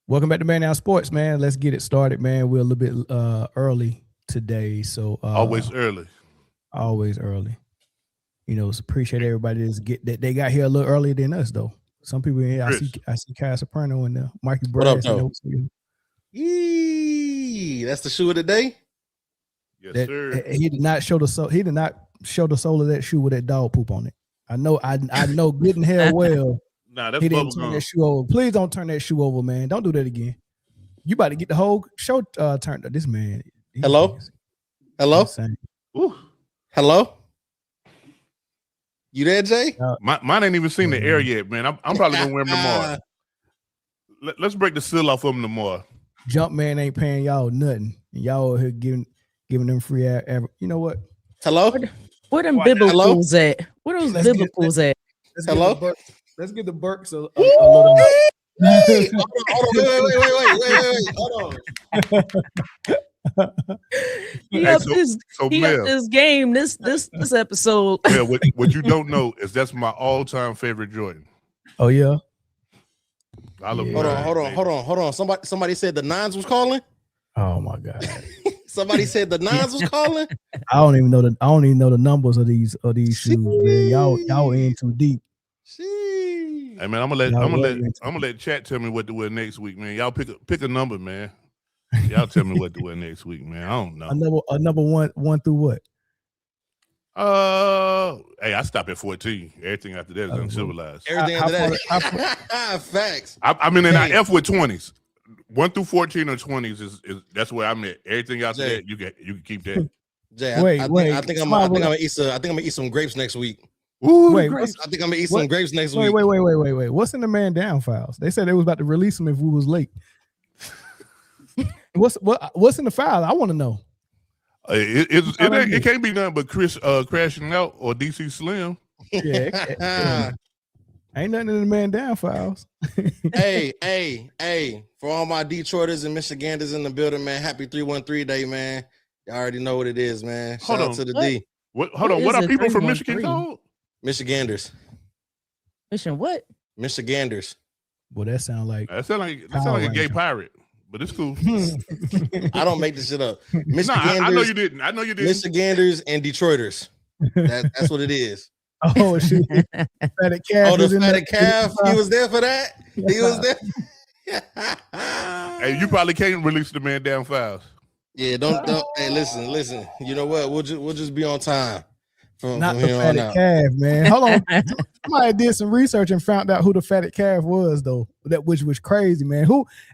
Welcome back to Man Down Sports, man. Let's get it started, man. We're a little bit early today, so always early. Always early. You know, appreciate everybody that they got here a little earlier than us, though. Some people here, I see Kyle Soprano in there. Mikey Brad. What up, though? Yee, that's the shoe of the day. Yes, sir. He did not show the sole. He did not show the sole of that shoe with that dog poop on it. I know good and hell well. Nah, that's he didn't turn that shoe over. Please don't turn that shoe over, man. Don't do that again. You about to get the whole show turned. This man. Hello. Hello. You there, Jay? Mine ain't even seen the air yet, man. I'm probably gonna wear them tomorrow. Let's break the seal off of them tomorrow. Jumpman ain't paying y'all nothing, and y'all here giving them free You know what? Hello. Where them biblicals at? Where those biblicals at? Hello. Let's get the Burks a little. Hey, hold on. He upped this game this episode. Yeah, what you don't know is that's my all-time favorite Jordan. Oh yeah. I love Hold on. Somebody said the Nines was calling. Oh my God. Somebody said the Nines was calling. I don't even know the numbers of these shoes, man. Y'all in too deep. Hey man, I'm gonna let chat tell me what to wear next week, man. Y'all pick a number, man. Y'all tell me what to wear next week, man. I don't know. A number one through what? Hey, I stop at 14. Everything after that is uncivilized. Everything after that. Facts. I mean, and I F with 20s. 1 through 14 or 20s is that's where I'm at. Everything after that, you can keep that. Jay, I think I'm gonna eat some grapes next week. Ooh, I think I'm gonna eat some grapes next week. Wait. What's in the Man Down files? They said they was about to release them if we was late. What's in the file? I want to know. It can't be nothing but Chris crashing out or DC Slim. Yeah. Ain't nothing in the Man Down files. Hey, for all my Detroiters and Michiganders in the building, man, happy 313 day, man. Y'all already know what it is, man. Shout out to the D. Hold on. What are people from Michigan called? Michiganders. Michiganders. Well, that sound like a gay pirate, but it's cool. I don't make this shit up. Michiganders. I know you didn't. Michiganders and Detroiters. That's what it is. Oh shit! Fatted calf. Oh, the fatted calf. He was there for that. He was there. Hey, you probably can't release the Man Down files. Yeah, don't. Hey, listen. You know what? We'll just be on time. Not the fatted calf, man. Hold on. Somebody did some research and found out who the fatted calf was, though. Which was crazy, man.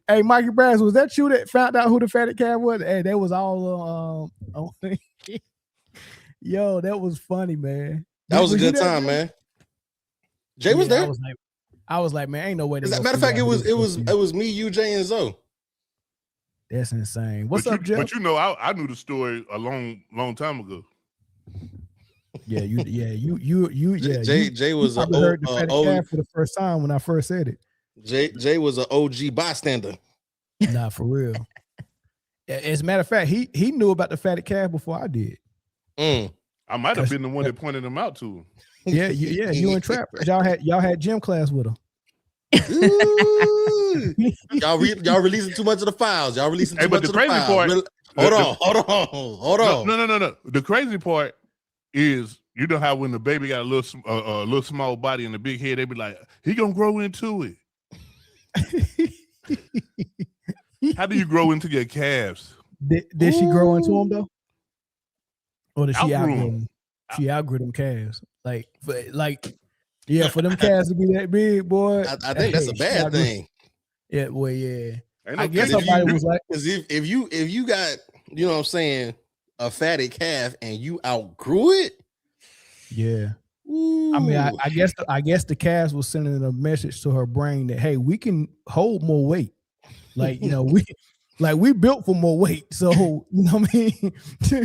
Hey, Mikey Brass, was that you that found out who the fatted calf was? Hey, that was all yo, that was funny, man. That was a good time, man. Jay was there. I was like, man, ain't no way. As a matter of fact, it was me, you, Jay, and Zoe. That's insane. What's up, Jeff? But you know, I knew the story a long time ago. Yeah, you. Jay was heard the fatted calf for the first time when I first said it. Jay was an OG bystander. Nah, for real. As a matter of fact, he knew about the fatted calf before I did. I might have been the one that pointed him out to him. Yeah, you and Trap. Y'all had gym class with him. Y'all releasing too much of the files. Y'all releasing too much of the files. Hold on. No. The crazy part is, you know how when the baby got a little small body and a big head, they be like, he gonna grow into it. How do you grow into your calves? Did she grow into them though? Or did she outgrow them? She outgrew them calves. For them calves to be that big, boy. I think that's a bad thing. Yeah, well, yeah. I guess somebody was like, because if you got, you know what I'm saying, a fatted calf and you outgrew it. Yeah. Ooh. I mean, I guess the calves was sending a message to her brain that, hey, we can hold more weight. Like, you know, we built for more weight. So, you know what I mean?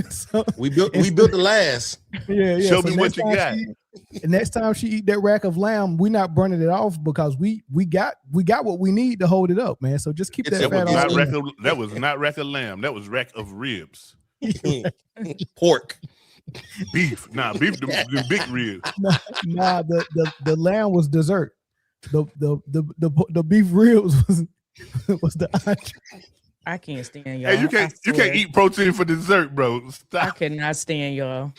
So, we built the last. Yeah. Show me what you got. And next time she eat that rack of lamb, we're not burning it off because we got what we need to hold it up, man. So just keep that fat off. That was not rack of lamb. That was rack of ribs. Pork. Beef. Nah, beef the big ribs. Nah, the lamb was dessert. The beef ribs was What's the entree? I can't stand y'all. Hey, you can't eat protein for dessert, bro. Stop. I cannot stand y'all.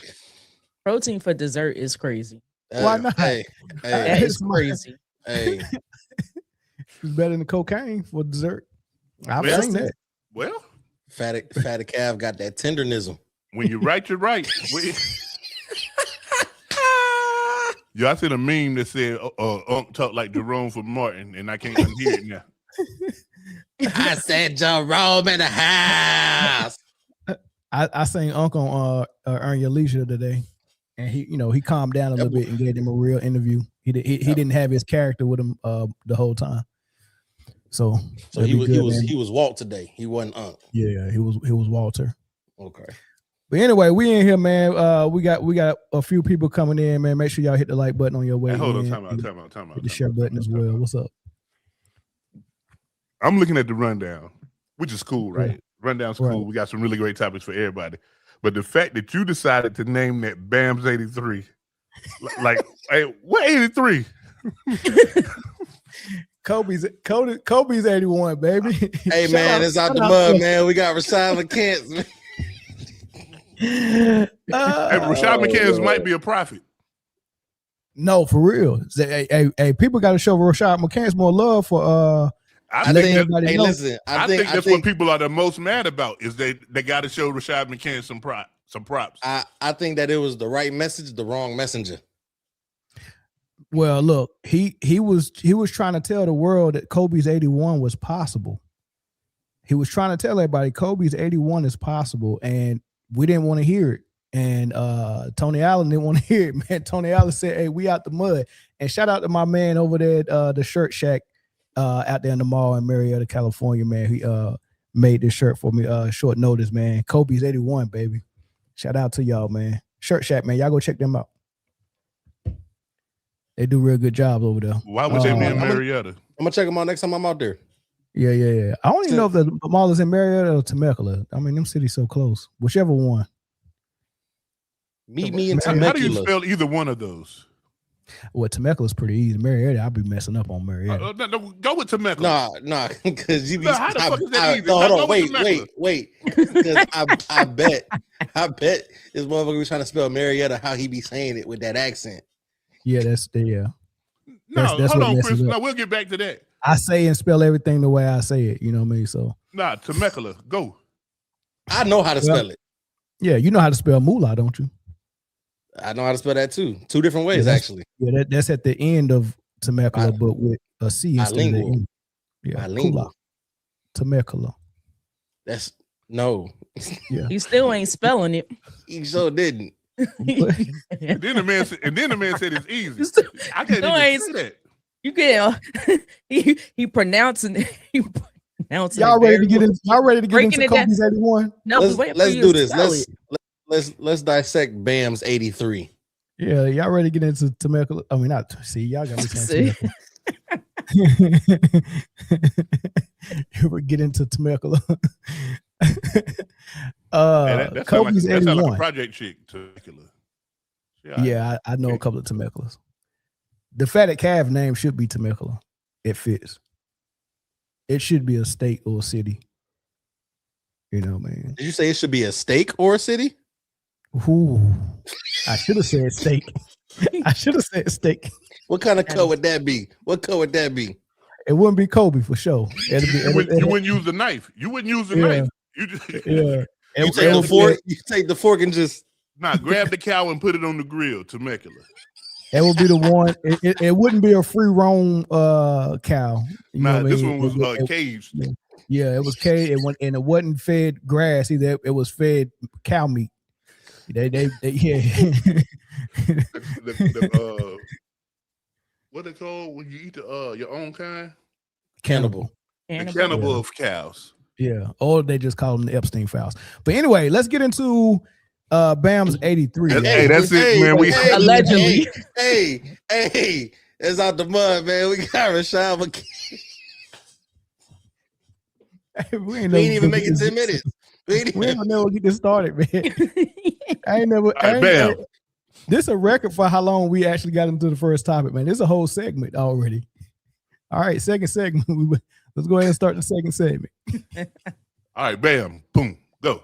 Protein for dessert is crazy. Why not? Hey, That is crazy. hey. It's better than cocaine for dessert. I've Well, seen that. Well, Fatty calf got that tendernism. when you're right, you're right. Yo, I seen a meme that said Unc talk like Jerome from Martin, and I can't unhear it now. I said Jerome in the house. I seen Unc on Earn Your Leisure today, and he calmed down a little bit and gave him a real interview. He didn't have his character with him the whole time. So he was Walt today. He wasn't Unc. Yeah, he was Walter. Okay. But anyway, we in here, man. We got a few people coming in, man. Make sure y'all hit the like button on your way. Hey, hold on, in. time out. Hit the share button as well. What's up? I'm looking at the rundown, which is cool, right? Yeah. Rundown's cool. Right. We got some really great topics for everybody. But the fact that you decided to name that Bam's 83, like, hey, what 83? Kobe's 81, baby. Hey, man, it's out the mud, man. We got Rashad McCants, man. Hey, Rashad McCants might be a prophet. No, for real. Hey, people got to show Rashad McCants more love for I think that's what people are the most mad about is they got to show Rashad McCants some props. I think that it was the right message, the wrong messenger. Well, look, he was trying to tell the world that Kobe's 81 was possible. He was trying to tell everybody Kobe's 81 is possible, and we didn't want to hear it. And Tony Allen didn't want to hear it, man. Tony Allen said, "Hey, we out the mud." And shout out to my man over there at the Shirt Shack out there in the mall in Marietta, California, man. He made this shirt for me short notice, man. Kobe's 81, baby. Shout out to y'all, man. Shirt Shack, man. Y'all go check them out. They do real good jobs over there. Why would they be in Marietta? I'm gonna check them out next time I'm out there. Yeah. I don't even know if the mall is in Marietta or Temecula. I mean, them cities so close. Whichever one. Meet me in How Temecula. do you spell either one of those? Well, Temecula's pretty easy. Marietta, I'll be messing up on Marietta. No, go with Temecula. Nah, because you be. How the fuck is that easy? No, hold on, Temecula. wait. Because I bet this motherfucker was trying to spell Marietta how he be saying it with that accent. Yeah, that's. No, that's hold what on, messes Chris. up. No, we'll get back to that. I say and spell everything the way I say it. You know what I mean? So. Nah, Temecula, go. I know how to spell it. Yeah, you know how to spell moolah, don't you? I know how to spell that too. Two different ways, actually. Yeah, that's at the end of Temecula, but with a C instead of the N. Yeah, Bilingual. Temecula. That's no. Yeah. He still ain't spelling it. He sure didn't. And then the man said it's easy. I can't even say that. You can he pronouncing it. Y'all ready to get into Kobe's 81? No, let's do this. Let's dissect Bam's 83. Yeah, y'all ready to get into Temecula? I mean, not see, y'all got me saying Temecula. Get into Temecula. Kobe's 81. That's like a project chick, Temecula. Yeah, I know a couple of Temeculas. The fatted calf name should be Temecula. It fits. It should be a state or a city. You know, man. Did you say it should be a state or a city? Ooh, I should have said steak. I should have said steak. What kind of cut would that be? What cut would that be? It wouldn't be Kobe for sure. You wouldn't use the knife. You wouldn't use the knife. You just You take the fork and just grab the cow and put it on the grill. Temecula. It would be the one. It wouldn't be a free roam cow. This one was caged. Yeah, it was caged. It wasn't fed grass either. It was fed cow meat. They yeah. What they call when you eat your own kind? Cannibal. The cannibal of cows. Yeah, or they just call them the Epstein files. But anyway, let's get into Bam's 83. Hey, that's it, man. Allegedly. Hey, it's out the mud, man. We got Rashad McCants. We ain't even make it 10 minutes. We ain't never get this started, man. Bam. This is a record for how long we actually got into the first topic, man. This is a whole segment already. All right, second segment. Let's go ahead and start the second segment. All right, bam, boom, go.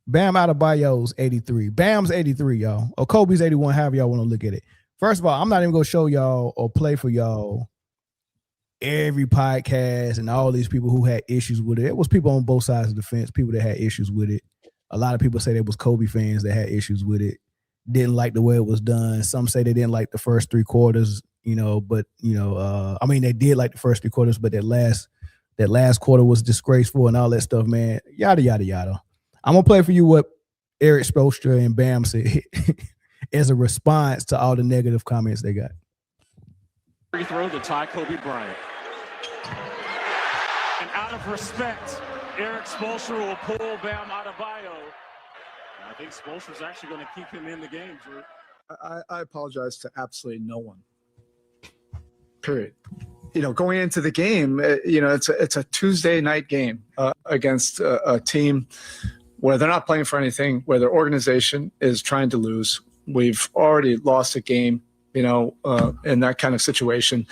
Bam Adebayo's 83. Bam's 83, y'all. Or Kobe's 81, however y'all want to look at it. First of all, I'm not even going to show y'all or play for y'all every podcast and all these people who had issues with it. It was people on both sides of the fence, people that had issues with it. A lot of people say there was Kobe fans that had issues with it, didn't like the way it was done. Some say they didn't like the first three quarters, but I mean, they did like the first three quarters, but that last quarter was disgraceful and all that stuff, man. Yada, yada, yada. I'm going to play for you what Eric Spoelstra and Bam said as a response to all the negative comments they got. Free throw to tie Kobe Bryant. And out of respect, Eric Spoelstra will pull Bam Adebayo. I think Spoelstra's actually going to keep him in the game, Drew. I apologize to absolutely no one. Period. Going into the game, it's a Tuesday night game against a team where they're not playing for anything, where their organization is trying to lose. We've already lost a game, in that kind of situation.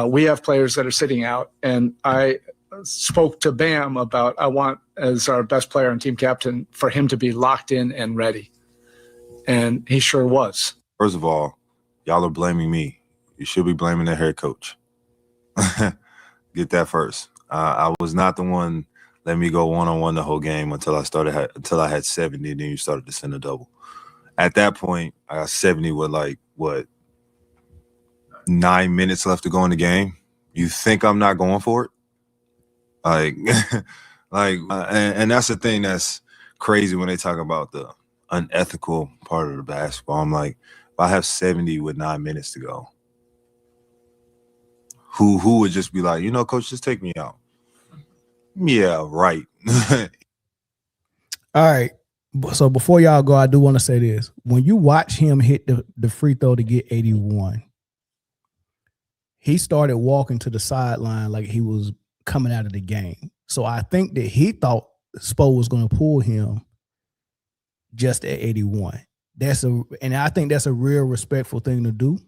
We have players that are sitting out, and I spoke to Bam about I want, as our best player and team captain, for him to be locked in and ready. And he sure was. First of all, y'all are blaming me. You should be blaming the head coach. Get that first. I was not the one letting me go one-on-one the whole game until I had 70, and then you started to send a double. At that point, I got 70 with 9 minutes left to go in the game. You think I'm not going for it? And that's the thing that's crazy when they talk about the unethical part of the basketball. I'm like, if I have 70 with 9 minutes to go, who would just be like, coach, just take me out? Yeah, right. All right. So before y'all go, I do want to say this. When you watch him hit the free throw to get 81, he started walking to the sideline like he was coming out of the game. So I think that he thought Spo was going to pull him just at 81. And I think that's a real respectful thing to do.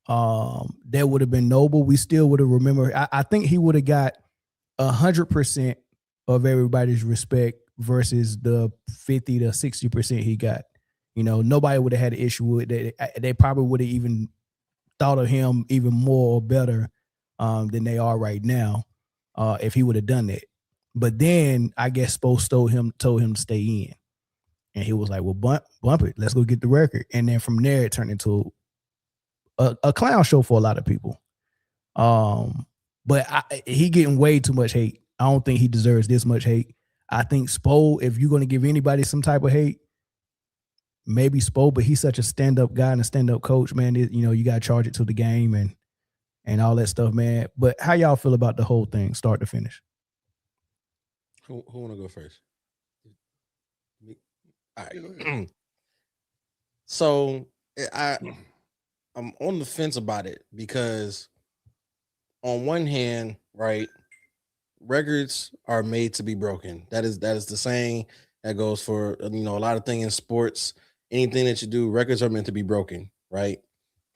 That would have been noble. We still would have remembered. I think he would have got 100% of everybody's respect versus the 50 to 60% he got. Nobody would have had an issue with it. They probably would have even thought of him even more or better than they are right now if he would have done that. But then I guess Spo told him to stay in. And he was like, well, bump it. Let's go get the record. And then from there, it turned into a clown show for a lot of people. But he getting way too much hate. I don't think he deserves this much hate. I think Spo, if you're going to give anybody some type of hate, maybe Spo, but he's such a stand-up guy and a stand-up coach, man. You got to charge it to the game and all that stuff, man. But how y'all feel about the whole thing, start to finish? Who want to go first? All right. So I'm on the fence about it because on one hand, right, records are made to be broken. That is the saying that goes for a lot of things in sports. Anything that you do, records are meant to be broken, right?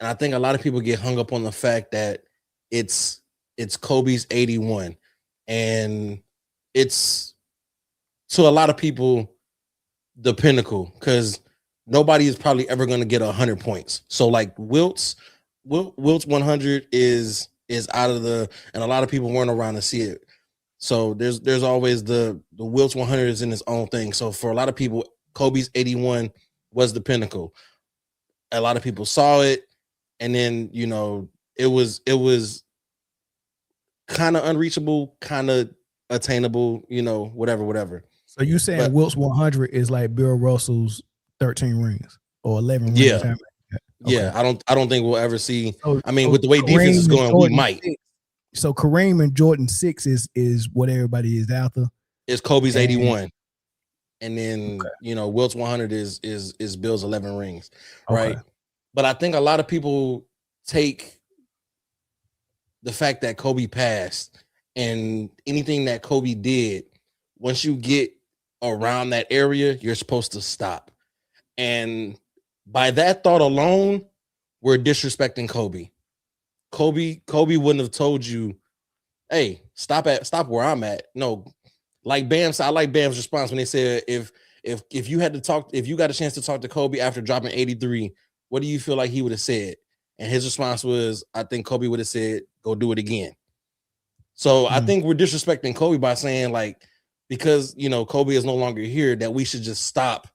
And I think a lot of people get hung up on the fact that it's Kobe's 81, and it's to a lot of people the pinnacle because nobody is probably ever going to get 100 points. So like Wilt's 100 is out of the, and a lot of people weren't around to see it. So there's always the Wilt's 100 is in its own thing. So for a lot of people, Kobe's 81 was the pinnacle. A lot of people saw it, and then it was kind of unreachable, kind of attainable, whatever. So you saying Wilt's 100 is like Bill Russell's 13 rings or 11 rings? Yeah. Okay. Yeah, I don't think we'll ever see. With the way defense is going, we might. So Kareem and Jordan 6 is what everybody is after. It's Kobe's 81, and then Wilt's 100 is Bill's 11 rings, right? Okay. But I think a lot of people take the fact that Kobe passed and anything that Kobe did. Once you get around that area, you're supposed to stop, and by that thought alone, we're disrespecting Kobe. Kobe wouldn't have told you, hey, stop where I'm at. No, like Bam said, I like Bam's response when they said if you had to talk, if you got a chance to talk to Kobe after dropping 83, what do you feel like he would have said? And his response was, I think Kobe would have said, go do it again. So I think we're disrespecting Kobe by saying, like, because, you know, Kobe is no longer here, that we should just stop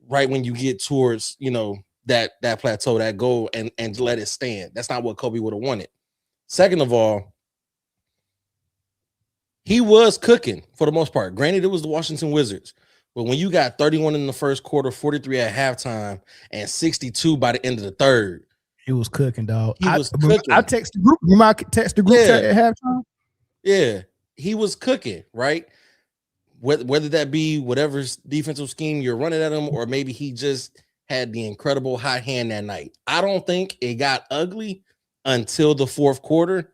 right when you get towards, you know, that plateau, that goal, and let it stand. That's not what Kobe would have wanted. Second of all, he was cooking for the most part. Granted, it was the Washington Wizards, but when you got 31 in the first quarter, 43 at halftime, and 62 by the end of the third, he was cooking, dog. He was cooking. I text the group. You might text the group chat at halftime. Yeah, he was cooking, right? Whether that be whatever defensive scheme you're running at him, or maybe he just had the incredible hot hand that night. I don't think it got ugly until the fourth quarter,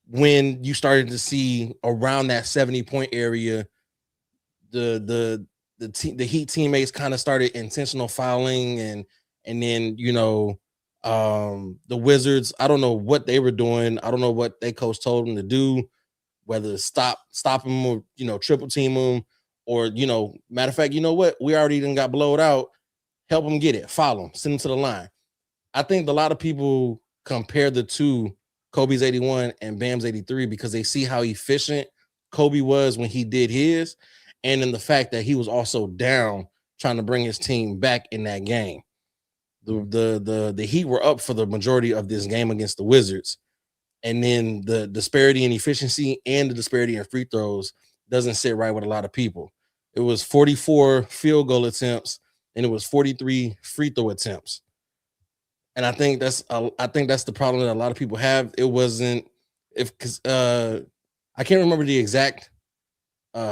when you started to see around that 70-point area, the Heat teammates kind of started intentional fouling, and then, you know, the Wizards, I don't know what they were doing. I don't know what their coach told them to do, whether stop him or, you know, triple team him, or, you know, matter of fact, you know what? We already done got blowed out. Help him get it. Follow him. Send him to the line. I think a lot of people compare the two, Kobe's 81 and Bam's 83, because they see how efficient Kobe was when he did his, and in the fact that he was also down trying to bring his team back in that game. The Heat were up for the majority of this game against the Wizards, and then the disparity in efficiency and the disparity in free throws doesn't sit right with a lot of people. It was 44 field goal attempts and it was 43 free throw attempts. And I think that's the problem that a lot of people have. It wasn't I can't remember the exact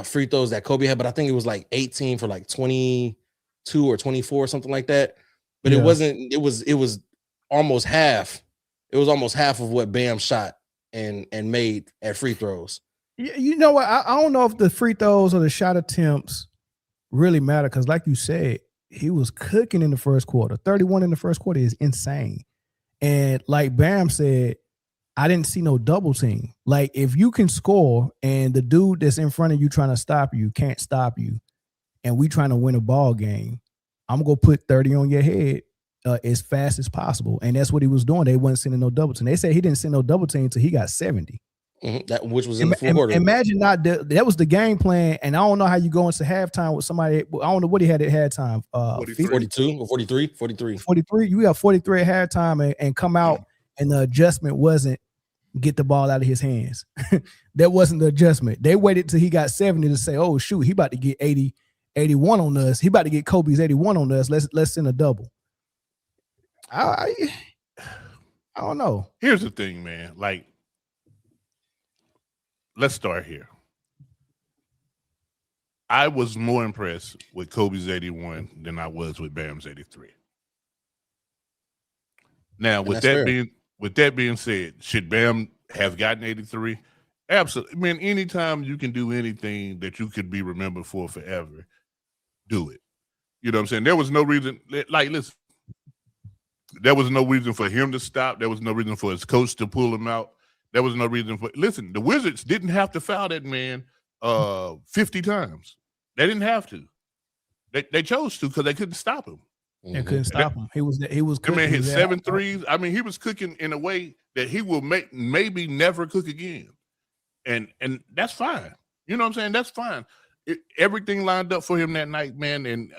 free throws that Kobe had, but I think it was like 18 for like 22 or 24 or something like that. But it wasn't. It was almost half. It was almost half of what Bam shot and made at free throws. You know what? I don't know if the free throws or the shot attempts really matter, because, like you said, he was cooking in the first quarter. 31 in the first quarter is insane. And like Bam said, I didn't see no double team. Like, if you can score and the dude that's in front of you trying to stop you can't stop you, and we trying to win a ball game, I'm going to put 30 on your head as fast as possible. And that's what he was doing. They wasn't sending no double team. They said he didn't send no double team until he got 70. That which was in the fourth quarter. Imagine that was the game plan. And I don't know how you go into halftime with somebody. I don't know what he had at halftime. 42 or 43? 43. 43. You got 43 at halftime and come out, and the adjustment wasn't get the ball out of his hands. That wasn't the adjustment. They waited till he got 70 to say, oh, shoot, he about to get 80, 81 on us. He about to get Kobe's 81 on us. Let's send a double. I don't know. Here's the thing, man. Like, let's start here. I was more impressed with Kobe's 81 than I was with Bam's 83. Now, with that being said, should Bam have gotten 83? Absolutely. I mean, anytime you can do anything that you could be remembered for forever, do it. You know what I'm saying? There was no reason. Like, listen, there was no reason for him to stop. There was no reason for his coach to pull him out. There was no reason for. Listen, the Wizards didn't have to foul that man 50 times. They didn't have to. They chose to because they couldn't stop him. They couldn't stop him. He was. I mean, hit 7 threes. I mean, he was cooking in a way that he will maybe never cook again, and that's fine. You know what I'm saying? That's fine. Everything lined up for him that night, man, and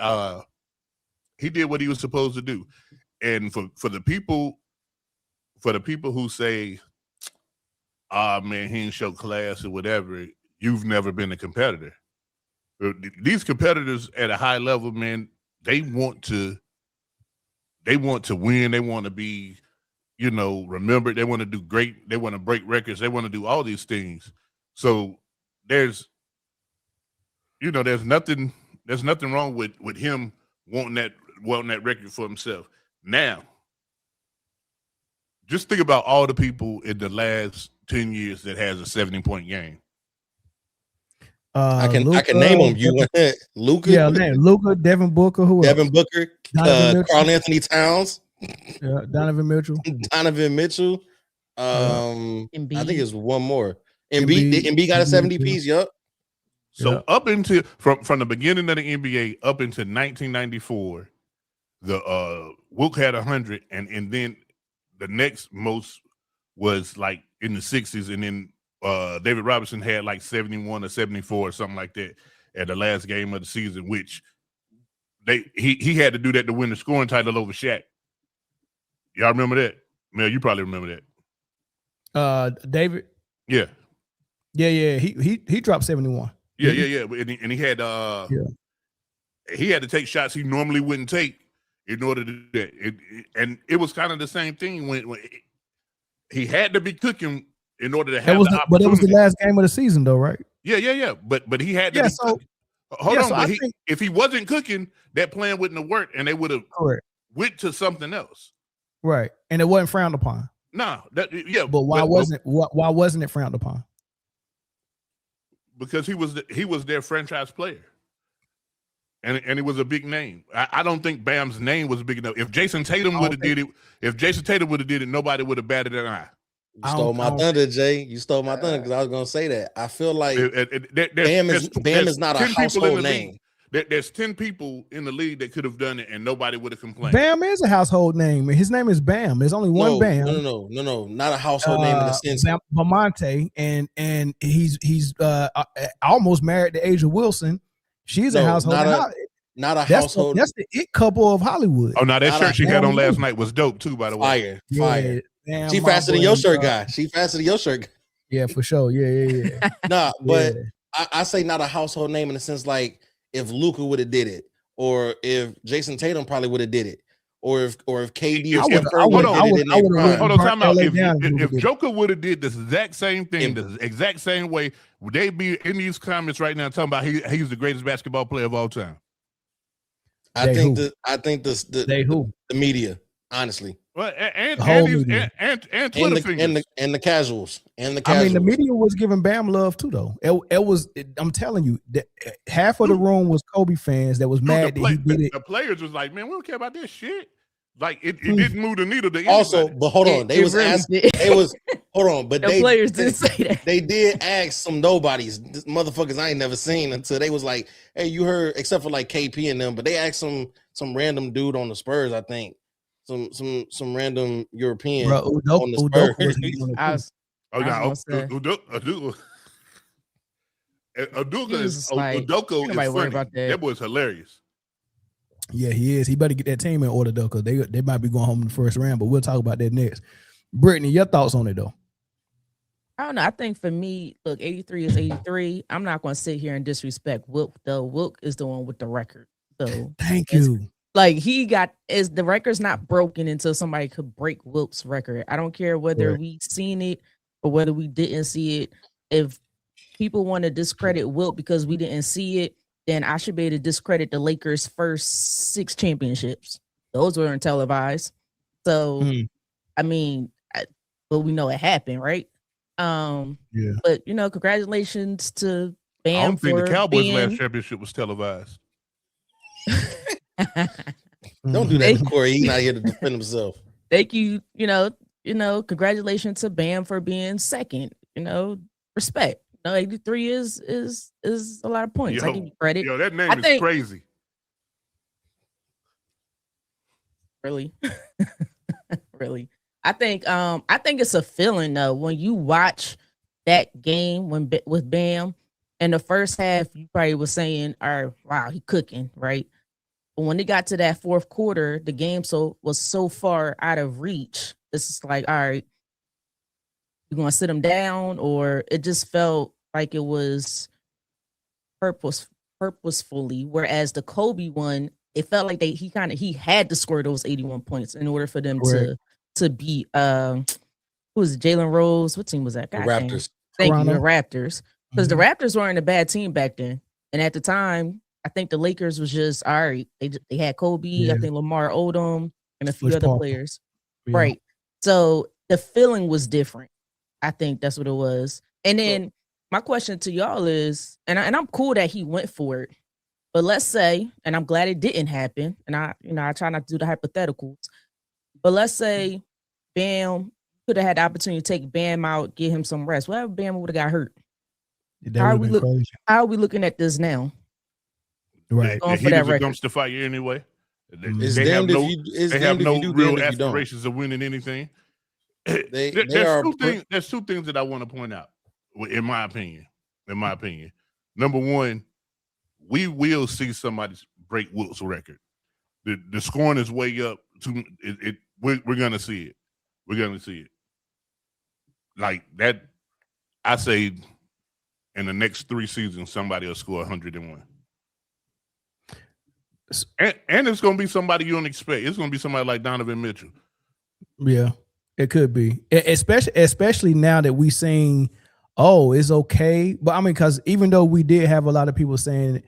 he did what he was supposed to do. And for the people who say, man, he didn't show class or whatever, you've never been a competitor. These competitors at a high level, man, they want to win. They want to be, remembered. They want to do great. They want to break records. They want to do all these things. So there's nothing wrong with him wanting that record for himself. Now, just think about all the people in the last 10 years that has a 70-point game. I can name them. You want Luka? Yeah, Luka, Devin Booker, Devin Booker, Karl Anthony Towns, Donovan Mitchell. Donovan Mitchell. I Embiid. think it's one more. Embiid got a 70 piece. Yup. So up into from the beginning of the NBA up into 1994, the Wilt had 100, and then the next most was like in the 60s, and then David Robinson had like 71 or 74 or something like that at the last game of the season, which he had to do that to win the scoring title over Shaq. Y'all remember that? Mel, you probably remember that. David. Yeah. He dropped 71. Yeah. And he had he had to take shots he normally wouldn't take in order to do that. And it was kind of the same thing when he had to be cooking in order to have the opportunity. But it was the last game of the season, though, right? Yeah. But he had to be cooking. Hold on, but if he wasn't cooking, that plan wouldn't have worked, and they would have went to something else. Right, and it wasn't frowned upon. No, but why wasn't it frowned upon? Because he was their franchise player, and it was a big name. I don't think Bam's name was big enough. If Jason Tatum would have did it, nobody would have batted an eye. You stole my thunder, Jay. You stole my thunder because I was gonna say that. I feel like Bam is not a household name. There's 10 people in the league that could have done it, and nobody would have complained. Bam is a household name. His name is Bam. There's only one Bam. No, not a household name in the sense. Bamonte, and he's almost married to Asia Wilson. She's a household name. Not a household. That's the it couple of Hollywood. Oh, now that shirt she had on last night was dope too. By the way, fire. Damn, she faster than your shirt guy. She faster than your shirt guy. Yeah, for sure. Yeah. Nah, but I say not a household name in the sense like if Luka would have did it, or if Jason Tatum probably would have did it, or if KD or Steph Curry would have did it. Hold on, time out. If Joker would have did the exact same thing, the exact same way, would they be in these comments right now talking about he's the greatest basketball player of all time? I think the media, honestly. Well, and Twitter fingers. And the casuals. I mean, the media was giving Bam love too, though. I'm telling you, half of the room was Kobe fans that was mad that he did it. The players was like, man, we don't care about this shit. Like it didn't move the needle to anybody. Also, but hold on, the players did say that. They did ask some nobodies, motherfuckers I ain't never seen until they was like, hey, you heard, except for like KP and them, but they asked some random dude on the Spurs, I think. Some random European on the Spurs. Udoka is funny. That boy's hilarious. Yeah, he is. He better get that team in order though, because they might be going home in the first round. But we'll talk about that next. Britne, your thoughts on it though? I don't know. I think for me, look, 83 is 83. I'm not going to sit here and disrespect Wilt though. Wilt is the one with the record. So thank you. Like the record's not broken until somebody could break Wilt's record. I don't care whether we seen it or whether we didn't see it. If people want to discredit Wilt because we didn't see it, then I should be able to discredit the Lakers' first 6 championships. Those weren't televised. So, I mean, but we know it happened, right? Yeah. But, congratulations to Bam. I don't think the Cowboys' last championship was televised. Don't do that to Corey. He's not here to defend himself. Thank you. Congratulations to Bam for being second. Respect. 83 is a lot of points. I give you credit. Yo, that name is crazy. Really, really. I think it's a feeling though when you watch that game with Bam in the first half. You probably was saying, "All right, wow, he cooking," right? But when it got to that fourth quarter, the game was so far out of reach. It's just like, all right, you gonna sit him down, or it just felt like it was purposefully. Whereas the Kobe one, it felt like he had to score those 81 points in order for them to beat who was it, Jalen Rose? What team was that? The Raptors. Thank you, the Raptors. Because the Raptors weren't a bad team back then, and at the time, I think the Lakers was just all right. They had Kobe, I think Lamar Odom, and a few other players, right? So the feeling was different. I think that's what it was. And then my question to y'all is, and I'm cool that he went for it, but let's say, and I'm glad it didn't happen. And I try not to do the hypotheticals, but let's say, Bam, could have had the opportunity to take Bam out, get him some rest. Whatever Bam would have got hurt. That How would have been crazy. How are we looking at this now? Right. The Heat is a dumpster fire anyway. They have no real aspirations of winning anything. There's two things that I want to point out, in my opinion. Number one, we will see somebody break Wilt's record. The scoring is way up. We're gonna see it. We're gonna see it. Like that, I say in the next 3 seasons, somebody will score 101. And it's gonna be somebody you don't expect. It's gonna be somebody like Donovan Mitchell. Yeah, it could be. Especially now that we saying, oh, it's okay. But I mean, because even though we did have a lot of people saying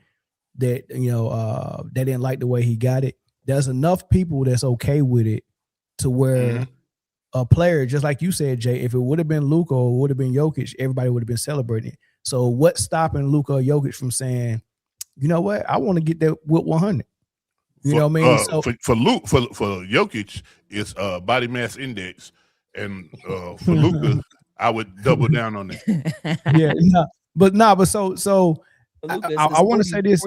that, they didn't like the way he got it, there's enough people that's okay with it to where a player, just like you said, Jay, if it would have been Luka or would have been Jokic, everybody would have been celebrating it. So what's stopping Luka or Jokic from saying, you know what, I want to get that Wilt 100? You know what I mean? So for Jokic, it's body mass index, and for Luka, I would double down on that. Yeah, but I want to say this.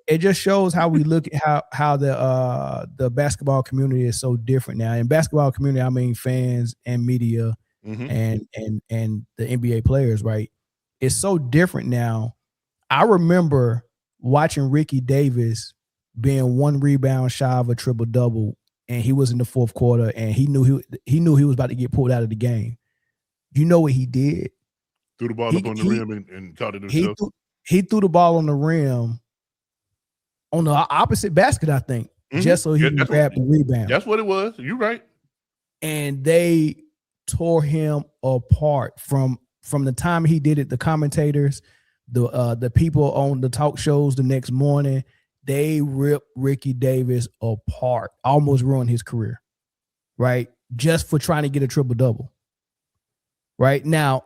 It just shows how we look at how the basketball community is so different now. In basketball community, I mean fans and media and the NBA players, right? It's so different now. I remember watching Ricky Davis being 1 rebound shy of a triple double, and he was in the fourth quarter, and he knew he was about to get pulled out of the game. You know what he did? Threw the ball up on the rim and caught it himself. He threw the ball on the rim on the opposite basket, I think, just so he can grab the rebound. That's what it was. You're right. And they tore him apart from the time he did it. The commentators, the people on the talk shows the next morning, they ripped Ricky Davis apart, almost ruined his career, right? Just for trying to get a triple-double. Right? Now,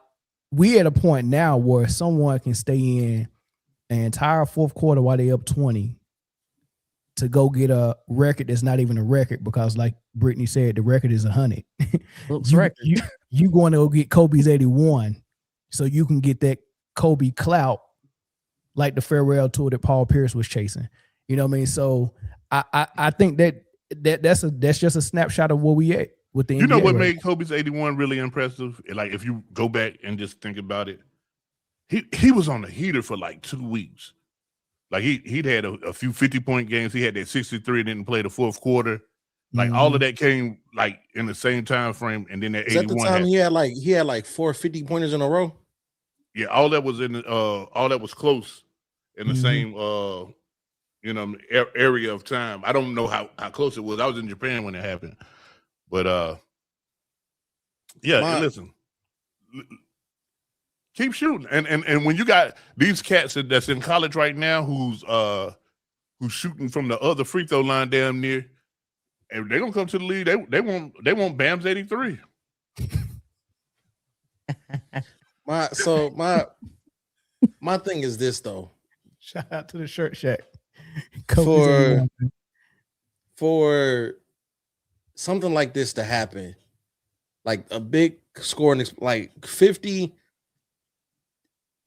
we at a point now where someone can stay in an entire fourth quarter while they up 20 to go get a record that's not even a record, because like Britne said, the record is 100. You going to go get Kobe's 81 so you can get that Kobe clout like the farewell tour that Paul Pierce was chasing. You know what I mean? So I think that's just a snapshot of where we at with the NBA. You know what made Kobe's 81 really impressive? Like if you go back and just think about it, he was on the heater for like 2 weeks. Like he'd had a few 50-point games. He had that 63 and didn't play the fourth quarter. Like all of that came like in the same time frame, and then that 81. Is that the time he had like 4 50-pointers in a row? Yeah, all that was all that was close in the same area of time. I don't know how close it was. I was in Japan when it happened. But listen. Keep shooting. And when you got these cats that's in college right now who's shooting from the other free throw line damn near, and they're gonna come to the league, they want Bam's 83. My thing is this though. Shout out to the Shirt Shack. For something like this to happen, like a big scoring, like 50,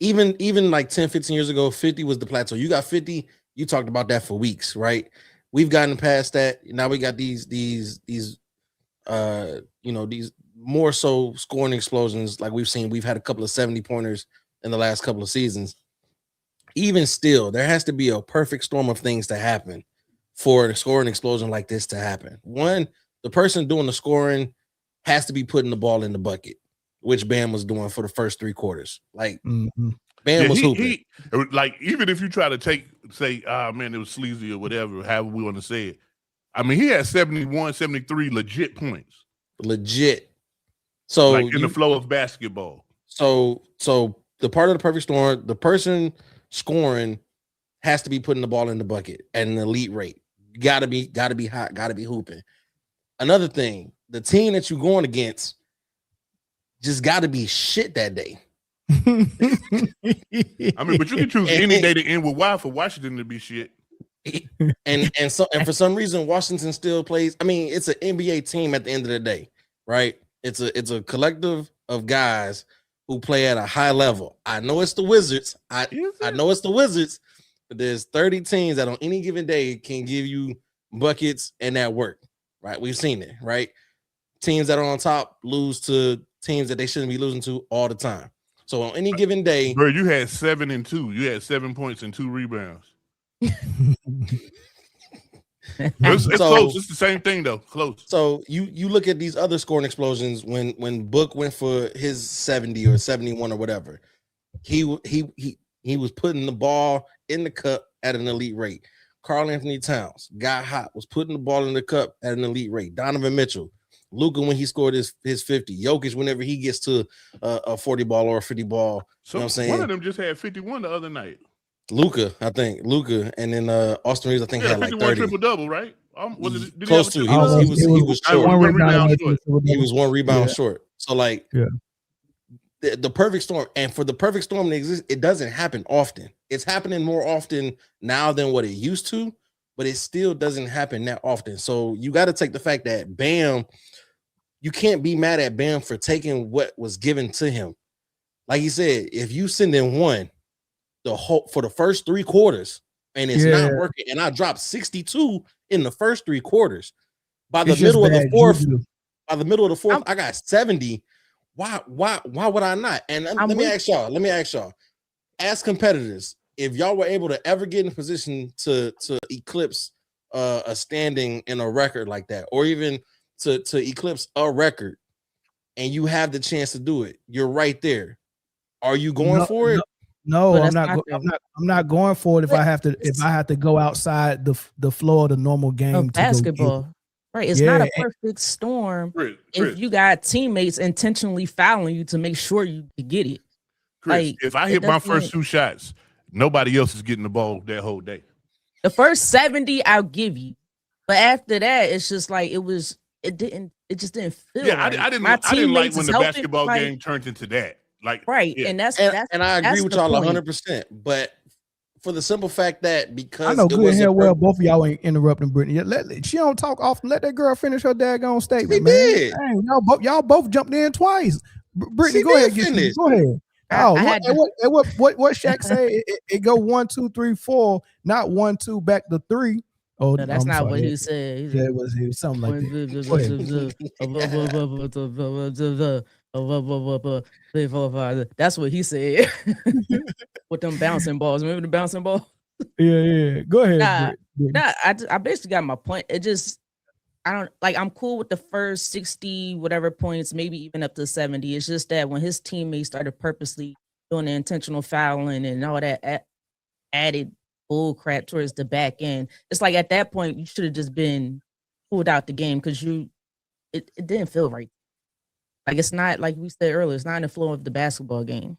even like 10, 15 years ago, 50 was the plateau. You got 50, you talked about that for weeks, right? We've gotten past that. Now we got these more so scoring explosions like we've seen. We've had a couple of 70-pointers in the last couple of seasons. Even still, there has to be a perfect storm of things to happen for a scoring explosion like this to happen. One, the person doing the scoring has to be putting the ball in the bucket, which Bam was doing for the first 3 quarters. Like Bam was hooping. Like even if you try to say, man, it was sleazy or whatever, however we want to say it. I mean, he had 71, 73 legit points. Legit. So like in the flow of basketball. So the part of the perfect storm, the person scoring has to be putting the ball in the bucket at an elite rate. Gotta be hot, gotta be hooping. Another thing, the team that you're going against just gotta be shit that day. I mean, but you can choose any day to end with Y for Washington to be shit. And for some reason, Washington still plays. I mean, it's an NBA team at the end of the day, right? It's a collective of guys who play at a high level. I know it's the Wizards. I know it's the Wizards, but there's 30 teams that on any given day can give you buckets and that work. Right? We've seen it, right? Teams that are on top lose to teams that they shouldn't be losing to all the time. So on any given day, bro, you had 7 and 2. You had 7 points and 2 rebounds. It's close. It's the same thing though. Close. So you look at these other scoring explosions when Book went for his 70 or 71 or whatever. He was putting the ball in the cup at an elite rate. Karl Anthony Towns got hot, was putting the ball in the cup at an elite rate. Donovan Mitchell, Luka when he scored his 50, Jokic whenever he gets to a 40 ball or a 50 ball. So you know what I'm saying? One of them just had 51 the other night. Luka, and then Austin Reeves, I think had like 30. Triple double, right? Did Close to. He was short. He was one rebound short. So like, the perfect storm, and for the perfect storm to exist, it doesn't happen often. It's happening more often now than what it used to, but it still doesn't happen that often. So you got to take the fact that Bam, you can't be mad at Bam for taking what was given to him. Like he said, if you send in one for the first 3 quarters and it's not working, and I dropped 62 in the first 3 quarters, by the middle of the fourth, I got 70. Why would I not? And let me ask y'all, as competitors, if y'all were able to ever get in a position to eclipse a standing in a record like that, or even to eclipse a record, and you have the chance to do it, you're right there. Are you going for it? No, I'm not going for it if I have to go outside the floor of the normal game. Basketball. Right. It's not a perfect storm if you got teammates intentionally fouling you to make sure you get it. Chris, like, if I hit my first 2 shots, nobody else is getting the ball that whole day. The first 70, I'll give you. But after that, it's just like it just didn't feel right. I didn't like when the basketball game turned into that. Like, and and I agree with y'all 100%. But for the simple fact that because I know good and hell well both of y'all ain't interrupting Britne. She don't talk often. Let that girl finish her daggone statement, man. Did. Dang, y'all both jumped in twice. Britne, go ahead, go ahead. What Shaq say? It go 1, 2, 3, 4, not 1, 2 back to 3. Oh, no, that's not what he said. Yeah, it was something like that. That's what he said. With them bouncing balls. Remember the bouncing ball? Yeah. Go ahead. I basically got my point. I'm cool with the first 60 whatever points, maybe even up to 70. It's just that when his teammates started purposely doing the intentional fouling and all that added bull crap towards the back end, it's like at that point you should have just been pulled out the game because it didn't feel right. Like, it's not, like we said earlier, it's not in the flow of the basketball game.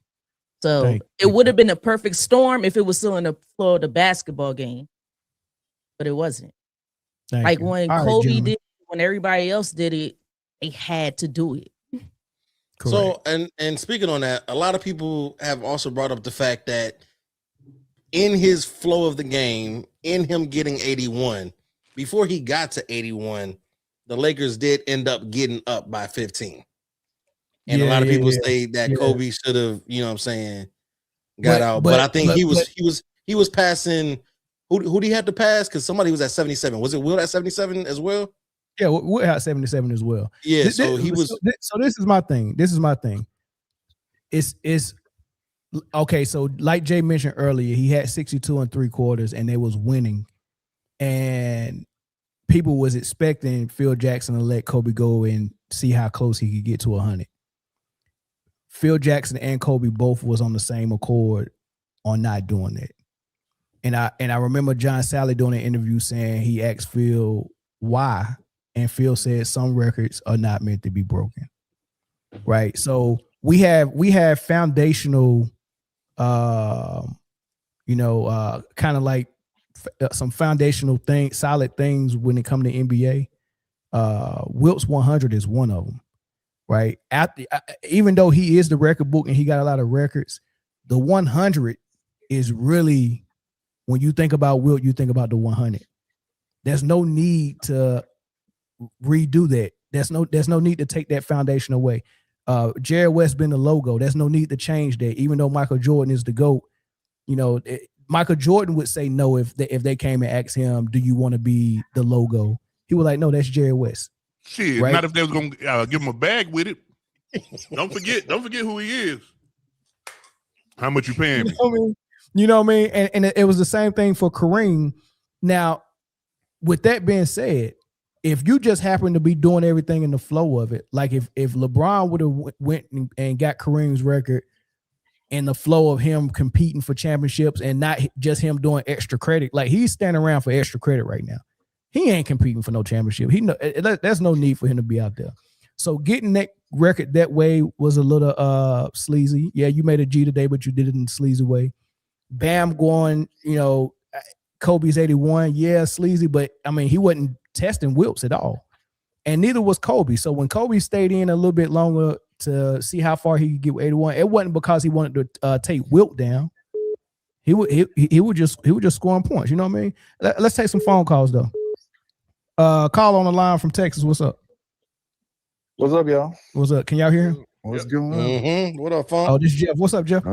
So it would have been a perfect storm if it was still in the flow of the basketball game, but it wasn't. When Kobe did, when everybody else did it, they had to do it. Correct. So, and speaking on that, a lot of people have also brought up the fact that in his flow of the game, in him getting 81, before he got to 81, the Lakers did end up getting up by 15. And a lot of people say that Kobe should have, you know what I'm saying, got out. But I think he was passing. Who did he have to pass? Because somebody was at 77. Was it Wilt at 77 as well? Yeah, Wilt had 77 as well. Yeah, So this is my thing. It's okay. So like Jay mentioned earlier, he had 62 and 3 quarters, and they was winning, and people was expecting Phil Jackson to let Kobe go and see how close he could get to 100. Phil Jackson and Kobe both was on the same accord on not doing that. And I remember John Sally doing an interview saying he asked Phil why, and Phil said some records are not meant to be broken. Right. So we have foundational kind of like some foundational things, solid things when it comes to NBA. Wilt's 100 is one of them. Right. Even though he is the record book and he got a lot of records, the 100 is really, when you think about Wilt, you think about the 100. There's no need to redo that. There's no need to take that foundation away. Jerry West been the logo. There's no need to change that. Even though Michael Jordan is the GOAT, Michael Jordan would say no if they came and asked him, "Do you want to be the logo?" He was like, "No, that's Jerry West." Shit, right? not if they was gonna give him a bag with it. Don't forget who he is. How much you paying me? You know what I mean? And it was the same thing for Kareem. Now, with that being said, if you just happen to be doing everything in the flow of it, like if LeBron would have went and got Kareem's record in the flow of him competing for championships and not just him doing extra credit, like he's standing around for extra credit right now. He ain't competing for no championship. There's no need for him to be out there. So getting that record that way was a little sleazy. Yeah, you made a G today, but you did it in a sleazy way. Bam going, Kobe's 81. Yeah, sleazy, but I mean, he wasn't testing Wilts at all. And neither was Kobe. So when Kobe stayed in a little bit longer to see how far he could get with 81, it wasn't because he wanted to take Wilt down. He would just scoring points. You know what I mean? Let's take some phone calls though. Call on the line from Texas. What's up? What's up, y'all? What's up? Can y'all hear him? What's going on? Mm-hmm. What up, Funk? Oh, this is Jeff. What's up, Jeff?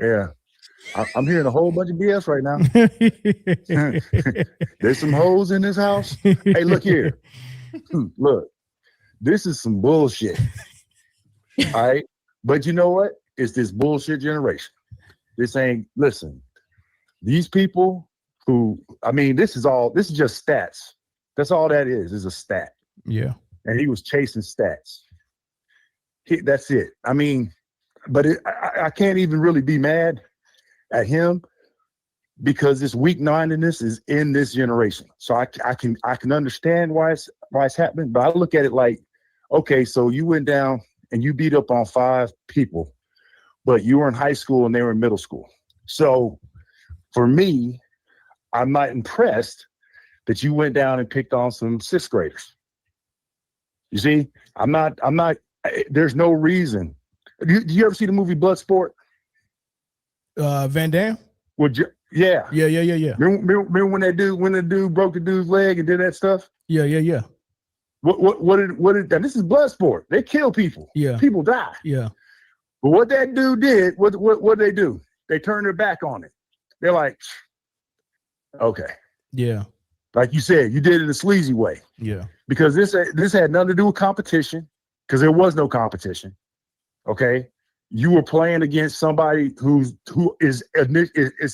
Yeah. I'm hearing a whole bunch of BS right now. There's some hoes in this house. Hey, look here. Look, this is some bullshit. All right. But you know what? It's this bullshit generation. Listen, these people this is just stats. That's all that is a stat. Yeah. And he was chasing stats. That's it. I mean, but I can't even really be mad at him because this weak-mindedness is in this generation. So I can understand why it's happening, but I look at it like, okay, so you went down and you beat up on 5 people, but you were in high school and they were in middle school. So for me, I'm not impressed that you went down and picked on some 6th graders. You see, I'm not, there's no reason. Do you ever see the movie Bloodsport? Van Damme? Yeah. Remember when the dude broke the dude's leg and did that stuff? Yeah. What did this is Bloodsport. They kill people. Yeah. People die. Yeah. But what that dude did, what did they do? They turned their back on it. They're like, okay. Yeah. Like you said, you did it in a sleazy way. Yeah. Because this had nothing to do with competition, because there was no competition. Okay. You were playing against somebody who is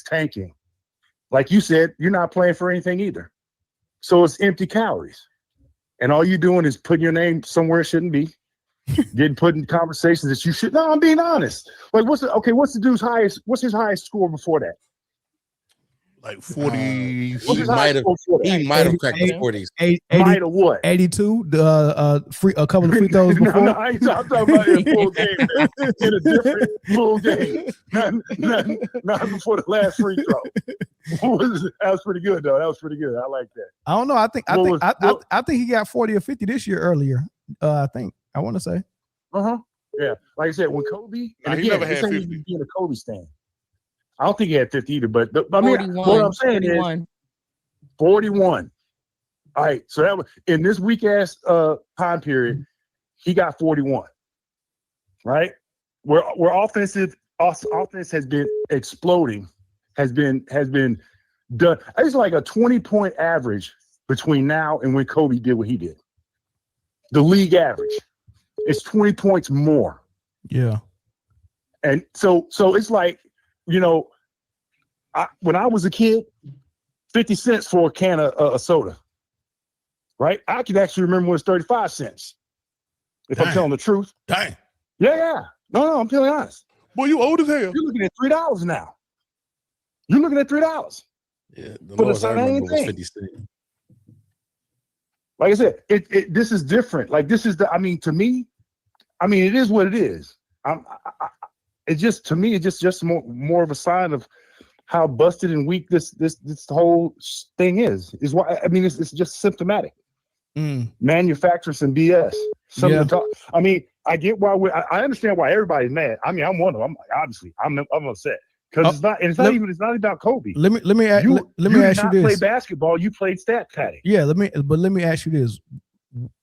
tanking. Like you said, you're not playing for anything either. So it's empty calories. And all you're doing is putting your name somewhere it shouldn't be. Getting put in conversations that you should. No, I'm being honest. Like, what's his highest score before that? Like 40. He might have cracked the 40s. Might have what? 82. A couple of free throws before. No, I'm talking about in a full game, man. In a different full game. Not before the last free throw. That was pretty good, though. That was pretty good. I like that. I don't know. I think he got 40 or 50 this year earlier. I want to say. Yeah. Like I said, when Kobe, and he again, never had 50. Being a Kobe stand. I don't think he had 50 either, but I mean, 41, what I'm saying 41. is 41. All right. So that was in this weak ass time period, he got 41. Right? Where offense has been exploding, has been done. It's like a 20-point average between now and when Kobe did what he did. The league average. It's 20 points more. Yeah. And so it's like, when I was a kid, 50 cents for a can of soda, right? I can actually remember when it was 35 cents, if I'm telling the truth. Dang. Yeah. No, I'm telling you honest. Boy, you old as hell. You're looking at $3 now. You're looking at $3. Yeah, the For the lowest I remember same was thing. 50 cents. Like I said, this is different. Like this is to me, it is what it is. It's just, to me, it's just more of a sign of how busted and weak this whole thing is why, it's just symptomatic. Manufacture some BS. I get why I understand why everybody's mad. I'm one of them. Obviously, I'm upset because it's not about Kobe. Let me ask you this. Play basketball. You played stat padding. Yeah. Let me ask you this.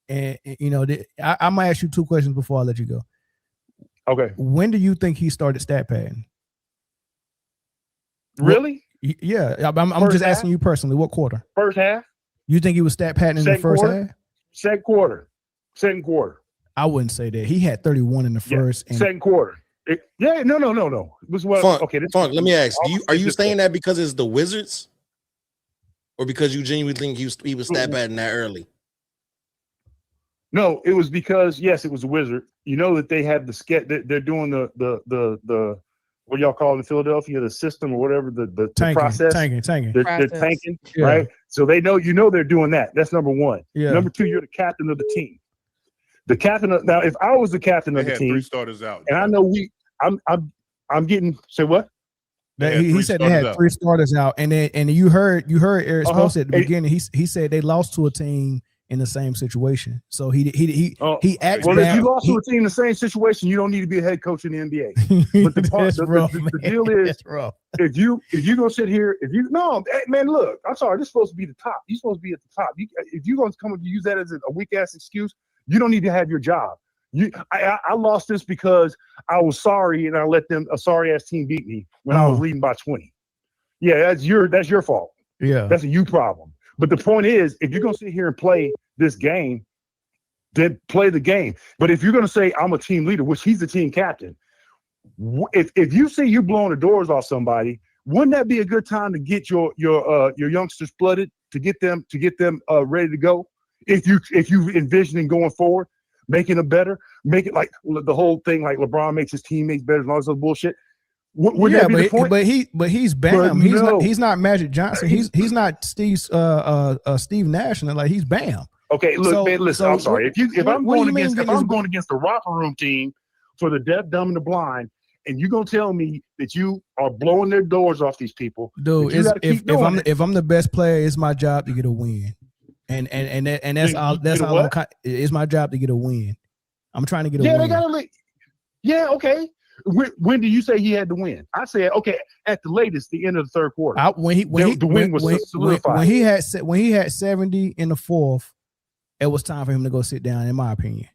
and you know, I'm gonna ask you 2 questions before I let you go. Okay. When do you think he started stat padding? Really? Yeah, I'm just asking you personally. What quarter? First half. You think he was stat padding in the first half? Second quarter. I wouldn't say that. He had 31 in the first. And second quarter. No. This was Funk, let me ask. Are you saying that because it's the Wizards? Or because you genuinely think he was stat padding that early? No, it was because, yes, it was a Wizard. You know that they have the sketch. They're doing the what y'all call it in Philadelphia, the system or whatever, the process. Tanking. They're tanking, right? So they know, they're doing that. That's number one. Yeah. Number two, you're the captain of the team. The captain of, now, if I was the captain of the team, 3 starters out, and I know I'm getting, say what? He said they had 3 starters out, and you heard Eric Spoelstra at the beginning. He said they lost to a team in the same situation. So he asked. Well, if you lost to a team in the same situation, you don't need to be a head coach in the NBA. But the deal is, if you gonna sit here, man, look, I'm sorry, this is supposed to be the top. You're supposed to be at the top. If you're gonna come and use that as a weak ass excuse, you don't need to have your job. I lost this because I was sorry and I let a sorry ass team beat me when I was leading by 20. Yeah, that's your fault. Yeah, that's a you problem. But the point is, if you're gonna sit here and play this game, then play the game. But if you're gonna say I'm a team leader, which he's the team captain, if you see you blowing the doors off somebody, wouldn't that be a good time to get your youngsters flooded, to get them ready to go? If you envisioning going forward, making it better, make it like the whole thing, like LeBron makes his teammates better and all this other bullshit. Wouldn't that be the point? But he's Bam. He's not Magic Johnson. He's not Steve Nash. Like, he's Bam. Okay, look, man, listen. I'm sorry. If I'm going against the romper room team for the deaf, dumb, and the blind, and you're gonna tell me that you are blowing their doors off these people, dude, if I'm the best player, it's my job to get a win. And that's all. It's my job to get a win. I'm trying to get a win. They gotta. Yeah, okay. When do you say he had to win? I said, okay, at the latest, the end of the third quarter. The win was solidified. When he had 70 in the fourth, it was time for him to go sit down, in my opinion.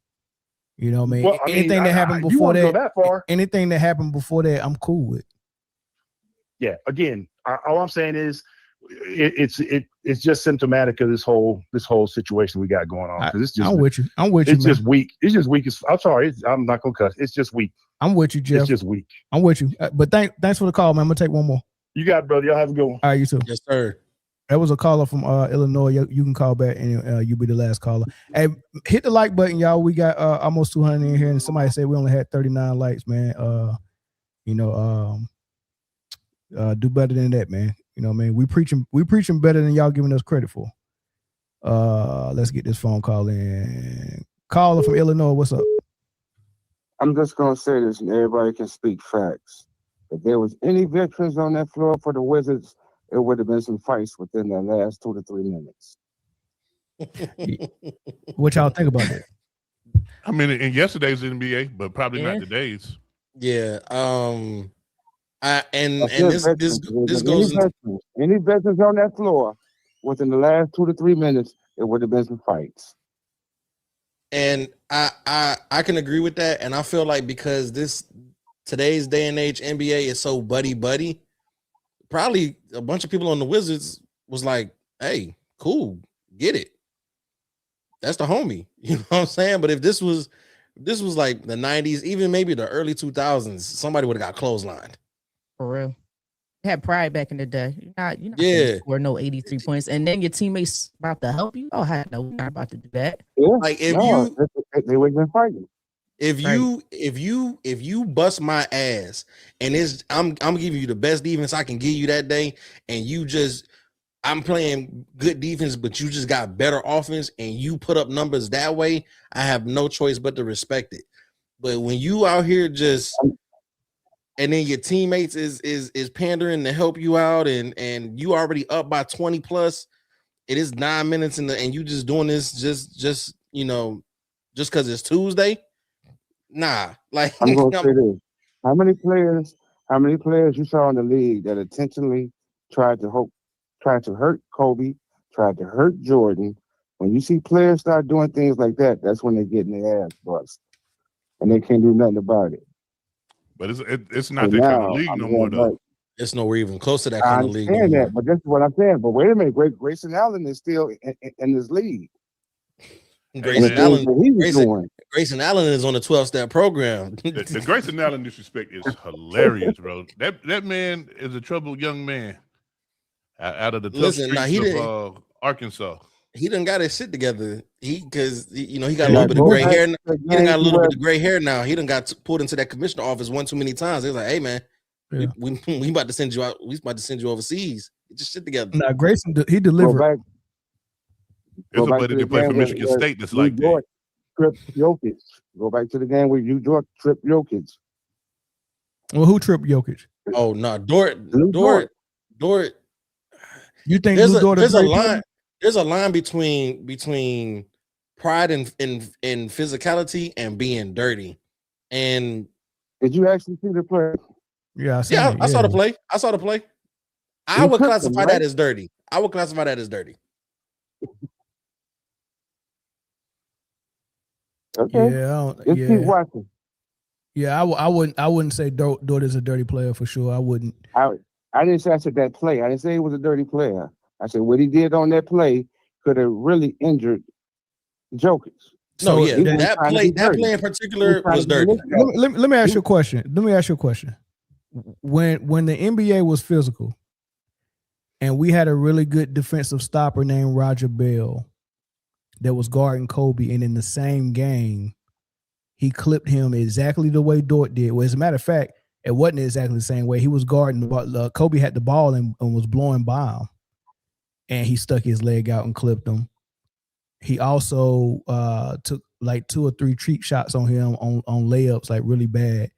You know what I mean? Anything that happened before anything that happened before that, I'm cool with. Yeah. Again, all I'm saying is, it's just symptomatic of this whole situation we got going on. I'm with you. It's just weak. It's just weak. I'm sorry. I'm not gonna cuss. It's just weak. I'm with you, Jeff. It's just weak. I'm with you. But thanks for the call, man. I'm gonna take one more. You got it, brother. Y'all have a good one. All right, you too. Yes, sir. That was a caller from Illinois. You can call back and you'll be the last caller. Hey, hit the like button, y'all. We got almost 200 in here, and somebody said we only had 39 likes, man. Do better than that, man. You know what I mean? We preaching better than y'all giving us credit for. Let's get this phone call in. Caller from Illinois, what's up? I'm just gonna say this, and everybody can speak facts. If there was any veterans on that floor for the Wizards, it would have been some fights within the last 2 to 3 minutes. What y'all think about that? I mean, in yesterday's NBA, but probably not today's. Yeah. This goes any veterans on that floor within the last 2 to 3 minutes, it would have been some fights. And I can agree with that. And I feel like because today's day and age NBA is so buddy, probably a bunch of people on the Wizards was like, hey, cool, get it. That's the homie. You know what I'm saying? But if this was like the 90s, even maybe the early 2000s, somebody would have got clotheslined. For real. Had pride back in the day. You're not score no 83 points, and then your teammates about to help you. Oh, no, we're not about to do that. Yeah. Like they would have been fighting. If you bust my ass and I'm giving you the best defense I can give you that day, and I'm playing good defense, but you just got better offense and you put up numbers that way, I have no choice but to respect it. But when you out here and then your teammates is pandering to help you out, and you already up by 20 plus. It is 9 minutes and you just doing this just because it's Tuesday. Nah, like I'm gonna say this: how many players you saw in the league that intentionally tried to hurt Kobe, tried to hurt Jordan, When you see players start doing things like that, that's when they're getting their ass bust, and they can't do nothing about it. But it's not And that kind of now, league I'm no going more though. back. It's nowhere even close to that I kind of league no understand more. that, but that's what I'm saying. But wait a minute, Grayson Allen is still in this league. Grayson man. Allen, What he was doing. Grayson Allen is on a 12-step program. The Grayson Allen disrespect is hilarious, bro. That man is a troubled young man out of the tough Listen, nah, streets of Arkansas. He done got his shit together. Because he got a Yeah, little bit of go gray back hair. to the He done got a game little where- bit of gray hair now. He done got pulled into that commissioner office one too many times. They was like, "Hey man, Yeah. we about to send you out. We about to send you overseas. Get your shit together." Now Grayson, he Go delivered. back. There's Go back somebody to the that played for game where- Michigan where State that's New like that. York tripped Jokic. Go back to the game where York tripped Jokic. Well, who tripped Jokic? Oh no, Dort. You think There's Lou Dort a great line. player? There's a line between pride and physicality and being dirty. And Did you actually see the play? Yeah, I seen yeah, it, I saw yeah. the play. I saw the play. I He would took them, classify right? that as dirty. I would classify that as dirty. Okay. Yeah, Just keep yeah, watching. yeah. I wouldn't say Dort is a dirty player for sure. I wouldn't. I didn't say I said that play. I didn't say he was a dirty player. I said what he did on that play could have really injured Jokic. So No, yeah, he was that trying to play be that dirty. play in He particular was trying was to be dirty. looked at. Let me ask you a question. Let me ask you a question. When the NBA was physical, and we had a really good defensive stopper named Roger Bell that was guarding Kobe, and in the same game, he clipped him exactly the way Dort did. Well, as a matter of fact, it wasn't exactly the same way. He was guarding the ball. Kobe had the ball and was blowing by him, and he stuck his leg out and clipped him. He also took like 2 or 3 cheap shots on him on layups, like really bad,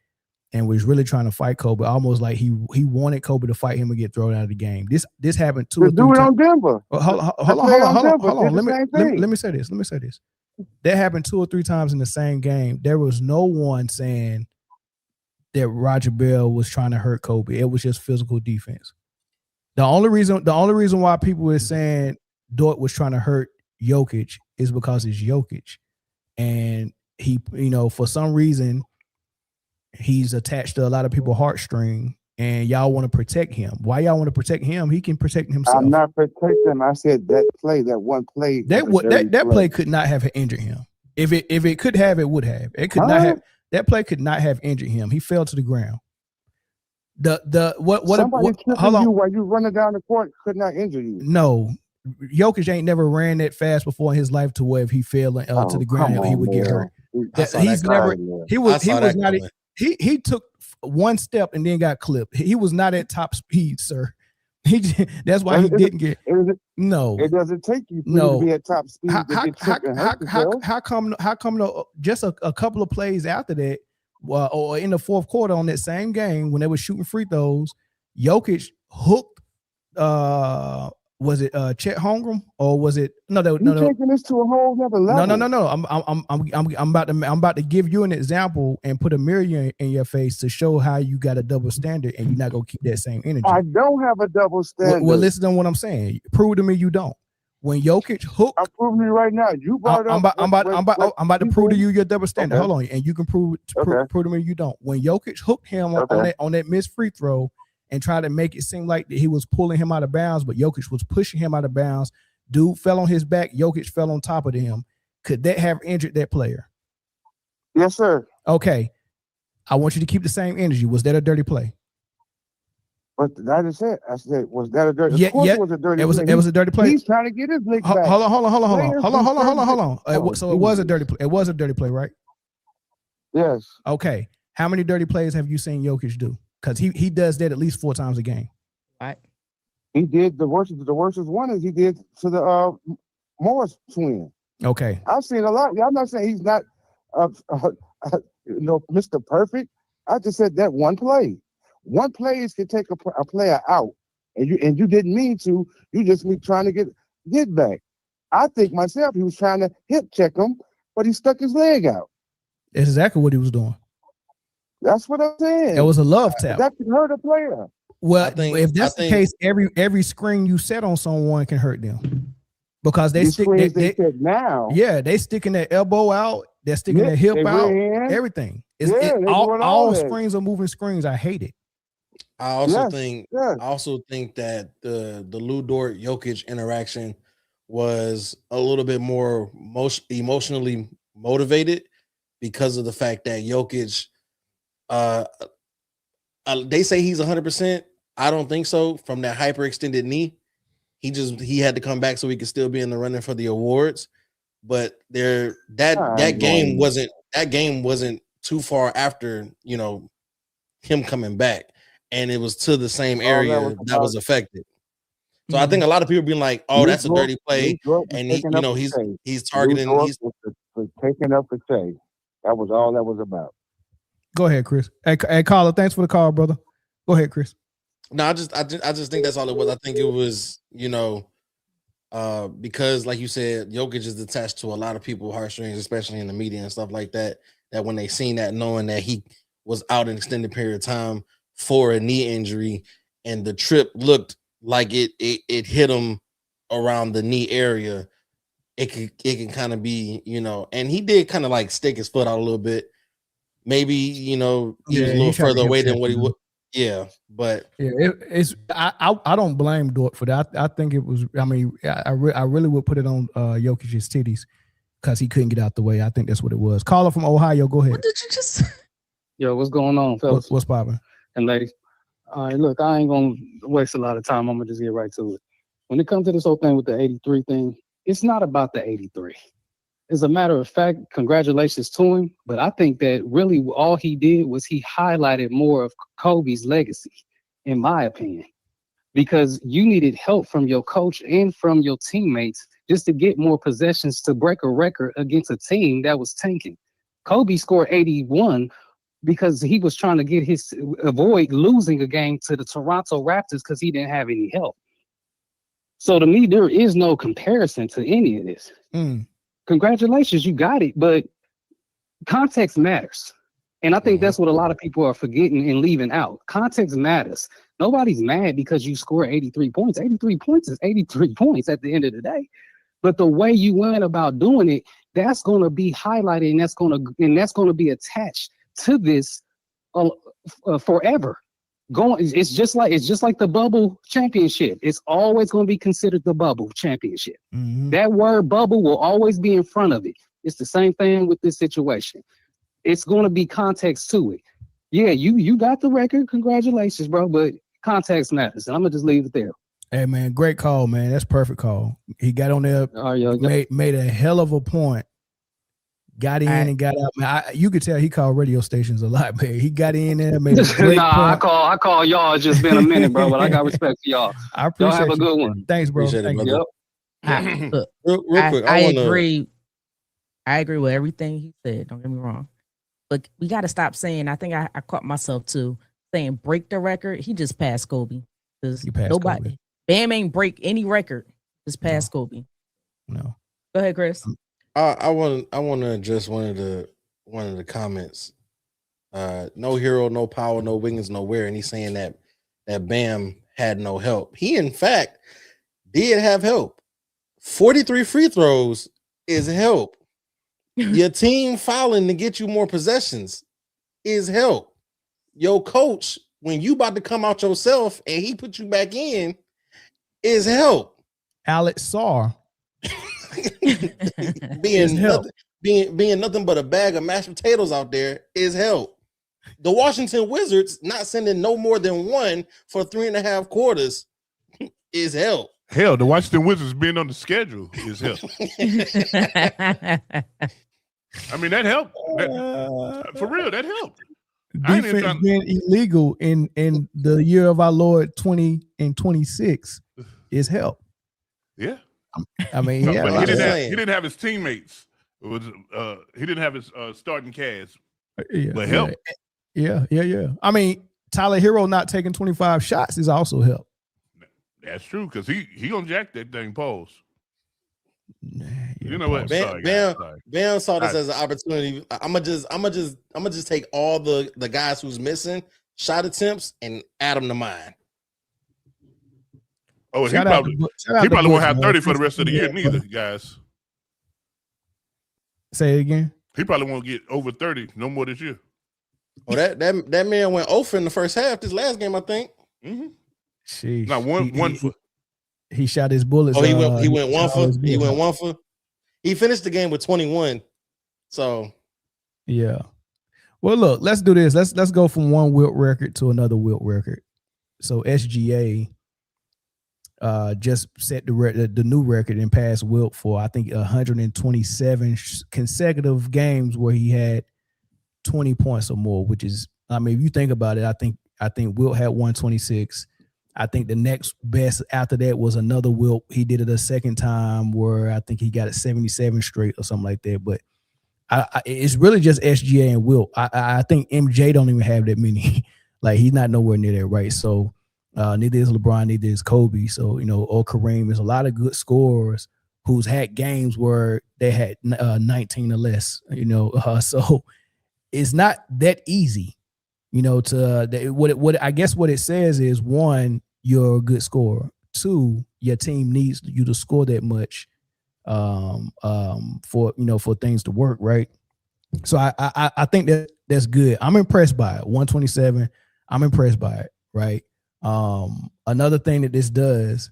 and was really trying to fight Kobe, almost like he wanted Kobe to fight him and get thrown out of the game. This happened 2 or 3 The dude times. on Denver. Hold on. Let me say this. That happened 2 or 3 times in the same game. There was no one saying that Roger Bell was trying to hurt Kobe. It was just physical defense. The only reason why people were saying Dort was trying to hurt Jokic is because it's Jokic, and he, for some reason, he's attached to a lot of people's heartstring, and y'all want to protect him. Why y'all want to protect him? He can protect himself. I'm not protecting him. I said that one play. That play could not have injured him. If it could have, it would have. It could not have. That play could not have injured him. He fell to the ground. Somebody tripping you while you running down the court could not injure you. No, Jokic ain't never ran that fast before in his life to where if he fell to the ground, he would get hurt. He took one step and then got clipped. He was not at top speed, sir. That's why he didn't get. No, it doesn't take you to be at top speed. How come just a couple of plays after that, or in the fourth quarter on that same game when they were shooting free throws, Jokic hooked. Was it Chet Holmgren or was it no? Taking this to a whole other level. No. I'm about to give you an example and put a mirror in your face to show how you got a double standard and you're not gonna keep that same energy. I don't have a double standard. Well, listen to what I'm saying. Prove to me you don't. When Jokic hooked, I'm proving you right now. You brought I'm about to prove to you your double standard. Okay. Hold on, and you can prove to me you don't. When Jokic hooked him on that missed free throw and tried to make it seem like that he was pulling him out of bounds, but Jokic was pushing him out of bounds. Dude fell on his back. Jokic fell on top of him. Could that have injured that player? Yes, sir. Okay. I want you to keep the same energy. Was that a dirty play? But that is it. I said, was that a dirty? Yeah, of course it was a dirty play. It was a dirty play. He's trying to get his lick back. Hold on. So it was a dirty play. It was a dirty play, right? Yes. Okay. How many dirty plays have you seen Jokic do? Because he does that at least 4 times a game. Right. He did the worst one is he did to the Morris twin. Okay. I've seen a lot. I'm not saying he's not Mr. Perfect. I just said that one play. One play can take a player out, and you didn't mean to. You just me trying to get back. I think myself he was trying to hip check him, but he stuck his leg out. That's exactly what he was doing. That's what I'm saying. It was a love tap. That could hurt a player. Well, if that's the case, every screen you set on someone can hurt them. because they These stick screens they take now. yeah, they sticking their elbow out, they're sticking Yeah, their hip they out, rear end. everything. Yeah, they doing all all that. screens are moving screens. I hate it. I also Yes, think yes. that the Lou Dort Jokic interaction was a little bit more emotionally motivated because of the fact that Jokic, they say he's 100%. I don't think so. From that hyperextended knee, he had to come back so he could still be in the running for the awards. But that game wasn't too far after him coming back, and it was to the same area that was affected. So I think a lot of people being like, "Oh, that's a dirty play," and he's targeting. He's taking up for Shea. That was all that was about. Go ahead, Chris. Hey, caller, thanks for the call, brother. Go ahead, Chris. No, I just think that's all it was. I think it was, because like you said, Jokic is attached to a lot of people's heartstrings, especially in the media and stuff like that. That when they seen that, knowing that he was out an extended period of time for a knee injury, and the trip looked like it hit him around the knee area, it can kind of be, and he did kind of like stick his foot out a little bit. Maybe, he was a little further away than what he would. Yeah, but it's I don't blame Dort for that. I think it was. I mean, I really would put it on Jokic's titties because he couldn't get out the way. I think that's what it was. Caller from Ohio, go ahead. What did you just? Yo, what's going on, fellas? What's popping? And ladies, all right, look, I ain't gonna waste a lot of time. I'm gonna just get right to it. When it comes to this whole thing with the 83 thing, it's not about the 83. As a matter of fact, congratulations to him. But I think that really all he did was he highlighted more of Kobe's legacy, in my opinion, because you needed help from your coach and from your teammates just to get more possessions to break a record against a team that was tanking. Kobe scored 81 because he was trying to avoid losing a game to the Toronto Raptors because he didn't have any help. So to me, there is no comparison to any of this. Congratulations, you got it, but context matters. And I think that's what a lot of people are forgetting and leaving out. Context matters. Nobody's mad because you score 83 points. 83 points is 83 points at the end of the day. But the way you went about doing it, that's going to be highlighted, and that's going to be attached to this forever. It's just like the bubble championship. It's always going to be considered the bubble championship. That word bubble will always be in front of it. It's the same thing with this situation. It's going to be context to it. Yeah, you got the record. Congratulations, bro. But context matters. And I'm gonna just leave it there. Hey man, great call, man. That's perfect call. He got on there, made a hell of a point. Got in and got out. Man, you could tell he called radio stations a lot, man. He got in there, made a great point. I call y'all. It's just been a minute, bro. But I got respect for y'all. I appreciate y'all have a good one. Thanks, bro. Appreciate Thank it, you. brother. Real quick, I agree. I agree with everything he said. Don't get me wrong, but we got to stop saying. I think I caught myself too saying break the record. He just passed Kobe because nobody. Kobe. Bam ain't break any record. Just passed Kobe. No. Go ahead, Chris. I want to address one of the comments. No hero, no power, no wings, nowhere. And he's saying that Bam had no help. He in fact did have help. 43 free throws is help. Your team fouling to get you more possessions is help. Your coach, when you about to come out yourself and he put you back in, is help. Alex Sarr. being nothing but a bag of mashed potatoes out there is help. The Washington Wizards not sending no more than one for 3.5 quarters is help. Hell, the Washington Wizards being on the schedule is help. I mean, that helped. For real, that helped. Defense being illegal in the year of our Lord 2026 is help. Yeah. I mean, he didn't have his teammates. It was he didn't have his starting cast. But help. Yeah. I mean, Tyler Hero not taking 25 shots is also help. That's true because he gonna jack that thing pose. You know what? Bam saw this as an opportunity. I'm gonna just take all the guys who's missing shot attempts and add them to mine. Oh, Shout out to he probably won't have man. 30 for the rest of the year Yeah, neither, guys. Say it again. He probably won't get over 30 no more this year. Oh, that man went 0 in the first half. This last game, I think. Mm-hmm. Not one foot. He shot his bullets. Oh, he went 1 for. He went 1 bullets. for. He finished the game with 21. So yeah. Well, look, let's do this. Let's go from one Wilt record to another Wilt record. So SGA just set the new record and passed Wilt for I think 127 consecutive games where he had 20 points or more, which is, I mean, if you think about it, I think Wilt had 126. I think the next best after that was another Wilt. He did it a second time where I think he got it 77 straight or something like that. But it's really just SGA and Wilt. I think MJ don't even have that many. Like, he's not nowhere near that, right? So neither is LeBron, neither is Kobe. So, or Kareem. There's a lot of good scorers who's had games where they had 19 or less, so it's not that easy, what I guess what it says is, one, you're a good scorer. Two, your team needs you to score that much for things to work, right? So I think that's good. I'm impressed by it. 127. I'm impressed by it, right? Another thing that this does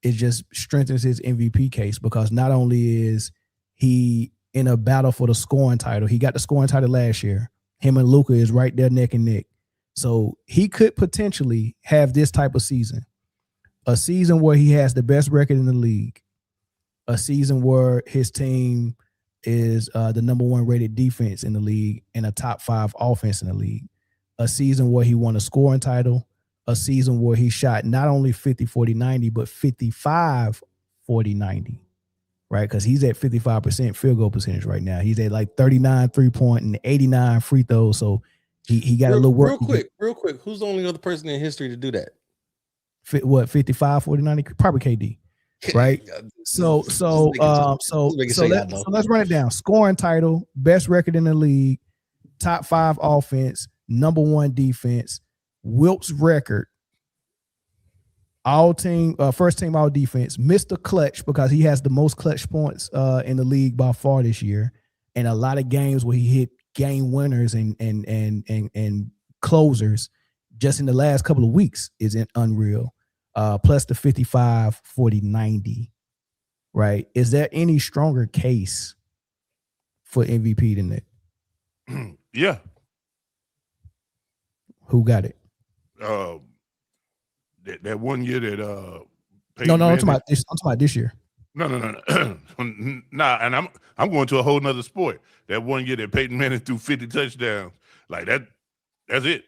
is just strengthens his MVP case, because not only is he in a battle for the scoring title, he got the scoring title last year. Him and Luka is right there neck and neck. So he could potentially have this type of season, a season where he has the best record in the league, a season where his team is the number 1 rated defense in the league and a top 5 offense in the league, a season where he won a scoring title, a season where he shot not only 50-40-90, but 55-40-90, right? Because he's at 55% field goal percentage right now. He's at like 39 3-point and 89 free throws. So he got a little work. Real quick. Who's the only other person in history to do that? What, 55-40-90? Probably KD. Right. So let's run it down. Scoring title, best record in the league, top 5 offense, number 1 defense, Wilt's record, all team, first team all defense, Mr. Clutch, because he has the most clutch points in the league by far this year, and a lot of games where he hit game winners and closers just in the last couple of weeks is unreal. Plus the 55-40-90, right? Is there any stronger case for MVP than that? Yeah. Who got it? That 1 year that No, I'm talking about this year. No. Nah, and I'm going to a whole nother sport. That 1 year that Peyton Manning threw 50 touchdowns, like that's it.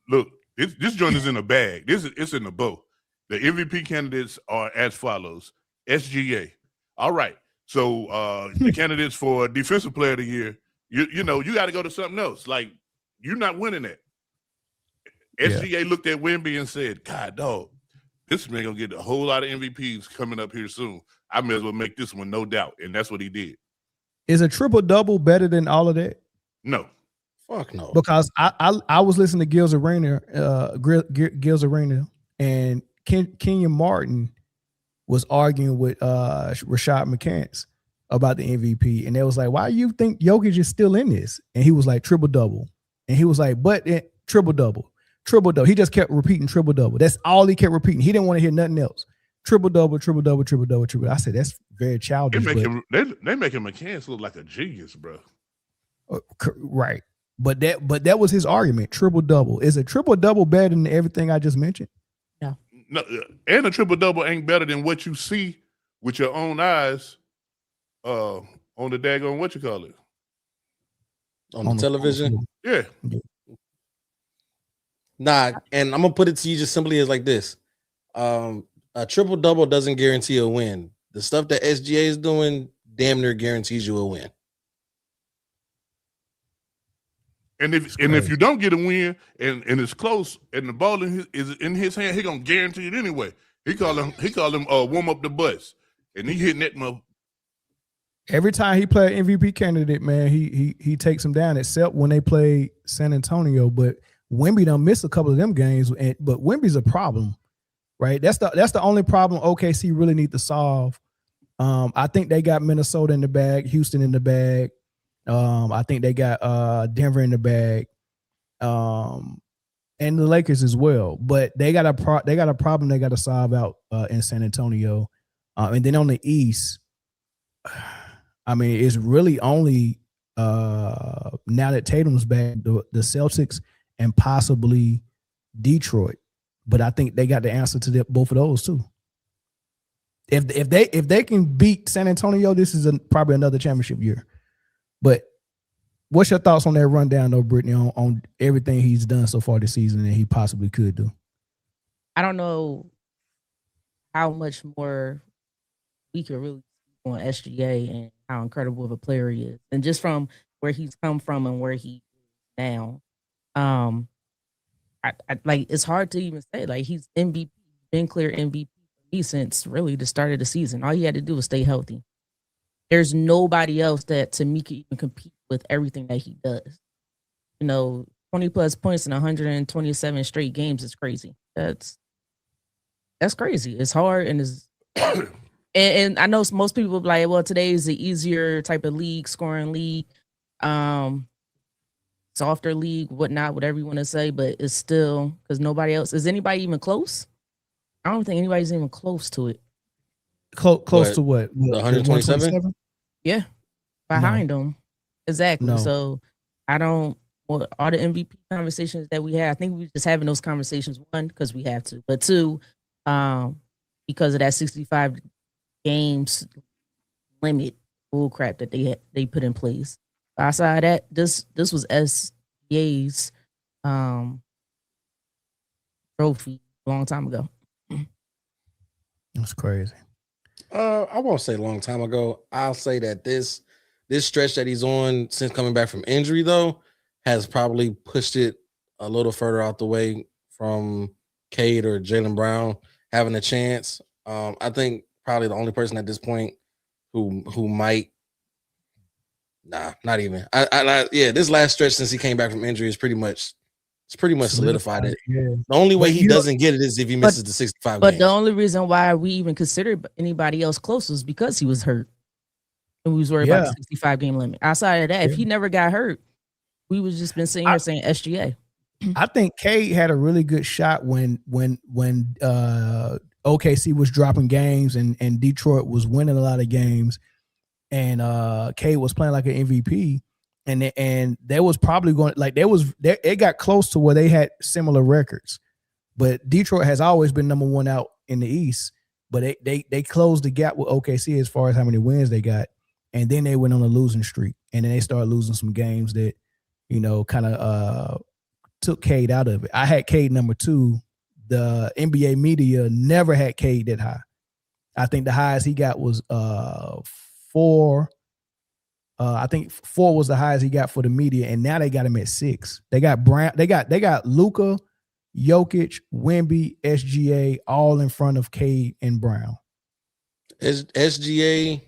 Look, this joint is in a bag. It's in a bow. The MVP candidates are as follows: SGA. All right. So the candidates for Defensive Player of the Year, you got to go to something else. Like, you're not winning that. SGA looked at Wemby and said, "God, dog, this man gonna get a whole lot of MVPs coming up here soon. I may as well make this one, no doubt." And that's what he did. Is a triple-double better than all of that? No. Fuck no. Because I was listening to Gil's Arena, and Kenyon Martin was arguing with Rashad McCants about the MVP, and they was like, "Why do you think Jokic is still in this?" And he was like, "Triple-double," and he was like, "But triple-double." Triple-double. He just kept repeating triple-double. That's all he kept repeating. He didn't want to hear nothing else. Triple-double, triple-double, triple-double, triple. I said, that's very childish. They making McCants look like a genius, bro. Right. But that was his argument. Triple-double. Is a triple-double better than everything I just mentioned? No. No, and a triple-double ain't better than what you see with your own eyes on the daggone, what you call it? On the television? Yeah. Nah, and I'm gonna put it to you just simply as like this: a triple double doesn't guarantee a win. The stuff that SGA is doing damn near guarantees you a win. And if you don't get a win and it's close and the ball is in his hand, he gonna guarantee it anyway. He call him warm up the butts, and he hitting that mother. Every time he play an MVP candidate, man, he takes him down. Except when they play San Antonio, but Wemby done missed a couple of them games, but Wemby's a problem right? That's the only problem OKC really need to solve. I think they got Minnesota in the bag, Houston in the bag. I think they got Denver in the bag, and the Lakers as well. But they got a problem they got to solve out in San Antonio, and then on the East, I mean, it's really only now that Tatum's back, the Celtics and possibly Detroit. But I think they got the answer to both of those too. If they can beat San Antonio, this is probably another championship year. But what's your thoughts on that rundown, though, Britne, on everything he's done so far this season and he possibly could do? I don't know how much more we could really see on SGA and how incredible of a player he is, and just from where he's come from and where he is now. I like, it's hard to even say, like, he's MVP, been clear MVP for me since really the start of the season. All he had to do was stay healthy. There's nobody else that to me can even compete with everything that he does. 20 plus points in 127 straight games is crazy. That's crazy. It's hard and it's and I know most people will be like, well, today is the easier type of league, scoring league, softer league, whatnot, whatever you want to say, but it's still, because nobody else is anybody even close. I don't think anybody's even close to it. Close to what? 127? Yeah, behind them. Exactly. No. So I don't. Well, all the MVP conversations that we had, I think we're just having those conversations. One, because we have to, but two, because of that 65 games limit bullcrap that they put in place. Outside of that, this was SGA's trophy a long time ago. That's crazy. I won't say a long time ago. I'll say that this stretch that he's on since coming back from injury, though, has probably pushed it a little further out the way from Cade or Jaylen Brown having a chance. I think probably the only person at this point who might. Nah, not even. This last stretch since he came back from injury is pretty much solidified it. Yeah. The only way he doesn't get it is if he misses the 65 But games. the only reason why we even considered anybody else close was because he was hurt. And we was worried about the 65 game limit. Outside of that, if he never got hurt, we was just been sitting here saying SGA. I think Cade had a really good shot when OKC was dropping games and Detroit was winning a lot of games, and Cade was playing like an MVP, and they was probably going, like, it got close to where they had similar records, but Detroit has always been number one out in the East, but they closed the gap with OKC as far as how many wins they got, and then they went on a losing streak, and then they started losing some games that kind of took Cade out of it. I had Cade number 2. The NBA media never had Cade that high. I think the highest he got was 4. I think 4 was the highest he got for the media, and now they got him at 6. They got Bryant. They got Luka, Jokic, Wemby, SGA all in front of Cade and Brown. SGA.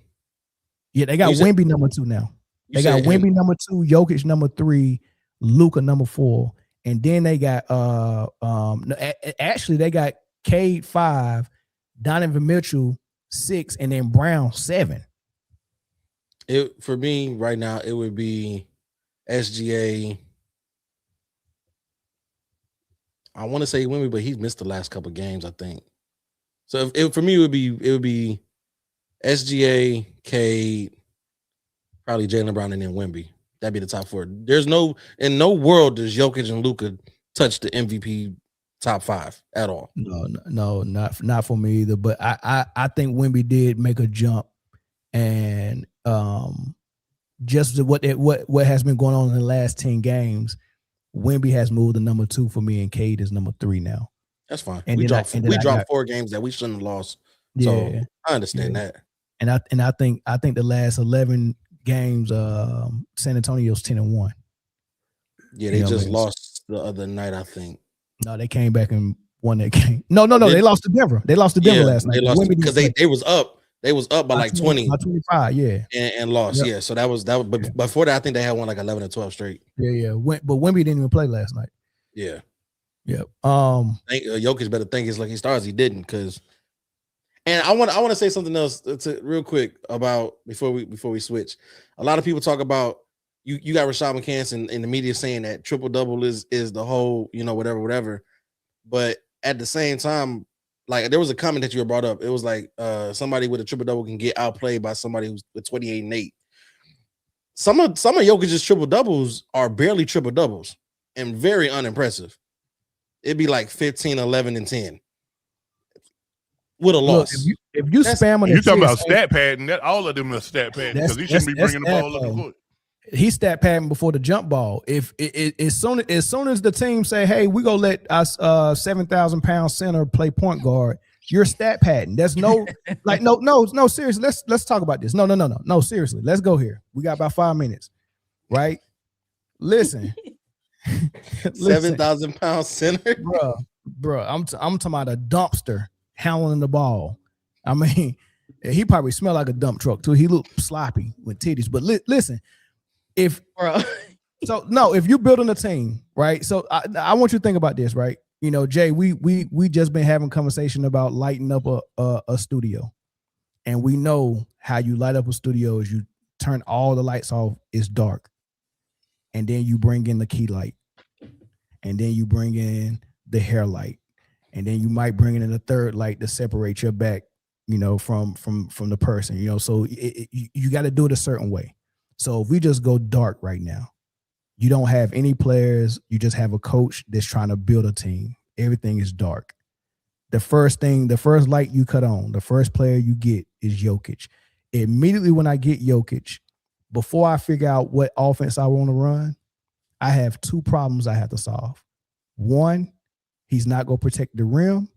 Yeah, they got Wemby number 2 now. They got Wemby number 2, Jokic number 3, Luka number 4, and then they got actually they got Cade 5, Donovan Mitchell 6, and then Brown 7. For me right now, it would be SGA. I want to say Wemby, but he's missed the last couple of games, I think. So for me, it would be SGA, Cade, probably Jaylen Brown, and then Wemby. That'd be the top 4. There's in no world does Jokic and Luka touch the MVP top 5 at all. No, not for me either. But I think Wemby did make a jump, and just what has been going on in the last 10 games, Wemby has moved to number 2 for me, and Cade is number 3 now. That's fine. And we dropped 4 games that we shouldn't have lost. So Yeah. I understand that. And I think the last 11 games, San Antonio's 10-1. Yeah, they just lost the other night, I think. No, they came back and won that game. No, they lost to Denver. They lost to Denver last night. They lost because they was up. They was up by like 20. By 25, yeah. And lost. Yep. Yeah. So that was but before that, I think they had won like 11 or 12 straight. Yeah. But Wemby didn't even play last night. Yeah. Yep. Jokic better think his lucky stars he didn't, because. And I want to say something else real quick about before we switch. A lot of people talk about you got Rashad McCants in the media saying that triple double is the whole, whatever. But at the same time, like there was a comment that you brought up. It was like somebody with a triple double can get outplayed by somebody who's with 28 and 8. Some of Jokic's triple doubles are barely triple doubles and very unimpressive. It'd be like 15, 11, and 10. With a loss. Look, if you spam on you talking about stat padding, that all of them are stat padding because he shouldn't be bringing the ball up the court. He's stat padding before the jump ball. If as soon as the team say, "Hey, we gonna let us 7,000-pound center play point guard," you're stat padding. There's no like no seriously. Let's talk about this. No seriously. Let's go here. We got about 5 minutes, right? Listen, 7,000-pound center, bro. I'm talking about a dumpster handling the ball. I mean, he probably smelled like a dump truck too. He looked sloppy with titties. But listen, if you're building a team, right? So I want you to think about this, right? Jay, we just been having conversation about lighting up a studio, and we know how you light up a studio is you turn all the lights off, it's dark, and then you bring in the key light, and then you bring in the hair light. And then you might bring in a third light to separate your back, from the person, So you got to do it a certain way. So if we just go dark right now, you don't have any players. You just have a coach that's trying to build a team. Everything is dark. The first light you cut on, the first player you get is Jokic. Immediately when I get Jokic, before I figure out what offense I want to run, I have 2 problems I have to solve. One, he's not going to protect the rim.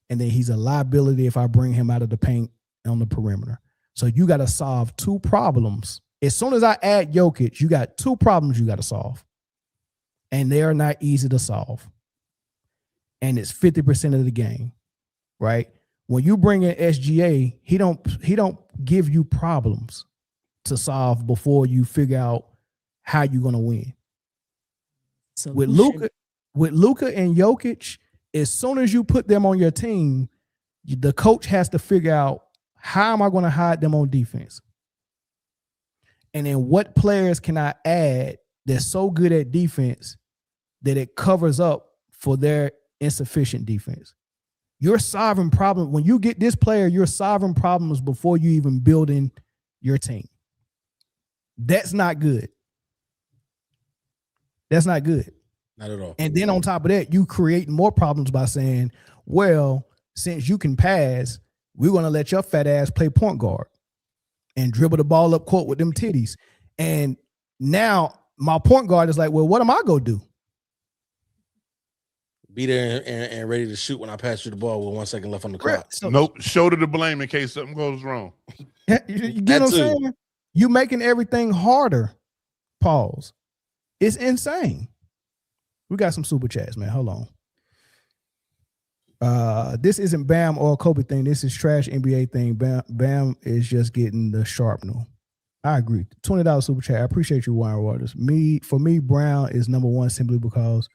And then he's a liability if I bring him out of the paint on the perimeter. So you got to solve 2 problems. As soon as I add Jokic, you got 2 problems you got to solve. And they are not easy to solve. And it's 50% of the game, right? When you bring in SGA, he don't give you problems to solve before you figure out how you're going to win. With Luka and Jokic, as soon as you put them on your team, the coach has to figure out, how am I going to hide them on defense? And then what players can I add that's so good at defense that it covers up for their insufficient defense? You're solving problems. When you get this player, you're solving problems before you even building your team. That's not good. That's not good. Not at all. And then on top of that, you create more problems by saying, well, since you can pass, we're going to let your fat ass play point guard and dribble the ball up court with them titties. And now my point guard is like, well, what am I going to do? Be there and ready to shoot when I pass you the ball with 1 second left on the clock. So, nope. Shoulder to blame in case something goes wrong. You get what I'm saying? You making everything harder. Pause. It's insane. We got some super chats, man. Hold on. This isn't Bam or Kobe thing. This is trash NBA thing. Bam is just getting the sharpener. I agree. $20 super chat. I appreciate you, Wine Waters. For me, Brown is number 1 simply because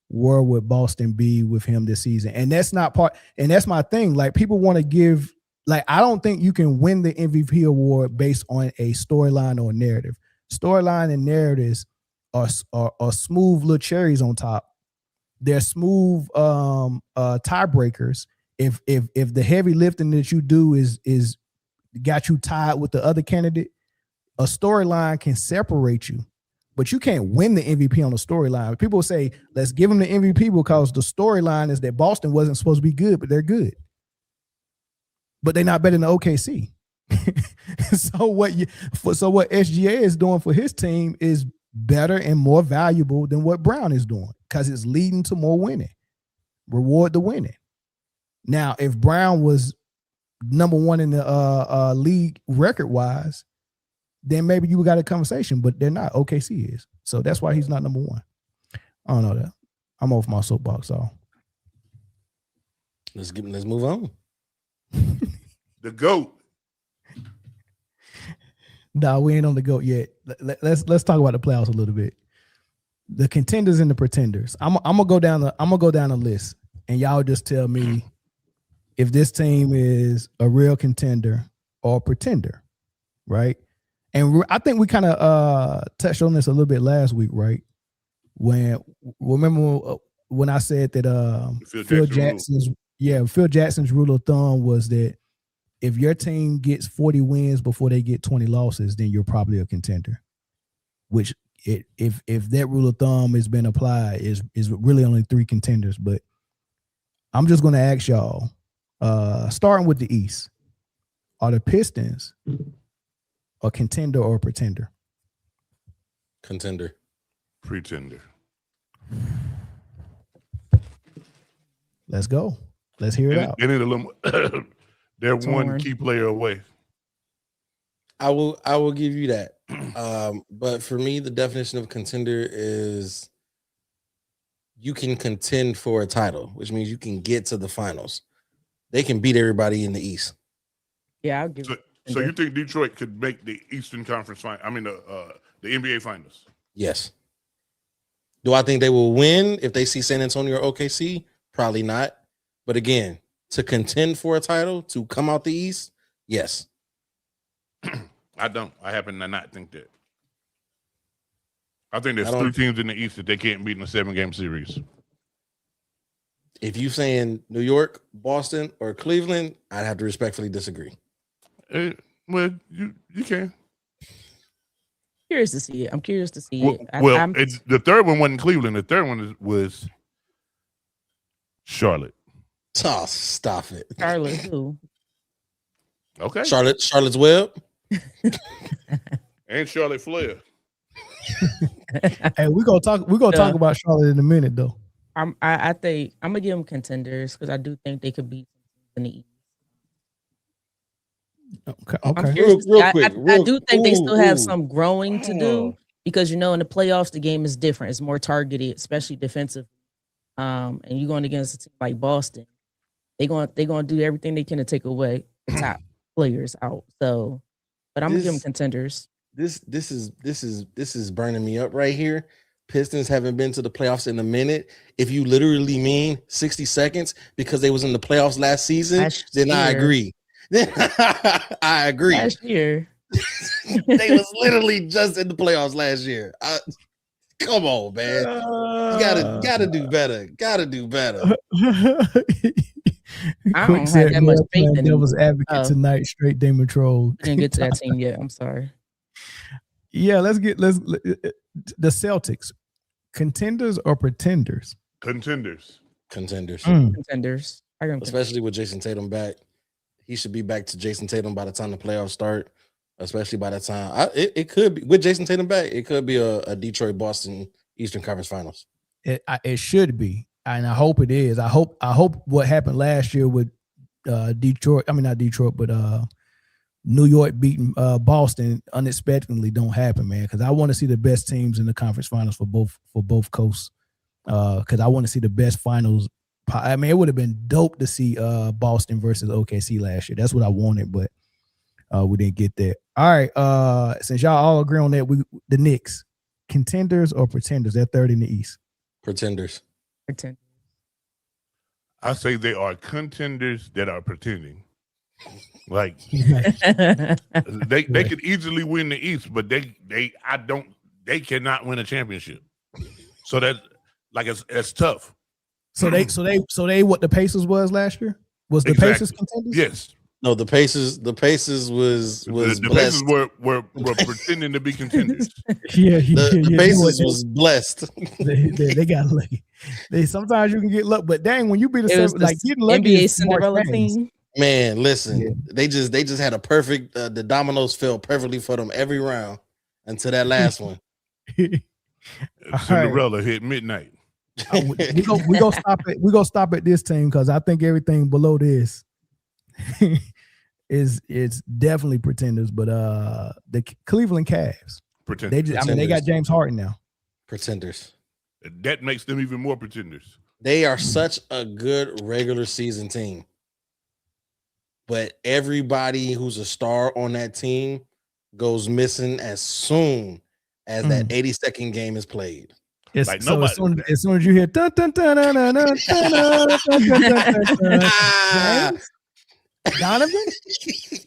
where would Boston be with him this season? And that's not part. And that's my thing. Like, people want to give. Like, I don't think you can win the MVP award based on a storyline or a narrative. Storyline and narratives are smooth little cherries on top. They're smooth tiebreakers. If the heavy lifting that you do is got you tied with the other candidate, a storyline can separate you, but you can't win the MVP on a storyline. People say, let's give him the MVP because the storyline is that Boston wasn't supposed to be good, but they're good. But they're not better than OKC. So what SGA is doing for his team is better and more valuable than what Brown is doing because it's leading to more winning. Reward the winning. Now, if Brown was number 1 in the league record-wise, then maybe you got a conversation, but they're not. OKC is. So that's why he's not number 1. I don't know that. I'm off my soapbox, so. Let's move on. The GOAT. No, we ain't on the GOAT yet. Let's talk about the playoffs a little bit. the contenders and the pretenders. I'm gonna go down the list, and y'all just tell me if this team is a real contender or a pretender, right? And I think we kind of touched on this a little bit last week, right? Remember when I said that Phil Jackson's rule of thumb was that if your team gets 40 wins before they get 20 losses, then you're probably a contender. Which if that rule of thumb has been applied, is really only 3 contenders. But I'm just going to ask y'all, starting with the East, are the Pistons a contender or a pretender? Contender. Pretender. Let's go. Let's hear it out. They need a little more. They're one key player away. I will give you that. But for me, the definition of contender is you can contend for a title, which means you can get to the finals. They can beat everybody in the East. Yeah, I'll give So you think Detroit could make the Eastern Conference final? I mean, the NBA Finals? Yes. Do I think they will win if they see San Antonio or OKC? Probably not. But again, to contend for a title, to come out the East, yes. I don't. I happen to not think that. I think there's 3 teams in the East that they can't beat in a 7-game series. If you saying New York, Boston, or Cleveland, I'd have to respectfully disagree. Well, you can. Curious to see it. I'm curious to see it. It's the third one wasn't Cleveland. The third one was Charlotte. Oh, stop it. Charlotte who? Okay. Charlotte's Web. And Charlotte Flair. Hey, we're gonna talk about Charlotte in a minute though. I think I'm gonna give them contenders because I do think they could beat in the East. Okay. Real quick. I do think they still have some growing to do because in the playoffs the game is different. It's more targeted, especially defensive. And you're going against a team like Boston. They're gonna do everything they can to take away the top players out. So, but I'm gonna give them contenders. This is burning me up right here. Pistons haven't been to the playoffs in a minute. If you literally mean 60 seconds because they was in the playoffs last season, then I agree. I agree. Last year. They was literally just in the playoffs last year. Come on, man. You gotta do better. Gotta do better. I don't have that much faith in Devil's advocate tonight. Straight Damon Troll. Didn't get to that team yet. I'm sorry. Yeah, let's the Celtics. Contenders or pretenders? Contenders. Contenders. Especially with Jason Tatum back. He should be back to Jason Tatum by the time the playoffs start. Especially by the time it could be with Jason Tatum back, it could be a Detroit Boston Eastern Conference Finals. It should be, and I hope it is. I hope what happened last year with Detroit. I mean not Detroit, but New York beating Boston unexpectedly don't happen, man. Because I want to see the best teams in the conference finals for both coasts. Because I want to see the best finals. I mean, it would have been dope to see Boston versus OKC last year. That's what I wanted, but we didn't get there. All right. Since y'all all agree on that, the Knicks, contenders or pretenders? They're third in the East. Pretenders. I say they are contenders that are pretending. Like they could easily win the East, but they cannot win a championship. So that it's tough. So they what the Pacers was last year? Was the Pacers contenders? Yes. No, the Pacers was the blessed. Pacers were pretending to be contenders. The Pacers was blessed. They got lucky. Sometimes you can get lucky, but dang, when you beat getting lucky, NBA Cinderella team. Man, listen, they just had a perfect. The dominoes fell perfectly for them every round until that last one. Cinderella hit midnight. We go stop it. We go stop at this team because I think everything below this it's definitely pretenders. But the Cleveland Cavs, pretenders. They got James Harden now. Pretenders. That makes them even more pretenders. They are such a good regular season team, but everybody who's a star on that team goes missing as soon as that 82nd game is played. It's, Like, so nobody- as soon as you hear dun, dun, dun, dun, dun, dun, dun, dun, dun, dun, dun, dun, James? Donovan?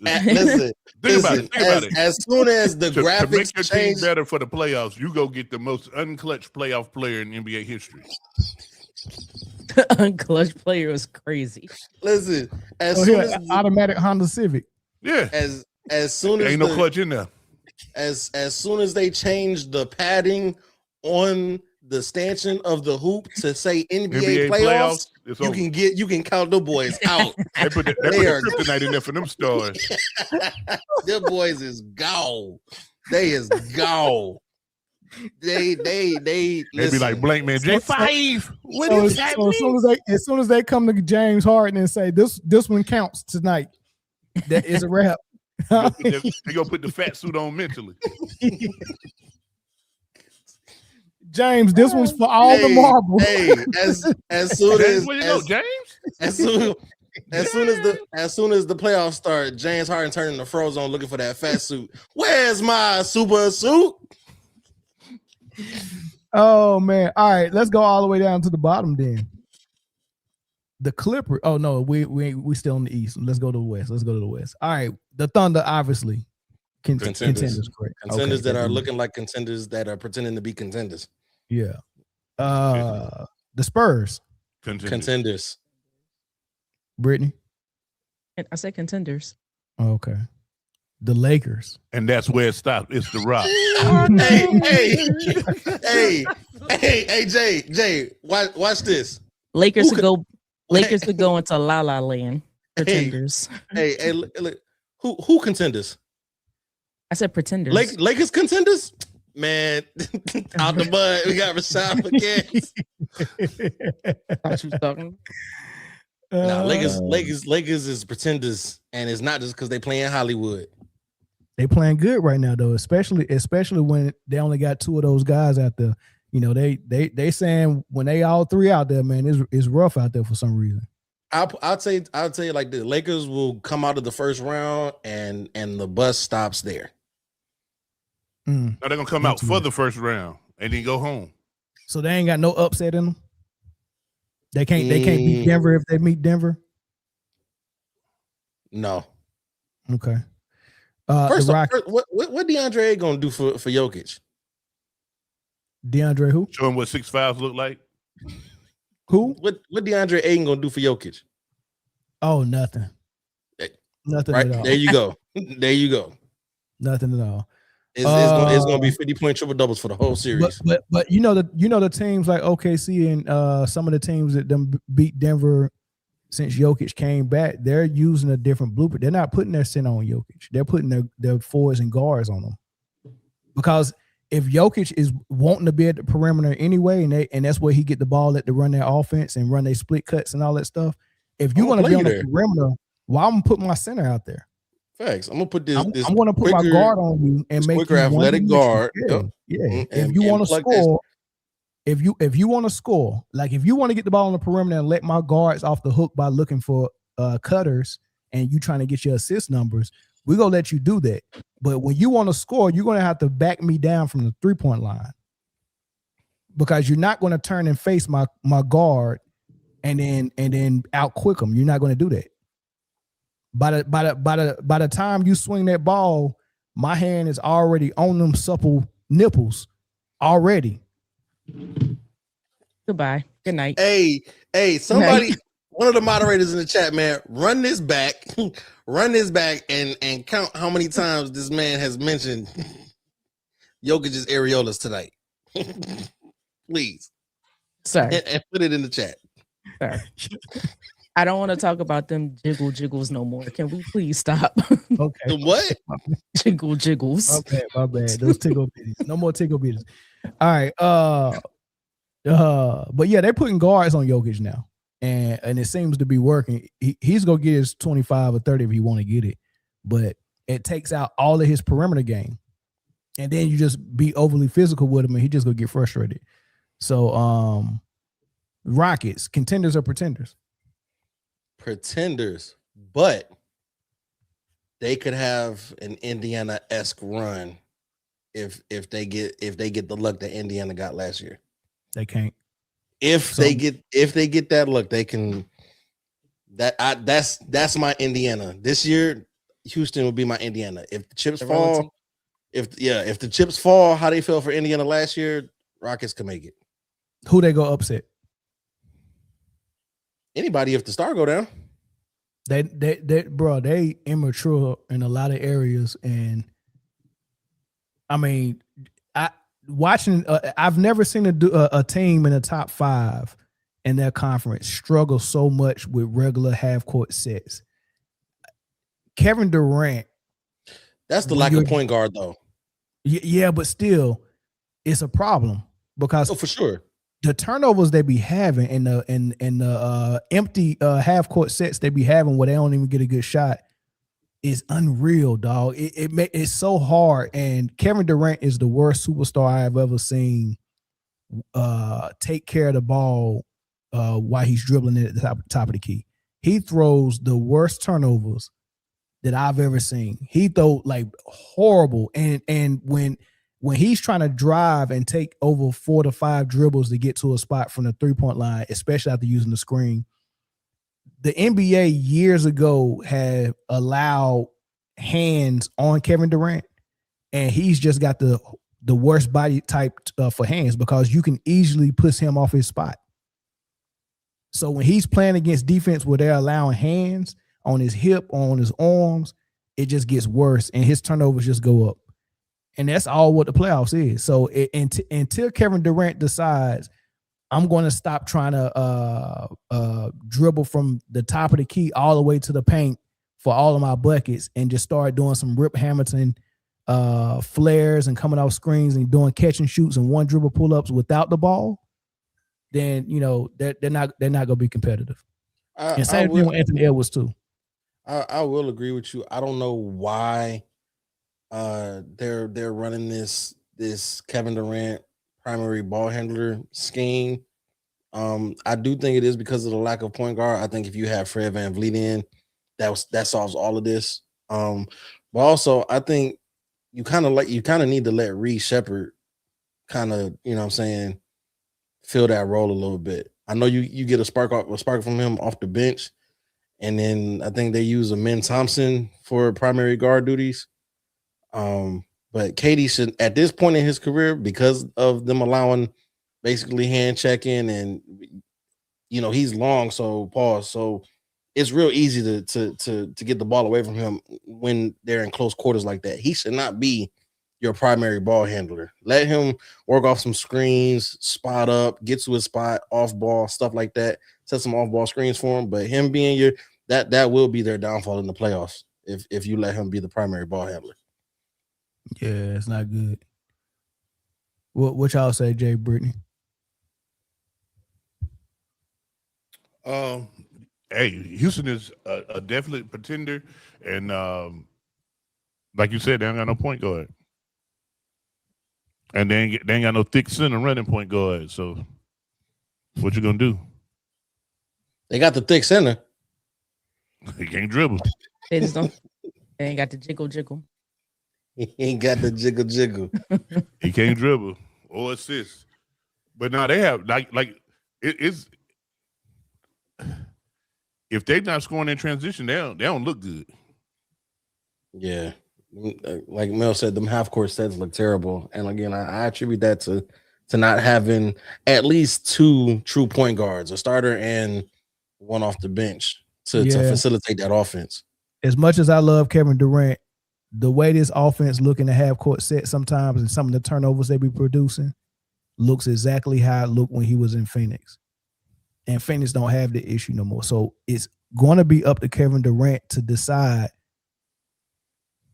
Listen, Think about it. as soon as the To graphics make your team change, better for the playoffs, you go get the most unclutched playoff player in NBA history. Unclutched player was crazy. listen, as Oh, soon here, as automatic Honda Civic. Yeah, as soon as ain't no clutch in there. as soon as they change the padding on the stanchion of the hoop to say NBA playoffs, it's you over. can count the boys out. They put the kryptonite in there for them stars. Them boys is gone. They is gone. They They listen, be like, blank man, J5. What So, is so happening? as soon as they come to James Harden and say this one counts tonight, that is a wrap. They gonna put the fat suit on mentally. James, this one's for all the marbles. Hey, as soon as Where you go, James? as soon as the playoffs start, James Harden turning the Frozone looking for that fat suit. Where's my super suit? Oh man! All right, let's go all the way down to the bottom. Then the Clippers. Oh no, we still in the East. Let's go to the West. Let's go to the West. All right, the Thunder obviously contenders, correct? Contenders Okay, that are looking like contenders that are pretending to be contenders. Yeah. The Spurs. Contenders. Britne. I said contenders. Okay. The Lakers. And that's where it stopped. It's the Rock. hey, Jay, watch this. Lakers to go into La La Land. Pretenders. Hey, look, who contenders? I said pretenders. Lakers contenders? Man, out the mud. We got Rashad again. Thought you was talking. Nah, Lakers is pretenders, and it's not just because they play in Hollywood. They playing good right now though, especially when they only got two of those guys out there. You know, they saying when they all three out there, man, it's rough out there for some reason. I'll tell you like the Lakers will come out of the first round and the bus stops there. No, they're gonna come out for the first round and then go home. So they ain't got no upset in them. They can't beat Denver if they meet Denver. No. Okay. First, what DeAndre gonna do for Jokic? DeAndre who? Show him what 6'5" look like. Who? What DeAndre Ayton gonna do for Jokic? Oh, nothing. Nothing right at all. there you go. There you go. Nothing at all. It's gonna be 50-point triple doubles for the whole series. But you know the teams like OKC and some of the teams that them beat Denver since Jokic came back, they're using a different blueprint. They're not putting their center on Jokic. They're putting their forwards and guards on them. Because if Jokic is wanting to be at the perimeter anyway, and that's where he get the ball to run their offense and run their split cuts and all that stuff. If you want to be on the perimeter, why I'm gonna put my center out there? Facts. I'm gonna put this. I'm gonna put my guard on you and make quicker athletic guard. Yeah. If you want to score, if you want to score, like if you want to get the ball on the perimeter and let my guards off the hook by looking for cutters and you trying to get your assist numbers, we're gonna let you do that. But when you want to score, you're gonna have to back me down from the 3-point line because you're not gonna turn and face my guard and then out quick them. You're not gonna do that. By the time you swing that ball, my hand is already on them supple nipples already. Goodbye. Good night. Hey, somebody, one of the moderators in the chat, man, run this back and count how many times this man has mentioned Jokic's areolas tonight. Please. Sorry. And put it in the chat. Sorry. I don't want to talk about them jiggles no more. Can we please stop? Okay. The what? Jiggles. Okay, my bad. Those tickle bitties. No more tickle bitties. All right. But yeah, they're putting guards on Jokic now. And it seems to be working. He's gonna get his 25 or 30 if he want to get it, but it takes out all of his perimeter game. And then you just be overly physical with him and he just gonna get frustrated. So Rockets, contenders or pretenders? Pretenders, but they could have an Indiana-esque run if they get the luck that Indiana got last year. They can't. If they get that look, they can. That's my Indiana this year. Houston will be my Indiana. If the chips fall, if the chips fall, how they fell for Indiana last year, Rockets can make it. Who they go upset? Anybody if the star go down. They immature in a lot of areas, and I mean, I've never seen a team in the top 5 in their conference struggle so much with regular half court sets. Kevin Durant. That's the lack of point guard, though. Yeah, but still, it's a problem because for sure the turnovers they be having and the empty half court sets they be having where they don't even get a good shot is unreal, dog. It's so hard, and Kevin Durant is the worst superstar I've ever seen take care of the ball while he's dribbling it at the top of the key. He throws the worst turnovers that I've ever seen. He throw like horrible, and when he's trying to drive and take over 4 to 5 dribbles to get to a spot from the 3-point line, especially after using the screen, the NBA years ago had allowed hands on Kevin Durant, and he's just got the worst body type for hands because you can easily push him off his spot. So when he's playing against defense where they're allowing hands on his hip, on his arms, it just gets worse, and his turnovers just go up. And that's all what the playoffs is. So until Kevin Durant decides, I'm going to stop trying to dribble from the top of the key all the way to the paint for all of my buckets and just start doing some Rip Hamilton flares and coming off screens and doing catch and shoots and one dribble pull-ups without the ball, then, you know, they're not going to be competitive. And same thing with Anthony Edwards too. I will agree with you. I don't know why they're running this Kevin Durant primary ball handler scheme. I do think it is because of the lack of point guard. I think if you have Fred VanVleet in, that solves all of this. But also I think you kind of need to let Reed Shepherd kind of, you know what I'm saying, fill that role a little bit. I know you get a spark from him off the bench, and then I think they use Amen Thompson for primary guard duties. But KD should, at this point in his career, because of them allowing basically hand checking, and you know he's long, so it's real easy to get the ball away from him when they're in close quarters like that. He should not be your primary ball handler. Let him work off some screens, spot up, get to his spot, off ball, stuff like that. Set some off ball screens for him. But him being that will be their downfall in the playoffs if you let him be the primary ball handler. Yeah, it's not good. What y'all say, Jay, Britne? Hey, Houston is a definite pretender, and like you said, they ain't got no point guard, and they ain't got no thick center running point guard. So, what you gonna do? They got the thick center. He can't dribble. They just don't. They ain't got the jiggle. He ain't got the jiggle. He can't dribble or assist. But now they have it's if they're not scoring in transition, they don't look good. Yeah, like Mel said, them half court sets look terrible. And again, I attribute that to not having at least 2 true point guards, a starter and one off the bench to facilitate that offense. As much as I love Kevin Durant, the way this offense look in the half court set sometimes and some of the turnovers they be producing looks exactly how it looked when he was in Phoenix. And Phoenix don't have the issue no more. So it's going to be up to Kevin Durant to decide,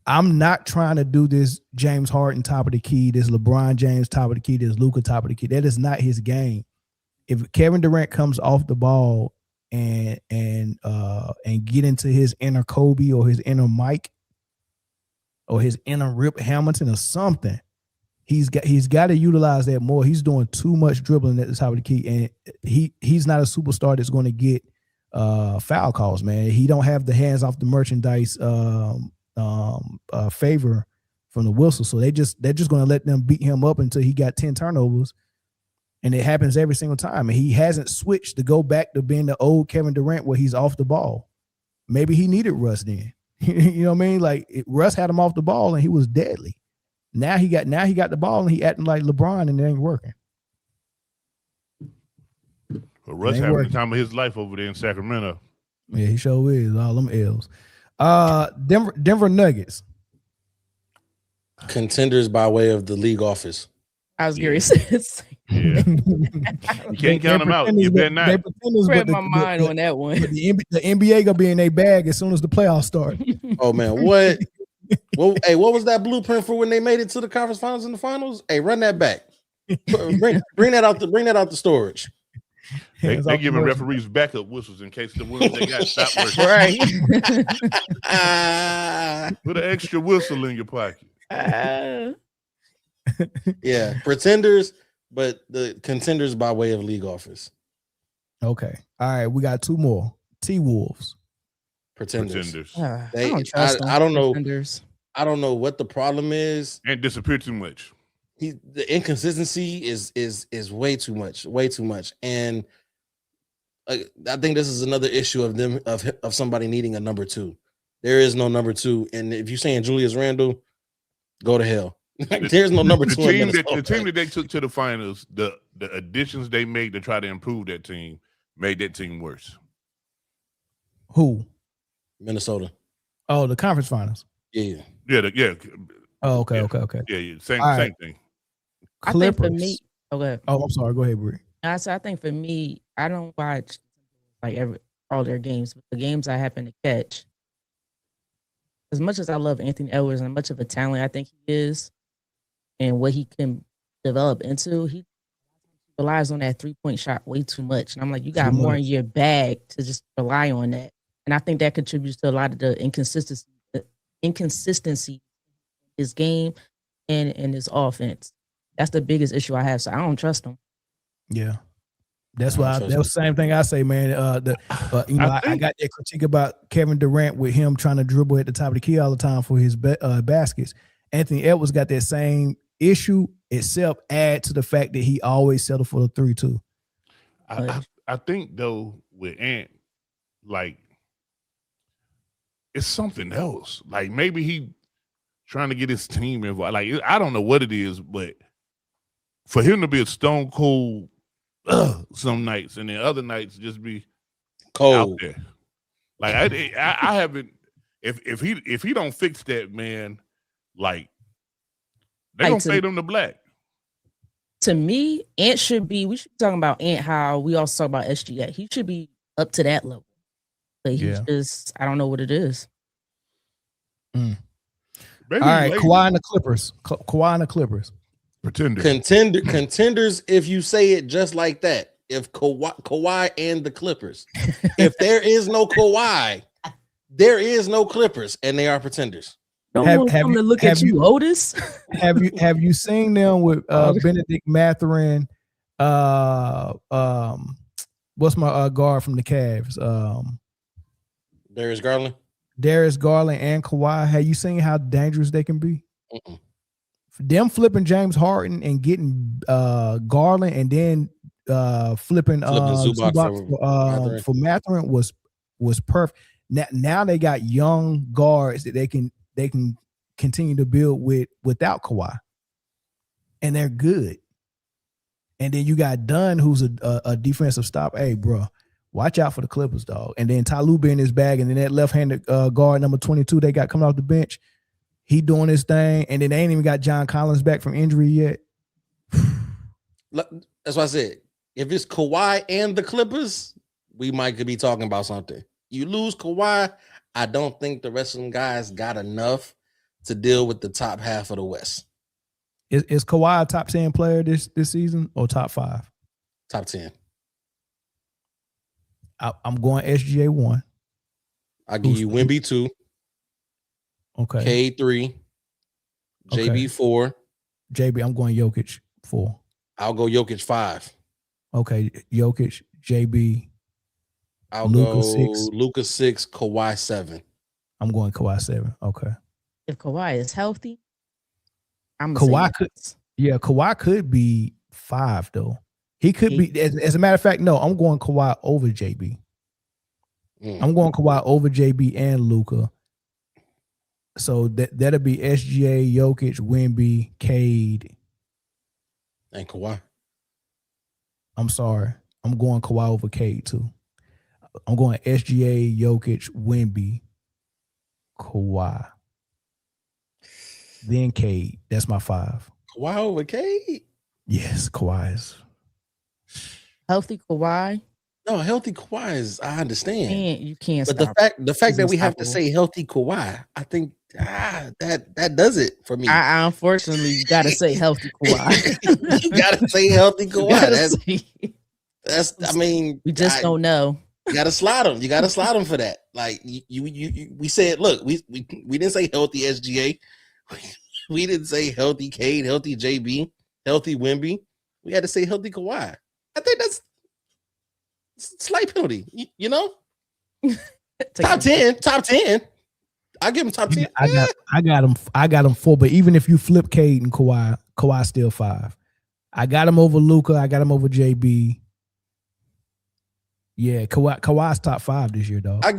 I'm not trying to do this James Harden top of the key, this LeBron James top of the key, this Luka top of the key. That is not his game. If Kevin Durant comes off the ball and get into his inner Kobe or his inner Mike or his inner Rip Hamilton or something, he's got to utilize that more. He's doing too much dribbling at the top of the key, and he's not a superstar that's going to get foul calls, man. He don't have the hands off the merchandise favor from the whistle, so they're just going to let them beat him up until he got 10 turnovers, And it happens every single time. And he hasn't switched to go back to being the old Kevin Durant where he's off the ball. Maybe he needed Russ then. You know what I mean? Like Russ had him off the ball and he was deadly. Now he got the ball and he acting like LeBron and it ain't working. But Russ having the time of his life over there in Sacramento. Yeah, he sure is. All them L's. Denver Nuggets. Contenders by way of the league office. I was curious. Yeah. You can't count them out. You better not. Read my mind on that one. But the NBA gonna be in their bag as soon as the playoffs start. Oh man, what? Hey, what was that blueprint for when they made it to the conference finals and the finals? Hey, run that back. Bring that out the storage. They giving referees backup whistles in case the ones they got stop working. Right. Put an extra whistle in your pocket. Yeah, pretenders, but the contenders by way of league office. Okay. All right, we got two more. T-Wolves. Pretenders. I don't know. Pretenders. I don't know what the problem is. And disappear too much. The inconsistency is way too much. And I think this is another issue of somebody needing a number two. There is no number two. And if you're saying Julius Randle, go to hell. There's no number two. The team that they took to the finals, the additions they made to try to improve that team made that team worse. Who? Minnesota. Oh, the conference finals. Yeah. Yeah. Oh, okay. Yeah. Same thing. Clippers. I think for me, I'm sorry. Go ahead, Brie. I think for me, I don't watch like all their games, but the games I happen to catch, as much as I love Anthony Edwards and much of a talent I think he is, and what he can develop into, he relies on that 3-point shot way too much. And I'm like, you got more in your bag to just rely on that. And I think that contributes to a lot of the inconsistency in his game and in his offense. That's the biggest issue I have. So I don't trust him. Yeah. That's why that was the same thing I say, man. I got that critique about Kevin Durant with him trying to dribble at the top of the key all the time for his baskets. Anthony Edwards got that same issue, except add to the fact that he always settled for the 3 too. I think though with Ant, like it's something else. Like maybe he trying to get his team involved. Like I don't know what it is, but for him to be a stone cold some nights and then other nights just be cold out there. Like I haven't. If he don't fix that, man, like they're gonna fade him to black. To me, Ant should be. We should be talking about Ant. How we also talk about SGA. He should be up to that level. But he's just. I don't know what it is. All right, Kawhi and the Clippers. Kawhi and the Clippers. Contenders, if you say it just like that. If Kawhi and the Clippers. If there is no Kawhi, there is no Clippers, and they are pretenders. Have to look at you, Otis. Have you seen them with Benedict Mathurin? What's my guard from the Cavs? Darius Garland and Kawhi. Have you seen how dangerous they can be? Them flipping James Harden and getting Garland and then flipping Zubac for Mathurin was perfect. Now they got young guards that they can continue to build without Kawhi, and they're good. And then you got Dunn, who's a defensive stop. Hey, bro, watch out for the Clippers, dog. And then Ty Lue in his bag, and then that left-handed guard number 22 they got coming off the bench. He doing his thing, and then they ain't even got John Collins back from injury yet. That's why I said, if it's Kawhi and the Clippers, we might could be talking about something. You lose Kawhi, I don't think the rest of them guys got enough to deal with the top half of the West. Is Kawhi a top 10 player this season or top 5? Top 10. I'm going SGA 1. I'll give you Wemby 2. Okay. K 3. JB 4. JB, I'm going Jokic 4. I'll go Jokic 5. Okay, Jokic, JB. I'll go Luka 6, Kawhi 7. I'm going Kawhi 7. Okay. If Kawhi is healthy, Kawhi could be 5 though. He could be. As a matter of fact, no, I'm going Kawhi over JB. I'm going Kawhi over JB and Luka. So that'll be SGA, Jokic, Wemby, Cade, and Kawhi. I'm sorry. I'm going Kawhi over Cade too. I'm going SGA, Jokic, Wemby, Kawhi. Then Cade. That's my 5. Kawhi over Cade? Yes, Kawhi is. Healthy Kawhi. No, healthy Kawhi is, I understand. You can't but stop. the fact that we have to unstoppable. say healthy Kawhi, I think that does it for me. I unfortunately, you got to say healthy Kawhi. You got to say healthy Kawhi. That's I mean, we just don't know. You got to slide him. You got to slide him for that. Like you we said, look, we didn't say healthy SGA. We didn't say healthy Cade, healthy JB, healthy Wemby. We had to say healthy Kawhi. I think that's slight penalty. You know, top 10. I give him top 10. I got him 4. But even if you flip Cade and Kawhi still 5. I got him over Luka. I got him over JB. Yeah, Kawhi's top 5 this year, dog. I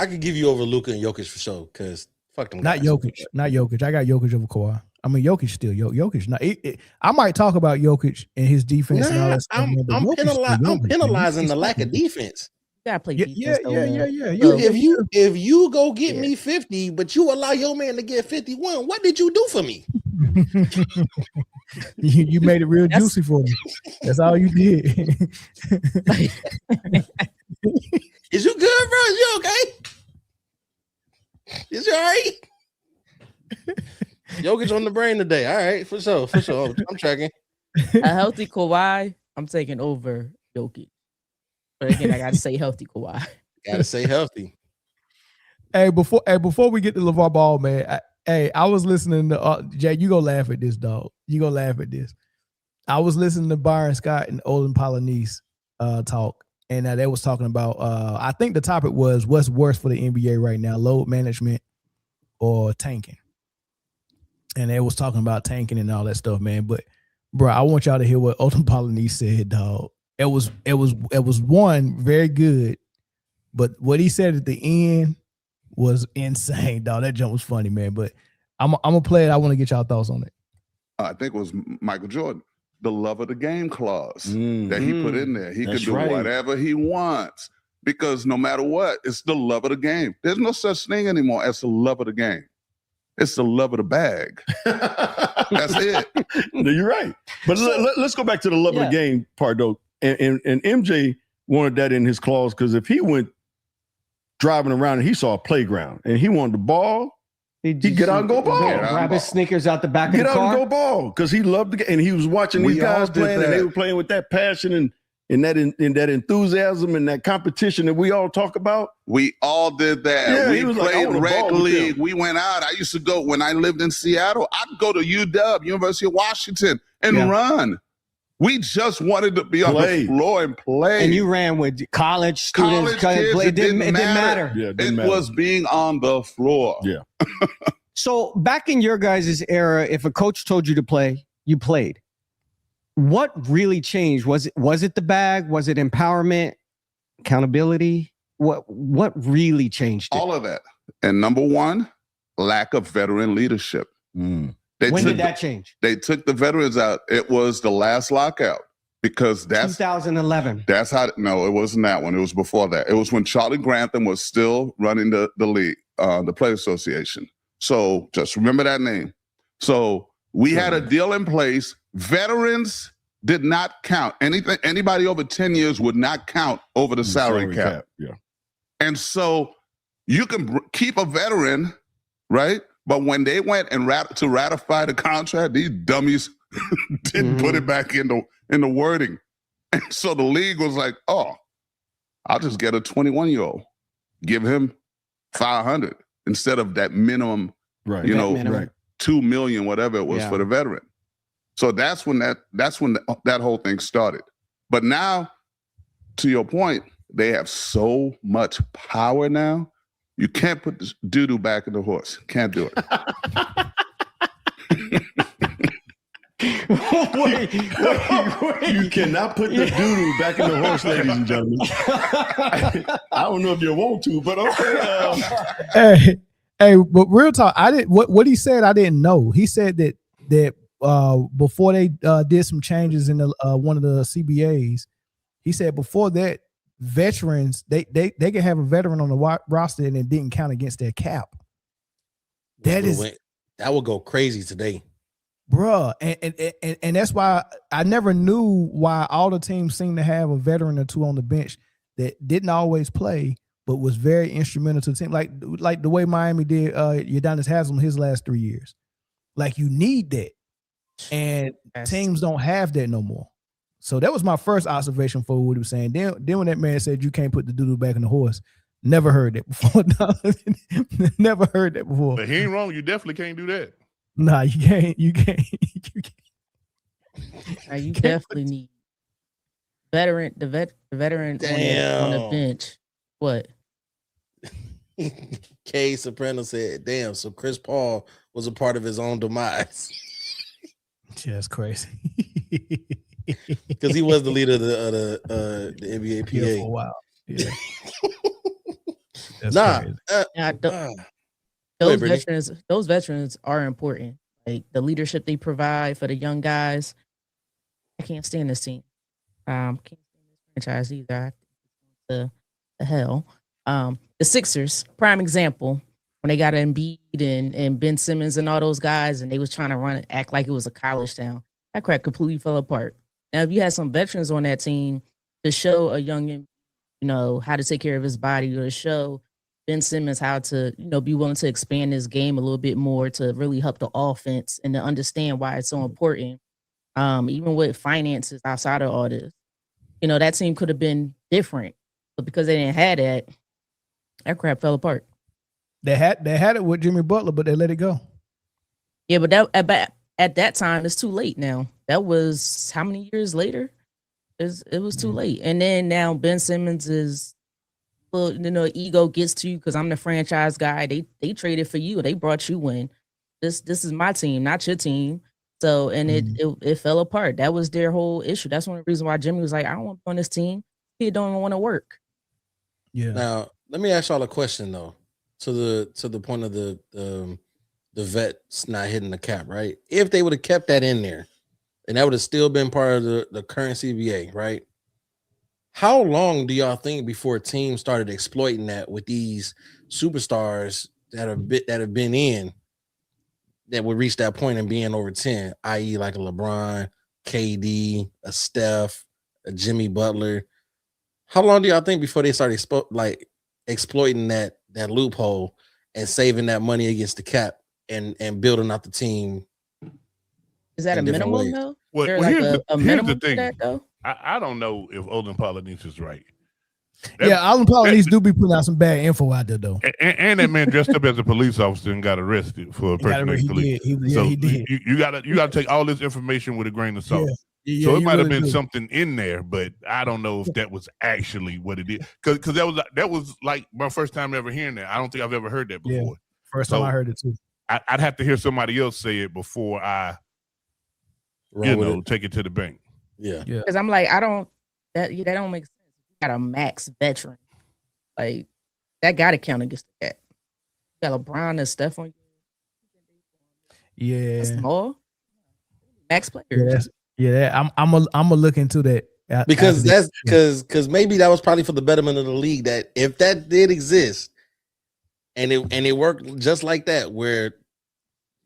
could give you over Luka and Jokic for sure, because fuck them guys. Not Jokic. I got Jokic over Kawhi. I mean, Jokic still Jokic. Not, I might talk about Jokic and his defense and all that stuff. I'm penalizing the lack of defense. You gotta play defense. Yeah. If you go get me 50, but you allow your man to get 51, what did you do for me? You made it real juicy for me. That's all you did. Is you good, bro? Is you okay? Is you all right? Jokic on the brain today. All right, for sure. I'm tracking. A healthy Kawhi, I'm taking over Jokic. But again, I gotta say healthy Kawhi. Gotta say healthy. Hey, before we get to LeVar Ball, man. I was listening to Jay. You go laugh at this, dog. You go laugh at this. I was listening to Byron Scott and Olin Polynice talk, and they was talking about. I think the topic was what's worse for the NBA right now: load management or tanking. And they was talking about tanking and all that stuff, man. But bro, I want y'all to hear what Olin Polynice said, dog. It was one very good, but what he said at the end was insane, dog. That jump was funny, man. But I'm gonna play it. I want to get y'all thoughts on it. I think it was Michael Jordan, the love of the game clause that he put in there. He could do whatever he wants because no matter what, it's the love of the game. There's no such thing anymore as the love of the game. It's the love of the bag. That's it. No, you're right. But let's go back to the love of the game part, though. And MJ wanted that in his clause because if he went driving around and he saw a playground and he wanted the ball, he'd get out and go ball. Grab his sneakers out the back of the car. Get out and go ball because he loved the game. And he was watching these guys playing and they were playing with that passion and that enthusiasm and that competition that we all talk about. We all did that. Yeah, we played rec league. We went out. I used to go when I lived in Seattle. I'd go to UW, University of Washington, and run. We just wanted to be on the floor and play. And you ran with college students. College kids, it didn't matter. Yeah, it was being on the floor. Yeah. So back in your guys' era, if a coach told you to play, you played. What really changed? Was it the bag? Was it empowerment, accountability? What really changed it? All of that. And number one, lack of veteran leadership. When did that change? They took the veterans out. It was the last lockout because that's 2011. That's how. No, it wasn't that one. It was before that. It was when Charlie Grantham was still running the league, the Players Association. So just remember that name. So we had a deal in place. Veterans did not count. Anybody over 10 years would not count over the salary cap. Yeah. And so you can keep a veteran, right? But when they went and to ratify the contract, these dummies didn't put it back in the wording. And so the league was like, oh, I'll just get a 21-year-old, give him $500 instead of that minimum, $2 million, whatever it was for the veteran. So that's when that whole thing started. But now, to your point, they have so much power now. You can't put the doo-doo back in the horse. Can't do it. wait. You cannot put the doo-doo back in the horse, ladies and gentlemen. I don't know if you want to, but okay. Hey, but real talk, I didn't. What he said, I didn't know. He said that before they did some changes in the one of the CBAs, he said before that, veterans they can have a veteran on the roster and it didn't count against their cap. That would go crazy today, bruh. And that's why I never knew why all the teams seem to have a veteran or two on the bench that didn't always play, but was very instrumental to the team. Like the way Miami did Udonis Haslem his last 3 years. Like you need that. And teams don't have that no more. So that was my first observation for what he was saying. Then when that man said you can't put the doo-doo back in the horse, never heard that before. Never heard that before. But he ain't wrong. You definitely can't do that. Nah, you can't. You can't. You definitely need the veteran on the bench. What? K Soprano said, "Damn." So Chris Paul was a part of his own demise. Just crazy. Because he was the leader of the NBA PA. Yeah, for a while. Yeah. Those veterans are important. Like the leadership they provide for the young guys. I can't stand this team. Can't stand this franchise either. The hell. The Sixers, prime example, when they got Embiid and Ben Simmons and all those guys, and they was trying to act like it was a college town. That crap completely fell apart. Now, if you had some veterans on that team to show a young, how to take care of his body, or to show Ben Simmons how to, be willing to expand his game a little bit more to really help the offense and to understand why it's so important. Even with finances outside of all this, that team could have been different, but because they didn't have that crap fell apart. They had it with Jimmy Butler, but they let it go. Yeah, but at that time, it's too late now. That was how many years later? It was too late. And then now Ben Simmons is, ego gets to you because I'm the franchise guy. They traded for you. They brought you in. This is my team, not your team. So, and it fell apart. That was their whole issue. That's one of the reasons why Jimmy was like, I don't want to be on this team. He don't even want to work. Yeah. Now, let me ask y'all a question though. To the point of the vets not hitting the cap, right? If they would have kept that in there, and that would have still been part of the current CBA, right? How long do y'all think before teams started exploiting that with these superstars that have been in that would reach that point and being over 10, i.e., like a LeBron, KD, a Steph, a Jimmy Butler? How long do y'all think before they started exploiting that loophole and saving that money against the cap and building out the team? Is that a minimum though? Well, here's the thing. That, though? I don't know if Olin Polynice is right. Olin Polynice do be putting out some bad info out there though. And that man dressed up as a police officer and got arrested for impersonating police. He did. You gotta take all this information with a grain of salt. So it might have been something in there, but I don't know if that was actually what it is. Because that was like my first time ever hearing that. I don't think I've ever heard that before. Yeah, first time I heard it too. I'd have to hear somebody else say it before I, take it to the bank. Yeah. Because I'm like, that don't make sense. You got a max veteran, like that got to count against that. You got LeBron and Steph on you. Yeah. That's small. Max players. I'm gonna look into that because that's because maybe that was probably for the betterment of the league. That if that did exist, and it worked just like that, where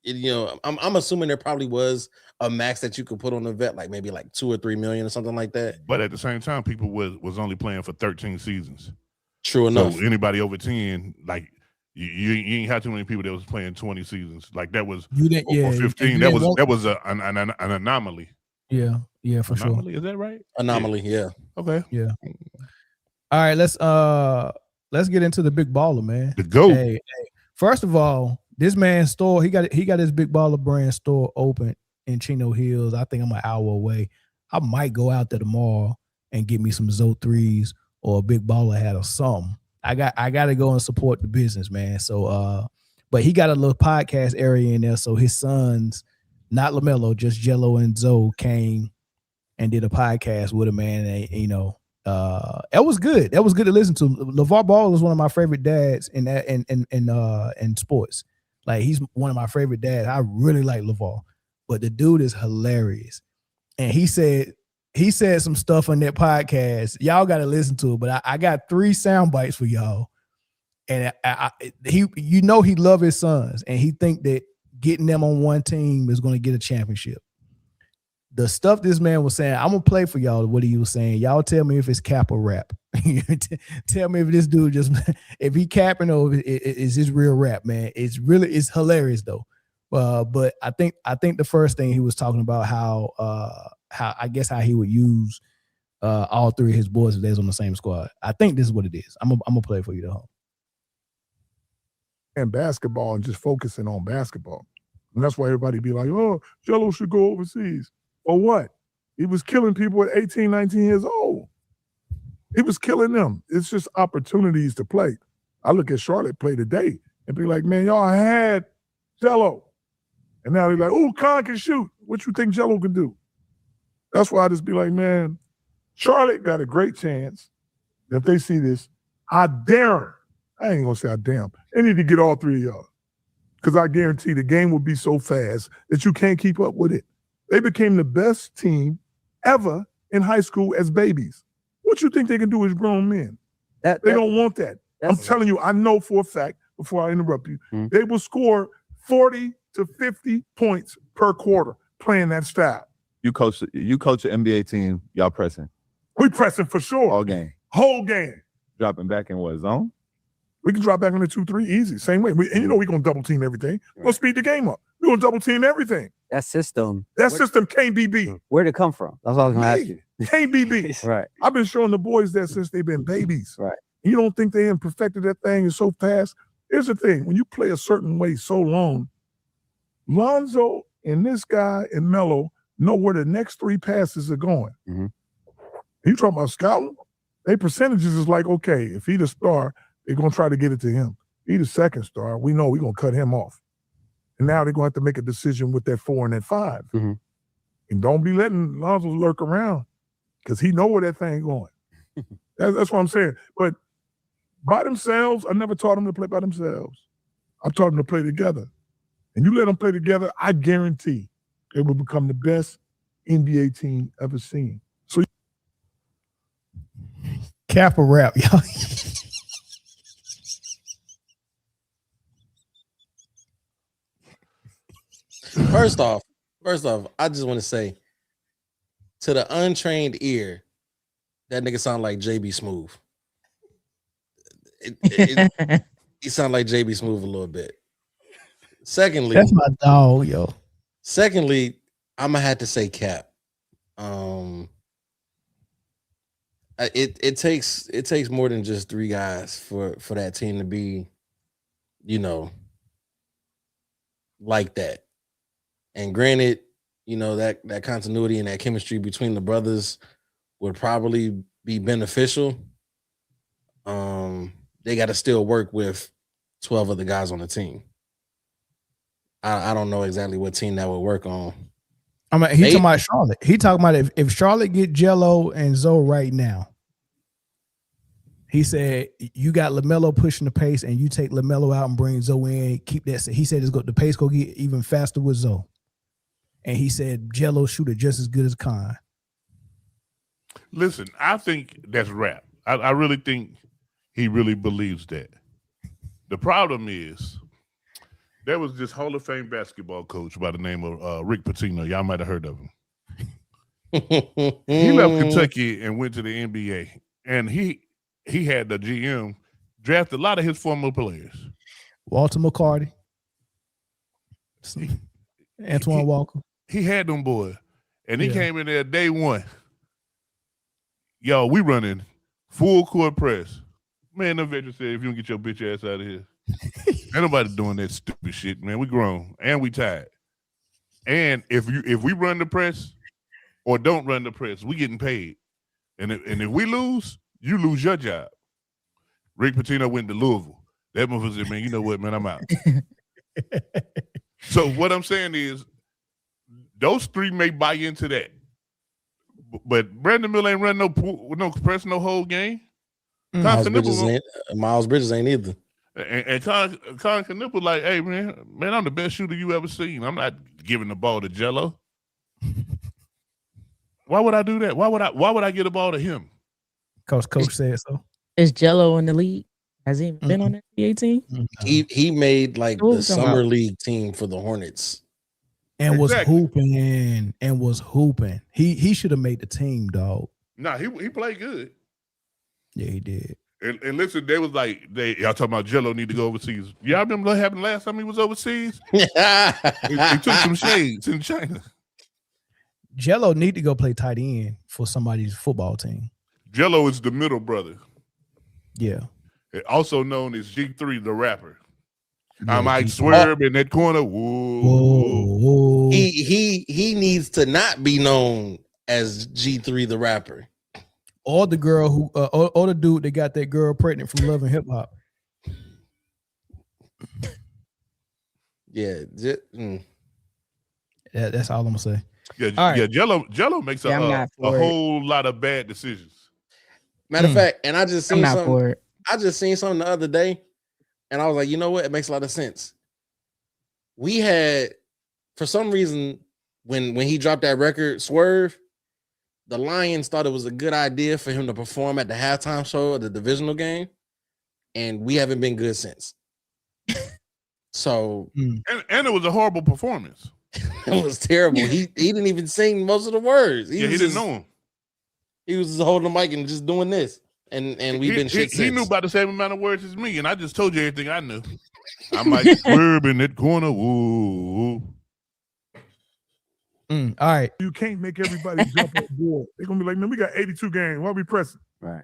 I'm assuming there probably was a max that you could put on the vet, like maybe like 2 or 3 million or something like that. But at the same time, people was only playing for 13 seasons. True enough. So anybody over 10, like you ain't had too many people that was playing 20 seasons. Like that was or 15. That was an anomaly. Yeah, for anomaly, sure. Is that right? Anomaly, yeah. Okay. Yeah. All right, let's get into the big baller, man. The GOAT. Hey, first of all, this man's store, he got his Big Baller brand store open in Chino Hills. I think I'm an hour away. I might go out there tomorrow and get me some Zo 3s or a Big Baller hat or something. I got to go and support the business, man. So but he got a little podcast area in there, so his sons not LaMelo, just Jello and Zoe came and did a podcast with him, man. And, you know, that was good. That was good to listen to. LeVar Ball is one of my favorite dads in sports. Like, he's one of my favorite dads. I really like LeVar, but the dude is hilarious. And he said some stuff on that podcast. Y'all got to listen to it. But I got 3 sound bites for y'all. And he love his sons, and he think that getting them on one team is going to get a championship. The stuff this man was saying, I'm gonna play for y'all what he was saying. Y'all tell me if it's cap or rap. Tell me if this dude if he capping or is his real rap, man. It's hilarious though. But I think the first thing he was talking about how he would use all 3 of his boys if they're on the same squad. I think this is what it is. I'm gonna play for you though. And basketball and just focusing on basketball. And that's why everybody be like, oh, Jello should go overseas. Or what? He was killing people at 18, 19 years old. He was killing them. It's just opportunities to play. I look at Charlotte play today and be like, man, y'all had Jello. And now they're like, oh, Khan can shoot. What you think Jello can do? That's why I just be like, man, Charlotte got a great chance. If they see this, I dare them. I ain't gonna say I damn. They need to get all 3 of y'all. Because I guarantee the game will be so fast that you can't keep up with it. They became the best team ever in high school as babies. What you think they can do as grown men? They don't want that. I'm telling you, I know for a fact, before I interrupt you, they will score 40 to 50 points per quarter playing that style. You coach an NBA team, y'all pressing. We pressing for sure. All game. Whole game. Dropping back in what zone? We can drop back in the 2-3 easy, same way. And you know we're going to double team everything. We're going to speed the game up. We're going to double team everything. That system can't be beat. Where'd it come from? That's what I was going to ask you. Can't be beat. Right. I've been showing the boys that since they've been babies. Right. You don't think they haven't perfected that thing is so fast? Here's the thing. When you play a certain way so long, Lonzo and this guy and Melo know where the next 3 passes are going. Mm-hmm. You talking about scouting? They percentages is like, okay, if he the star, they're going to try to get it to him. He the second star. We know we're going to cut him off. And now they're going to have to make a decision with that 4 and that 5. Mm-hmm. And don't be letting Lonzo lurk around because he know where that thing going. That's what I'm saying. But by themselves, I never taught them to play by themselves. I taught them to play together. And you let them play together, I guarantee they will become the best NBA team ever seen. So cap or rap, y'all. First off, I just want to say, to the untrained ear, that nigga sound like JB Smooth. He sound like JB Smooth a little bit. Secondly, that's my dog, yo. Secondly, I'm gonna have to say Cap. It takes more than just 3 guys for that team to be, like that. And granted, that continuity and that chemistry between the brothers would probably be beneficial. They got to still work with 12 other guys on the team. I don't know exactly what team that would work on. He talking about Charlotte. He talking about if Charlotte get Jello and Zoe right now. He said you got LaMelo pushing the pace, and you take LaMelo out and bring Zoe in. Keep that. He said the pace go get even faster with Zoe. And he said Jello shooter just as good as Khan. Listen, I think that's rap. I really think he really believes that. The problem is there was this Hall of Fame basketball coach by the name of Rick Pitino. Y'all might have heard of him. He left Kentucky and went to the NBA. And he had the GM draft a lot of his former players. Walter McCarty. Antoine Walker. He had them boys. And he came in there day one. Yo, we running full court press. Man, the veteran said, if you don't get your bitch ass out of here. Ain't nobody doing that stupid shit, man. We grown and we tired. And if we run the press or don't run the press, we getting paid. And if we lose, you lose your job. Rick Pitino went to Louisville. That motherfucker said, man, you know what, man, I'm out. So what I'm saying is those three may buy into that. But Brandon Miller ain't run no press no whole game. Miles Bridges ain't either. And Con Knipple like, hey man, I'm the best shooter you ever seen. I'm not giving the ball to Jello. Why would I do that? Why would I get a ball to him? Because coach said so. Is Jello in the league? Has he been on the NBA team? He made like the summer league team for the Hornets. And was hooping and was hooping. He should have made the team, dog. Nah, he played good. Yeah, he did. And listen, they was like, y'all talking about Jello need to go overseas. Y'all remember what happened last time he was overseas? he took some shades in China. Jello need to go play tight end for somebody's football team. Jello is the middle brother. Yeah. Also known as G3, the rapper. Yeah, I might swerve in that corner. Whoa. He needs to not be known as G3 the rapper. Or the girl who or the dude that got that girl pregnant from Love and Hip Hop. Yeah. That's all I'm gonna say. Yeah, Jello makes a whole lot of bad decisions. Matter of fact, and I just seen something. I just seen something the other day, and I was like, you know what? It makes a lot of sense. We had, for some reason, when he dropped that record, Swerve, the Lions thought it was a good idea for him to perform at the halftime show of the divisional game, and we haven't been good since. So, and it was a horrible performance. It was terrible. He didn't even sing most of the words. He didn't know him. He was just holding the mic and just doing this, and we've been shit since. He knew about the same amount of words as me, and I just told you everything I knew. I might swerve in that corner. Woo. All right. You can't make everybody jump on board. They're going to be like, man, we got 82 games. Why are we pressing? Right.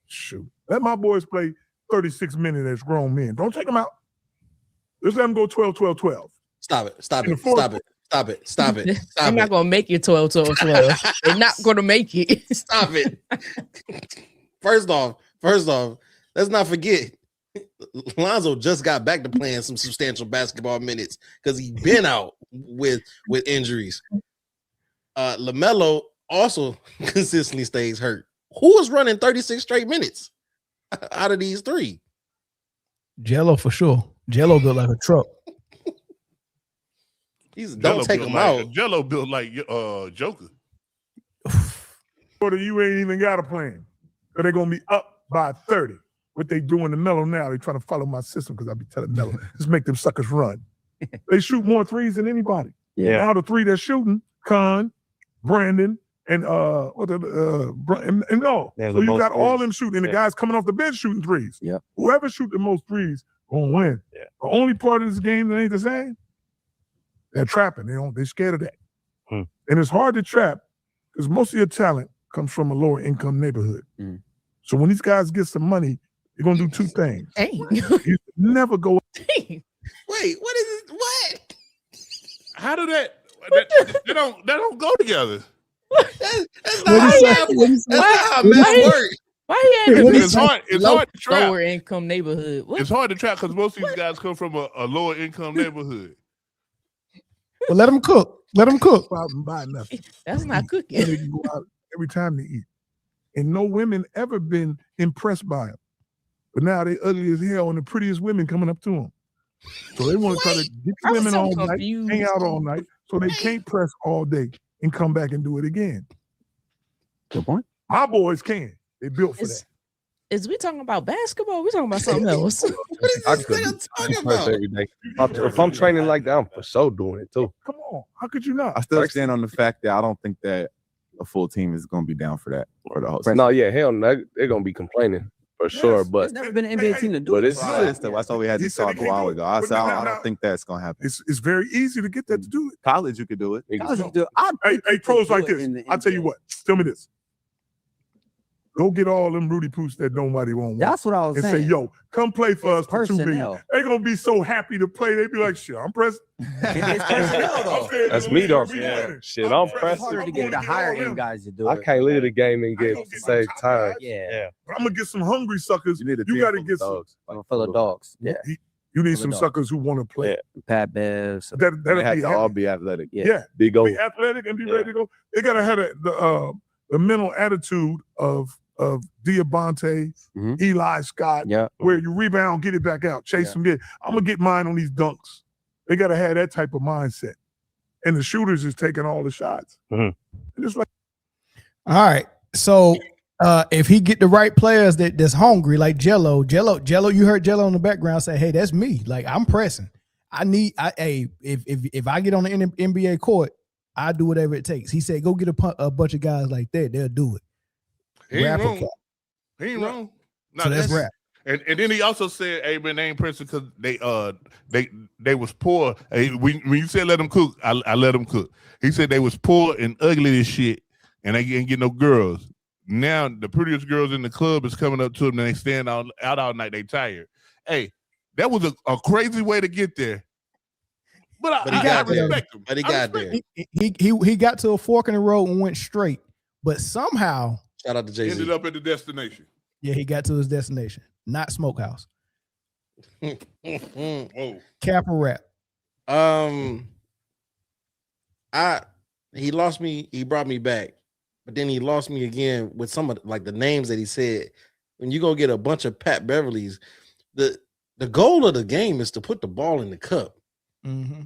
Shoot. Let my boys play 36 minutes as grown men. Don't take them out. Let's let them go 12-12-12. Stop it. I'm not going to make it 12-12-12. They're not going to make it. Stop it. First off, let's not forget, Lonzo just got back to playing some substantial basketball minutes because he's been out with injuries. LaMelo also consistently stays hurt. Who is running 36 straight minutes out of these three? Jello for sure. Jello built like a truck. Don't take him out. Jello built like Joker. You ain't even got a plan. So they're going to be up by 30. What they doing to Melo now, they trying to follow my system because I be telling Melo, just make them suckers run. They shoot more threes than anybody. Yeah. Now the three they're shooting, Con, Brandon, and Yeah, so you got all them shooting, and the guys coming off the bench shooting threes. Yeah. Whoever shoot the most threes gonna win. Yeah. The only part of this game that ain't the same, they're trapping. They're scared of that. And it's hard to trap because most of your talent comes from a lower income neighborhood. So when these guys get some money, they're gonna do two things. You never go. Wait, what is it? What? How do that don't go together? That's not how math works. Why he It's hard to trap. Lower income neighborhood. What? It's hard to trap because most of these guys come from a lower income neighborhood. Well, let them cook. Let them cook. Go out and buy nothing. That's not They cooking. can go out every time they eat. And no women ever been impressed by them. But now they ugly as hell and the prettiest women coming up to them. So they want to try to get the women all night, hang out all night, so they can't press all day and come back and do it again. Good point. My boys can. They built for that. Is we talking about basketball? We talking about something else. What is this nigga talking about? Every day. If I'm training like that, I'm for sure doing it too. Come on. How could you not? I still stand on the fact that I don't think that a full team is going to be down for that or the whole season. No, yeah, hell no. They're going to be complaining for sure. But There's never been an NBA team to do but it. it's That's why we had this talk a while ago. I said, I don't think that's going to happen. It's very easy to get that to do it. College, you could do it. Hey, pros like this. I'll tell you what. Tell me this. Go get all them Rudy Poots that nobody won't want. That's what I was and saying. Say, yo, come play for us for $2 million. personnel. They're going to be so happy to play. They be like, shit, I'm pressed. It's personnel, though. that's me though. Yeah. Shit, I'm It's pressed. harder to get the higher end guys to do I it. can't leave the game and get to save time. Yeah. But I'm going to get some hungry suckers. You need a You team got to full get of some. dogs. Full of dogs. Yeah. You need Pull some it off. suckers who want to play. Yeah. Pat Bev. They That'll have be to all be athletic. Yeah. Big O. Be athletic and be ready to go. They gotta have the mental attitude of Diabate, Eli Scott, where you rebound, get it back out, chase them, I'm gonna get mine on these dunks. They gotta have that type of mindset. And the shooters is taking all the shots. Just like all right. So if he get the right players that's hungry, like Jello, you heard Jello in the background say, "Hey, that's me. Like I'm pressing. If I get on the NBA court, I do whatever it takes." He said, "Go get a bunch of guys like that. They'll do it." He ain't wrong. He ain't wrong. No, So that's rap. And then he also said, "Hey, man, they ain't pressing because they was poor. Hey, when you said let them cook, I let them cook." He said they was poor and ugly as shit, and they didn't get no girls. Now the prettiest girls in the club is coming up to them and they stand out all night. They tired. Hey, that was a crazy way to get there. But I respect him. But he got there. He got to a fork in the road and went straight. But somehow, shout out to Jay-Z. Ended up at the destination. Yeah, he got to his destination. Not Smokehouse. Whoa. Cap or rap? He lost me. He brought me back, but then he lost me again with some of like the names that he said. When you go get a bunch of Pat Beverleys, the goal of the game is to put the ball in the cup. Mm-hmm.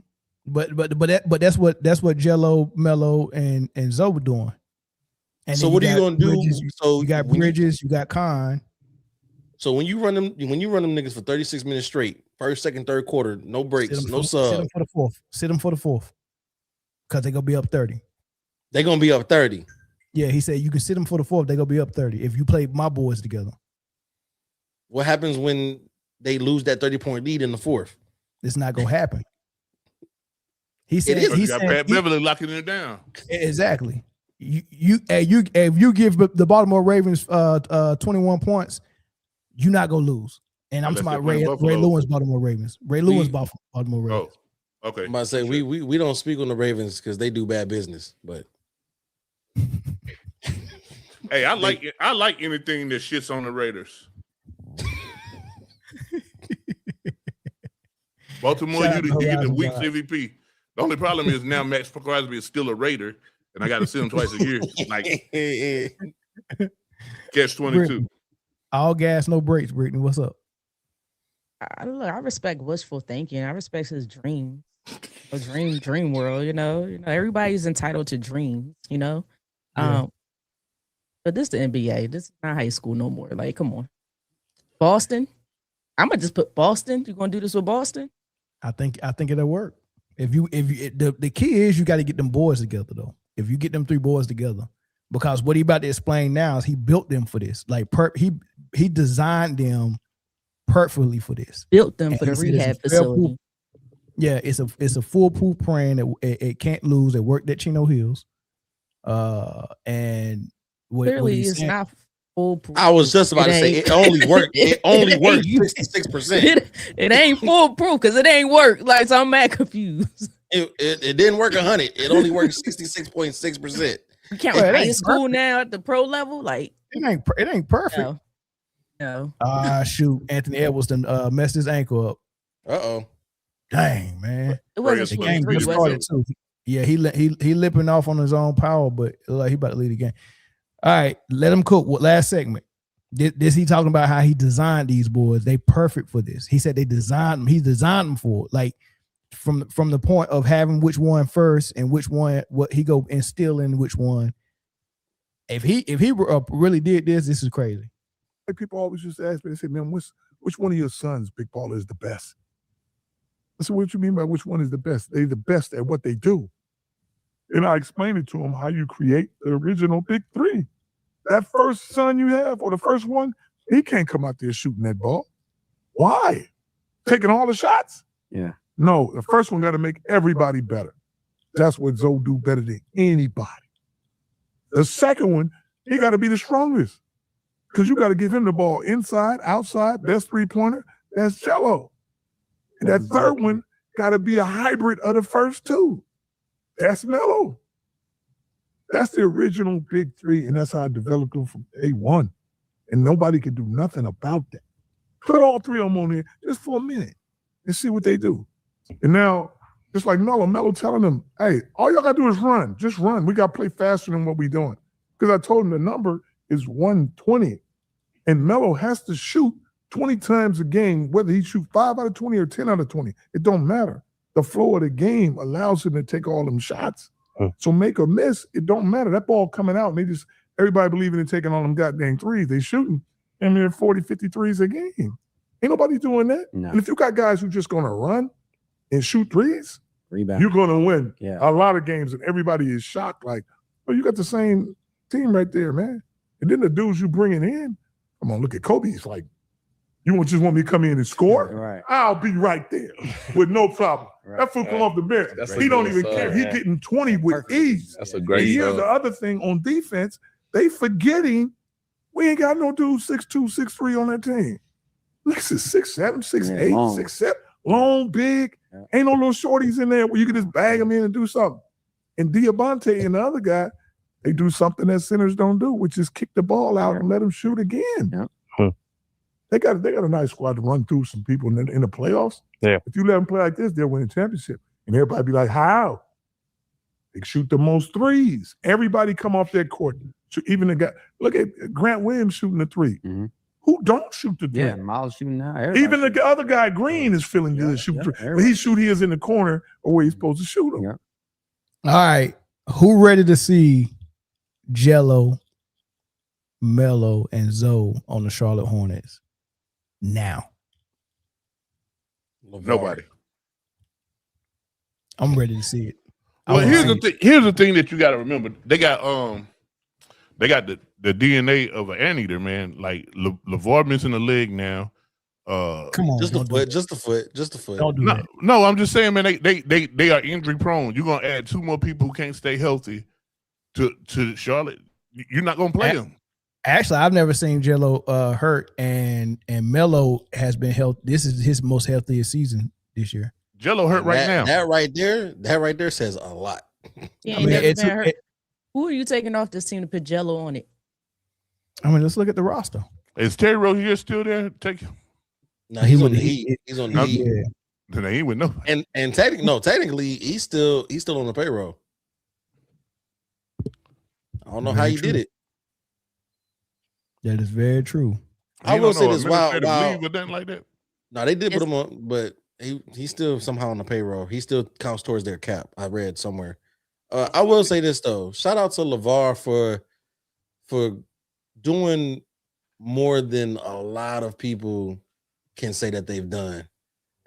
But that's what Jello, Mello, and Zoe were doing. And so what are you gonna do? So you got Bridges, you got Khan. So when you run them niggas for 36 minutes straight, first, second, third quarter, no breaks, no sub. Sit them for the fourth. Sit them for the fourth. Because they're gonna be up 30. They're gonna be up 30. Yeah, he said you can sit them for the fourth, they're gonna be up 30 if you play my boys together. What happens when they lose that 30-point lead in the fourth? It's not gonna happen. He said you got Pat Beverly locking it down. Exactly. If you give the Baltimore Ravens 21 points, you're not gonna lose. And I'm talking about Ray Lewis, Baltimore Ravens. Ray Lewis, Baltimore Ravens. Oh, okay. I'm about to say we don't speak on the Ravens because they do bad business, but hey, I like anything that shits on the Raiders. Baltimore, you get the week's MVP. The only problem is now Max Crosby is still a Raider, and I got to see him twice a year. Like catch 22. All gas, no brakes. Britne, what's up? I respect wishful thinking. I respect his dream, a dream world. You know, everybody's entitled to dreams. You know, Yeah. but this the NBA. This is not high school no more. Like, come on, Boston. I'm gonna just put Boston. You gonna do this with Boston? I think it'll work. The key is you got to get them boys together though. If you get them three boys together, because what he about to explain now is he built them for this. Like he designed them perfectly for this. Built them for the rehab facility. Yeah, it's a foolproof plan that it can't lose. It worked at Chino Hills. And clearly it's not foolproof. I was just about to say it only worked. It only worked 66%. It ain't foolproof because it ain't work. Like, so I'm mad confused. It didn't work 100. It only worked 66.6%. You count high school now at the pro level, like it ain't perfect. No. Shoot, Anthony Edwards done messed his ankle up. Uh-oh. Dang, man. It wasn't the game just started too. Yeah, he lipping off on his own power, but it looked like he about to lead the game. All right, let him cook. What last segment? This he talking about how he designed these boys. They perfect for this. He said they designed them. He designed them for it. Like from the point of having which one first and which one what he go instill in which one. If he really did this is crazy. Like people always used to ask me, they say, man, which one of your sons, Big Baller, is the best? I said, what you mean by which one is the best? They're the best at what they do. And I explained it to him how you create the original big three. That first son you have, or the first one, he can't come out there shooting that ball. Why? Taking all the shots? Yeah. No, the first one got to make everybody better. That's what Zoe do better than anybody. The second one, he got to be the strongest. Because you got to give him the ball inside, outside, best three-pointer. That's Jello. And that third one got to be a hybrid of the first two. That's Mello. That's the original big three, and that's how I developed them from day one. And nobody could do nothing about that. Put all three of them on there just for a minute. and see what they do. And now, just like Melo telling them, hey, all y'all got to do is run. Just run. We got to play faster than what we doing. Because I told him the number is 120. And Melo has to shoot 20 times a game, whether he shoot 5 out of 20 or 10 out of 20. It don't matter. The flow of the game allows him to take all them shots. So make or miss, it don't matter. That ball coming out, and they just, everybody believing in taking all them goddamn threes. They shooting, and they're 40, 50 threes a game. Ain't nobody doing that. No. And if you got guys who just going to run and shoot threes, Rebound. you're going to win Yeah. a lot of games, and everybody is shocked like, oh, you got the same team right there, man. And then the dudes you bringing in, come on, look at Kobe. It's like, you just want me to come in and score? Right. I'll be right there with no problem. Right. That fool come off the bench. That's He a don't good even sub. care. He Yeah. getting 20 with ease. That's a And great here's sub. the other thing on defense. They forgetting we ain't got no dude 6'2", 6'3" on that team. This is 6'7", 6'8", long. 6'7", long, big. Yeah. Ain't no little shorties in there where you can just bag them in and do something. And Diabate and the other guy, they do something that centers don't do, which is kick the ball out and let them shoot again. Yeah. They got a nice squad to run through some people in the playoffs. Yeah. If you let them play like this, they'll win a championship. And everybody be like, how? They shoot the most threes. Everybody come off that court. Even the guy, look at Grant Williams shooting the three. Mhm. Who don't shoot the three? Yeah, Miles shooting now. Everybody Even the other guy, Green, is feeling good shooting three. But he shoot his in the corner or where he's supposed to shoot them. Yeah. All right. Who ready to see Jello, Melo, and Zoe on the Charlotte Hornets now? Nobody. I'm ready to see it. Well, here's the thing. Here's the thing that you got to remember. They got the DNA of an anteater, man. Like Lavar missing a leg now. Come on, Just the foot, just the foot, just the foot. Don't do that. No, I'm just saying, man. They are injury prone. You're gonna add 2 more people who can't stay healthy to Charlotte. You're not gonna play them. Actually, I've never seen Jello hurt, and Melo has been healthy. This is his most healthiest season this year. Jello hurt right now. That right there says a lot. Yeah, I mean, never been hurt. Who are you taking off this team to put Jello on it? I mean, let's look at the roster. Is Terry Rozier still there? Take him. No, he's on the Heat. He's on the Heat. Yeah. Then he ain't with no. And technically, he's still on the payroll. I don't know how he did it. That is very true. I will say this: wow, leave or nothing like that. No, they did put him on, but he's still somehow on the payroll. He still counts towards their cap. I read somewhere. I will say this though: shout out to Lavar for doing more than a lot of people can say that they've done,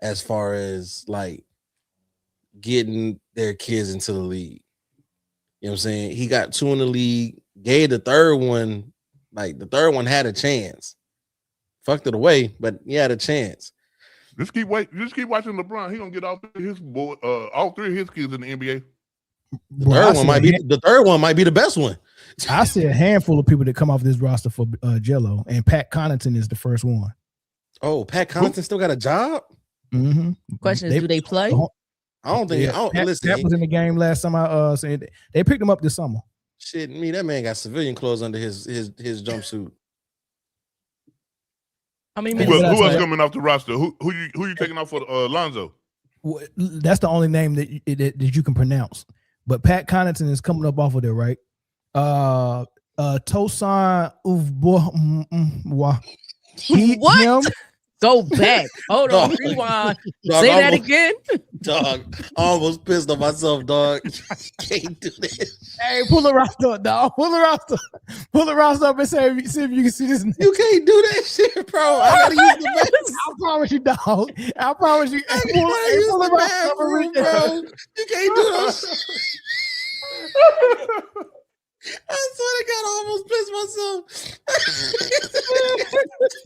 as far as like getting their kids into the league. You know what I'm saying? He got 2 in the league, gave the third one, like the third one had a chance. Fucked it away, but he had a chance. Just keep watching LeBron. He gonna get all 3 of his kids in the NBA. The third one might be the best one. I see a handful of people that come off this roster for Jello, and Pat Connaughton is the first one. Oh, Pat Connaughton still got a job? Mm-hmm. Question is, do they play? I don't think. Pat was in the game last summer. Said they picked him up this summer. Shit, me, that man got civilian clothes under his jumpsuit. I mean, who else coming off the roster? Who you taking off for Lonzo? That's the only name that you can pronounce. But Pat Connaughton is coming up off of there, right? Tosan Uvwa. What? Him? Go back. Hold on. Rewind. Dog, Say that again. Dog, I almost pissed on myself, dog. Can't do this. Hey, pull the roster up, dog. Pull the roster. Pull the roster up and see if you can see this. You can't do that shit, bro. I gotta use the bathroom. I promise you, dog. I promise you. I gotta use the bathroom, bro. You can't do that shit. I swear to God, I almost pissed myself.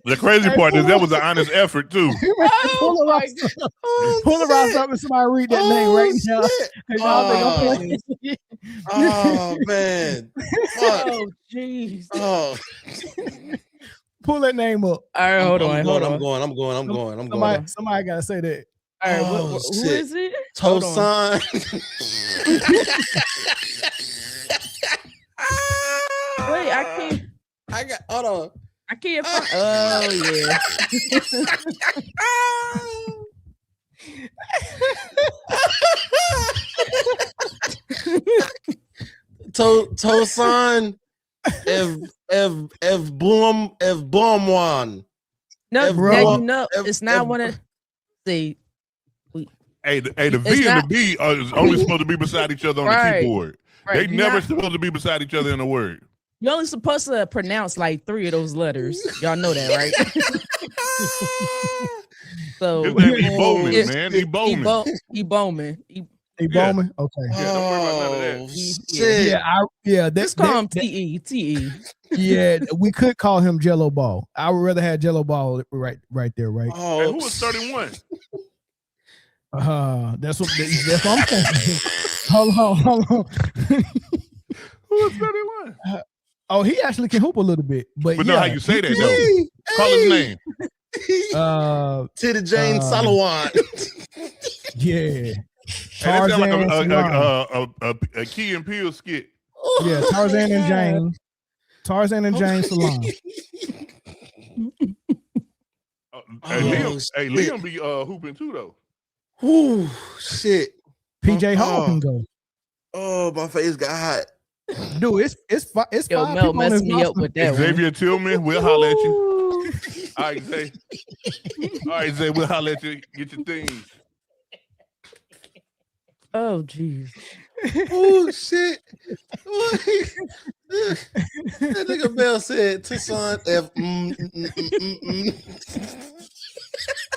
The crazy part is that was an honest effort too. Pull the roster up and somebody read that name right now. Oh man. Oh jeez. Oh. Pull that name up. All right, hold on. I'm going. Somebody gotta say that. All right, who is it? Tosan. Wait, I can't. Hold on. I can't find. Oh yeah. Tosan Ev Blomwan. No, Bro. that you know, it's not one of the. Hey, the V and the B are only supposed to be beside each other on the keyboard. Right. They never supposed to be beside each other in a word. You're only supposed to pronounce like 3 of those letters. Y'all know that, right? So his name is Bowman, man. He Bowman. Bowman. He Bowman? Okay. Yeah, don't worry about none of that. Shit. Let's call him T.E. Yeah, we could call him Jello Ball. I would rather have Jello Ball right there, right? Oh, Hey, who was 31? That's what I'm saying. Hold on. Who was 31? He actually can hoop a little bit, but know how you say that though. Call his name. Titty Jane Salawan. Yeah. Hey, that sound like a Key and Peele skit. Yeah, Tarzan and Jane. Tarzan and Jane Salon. Liam be hooping too though. Ooh, shit. PJ Hall can go. Oh, my face got hot. Dude, it's Yo, five Mel people on messed this me up roster. with that Xavier one. Tillman, we'll holler at you. All right, Zay. We'll holler at you. Get your things. Oh, jeez. Oh, shit. That nigga Bell said Tucson F.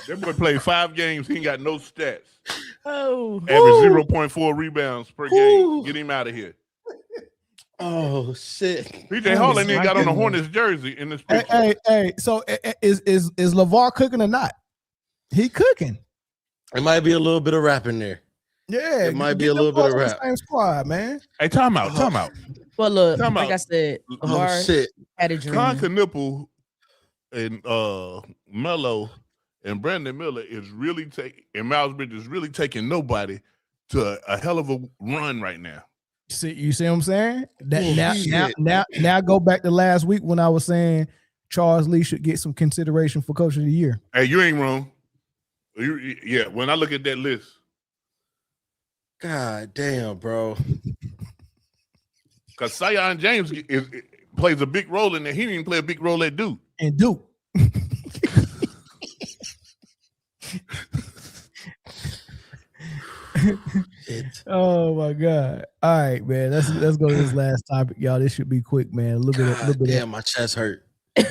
That boy played 5 games. He ain't got no stats. Oh. Average 0.4 rebounds per game. Get him out of here. Oh, shit. PJ Hall ain't even got on a Hornets jersey in this picture. Hey. So is Lavar cooking or not? He cooking. It might be a little bit of rap in there. Yeah, it might be a little bit of rap. Same squad, man. Hey, time out. Well, look, Time like out. I said, Lavar shit. had a dream. Con Knipple and Mello and Brandon Miller is really and Miles Bridges is really taking nobody to a hell of a run right now. You see what I'm saying? Now go back to last week when I was saying Charles Lee should get some consideration for Coach of the Year. Hey, you ain't wrong. Yeah, when I look at that list. God damn, bro. Because Zion James plays a big role in there. He didn't even play a big role at Duke. And Duke. Oh my God! All right, man. Let's go to this last topic, y'all. This should be quick, man. A little bit. Damn, my chest hurt. That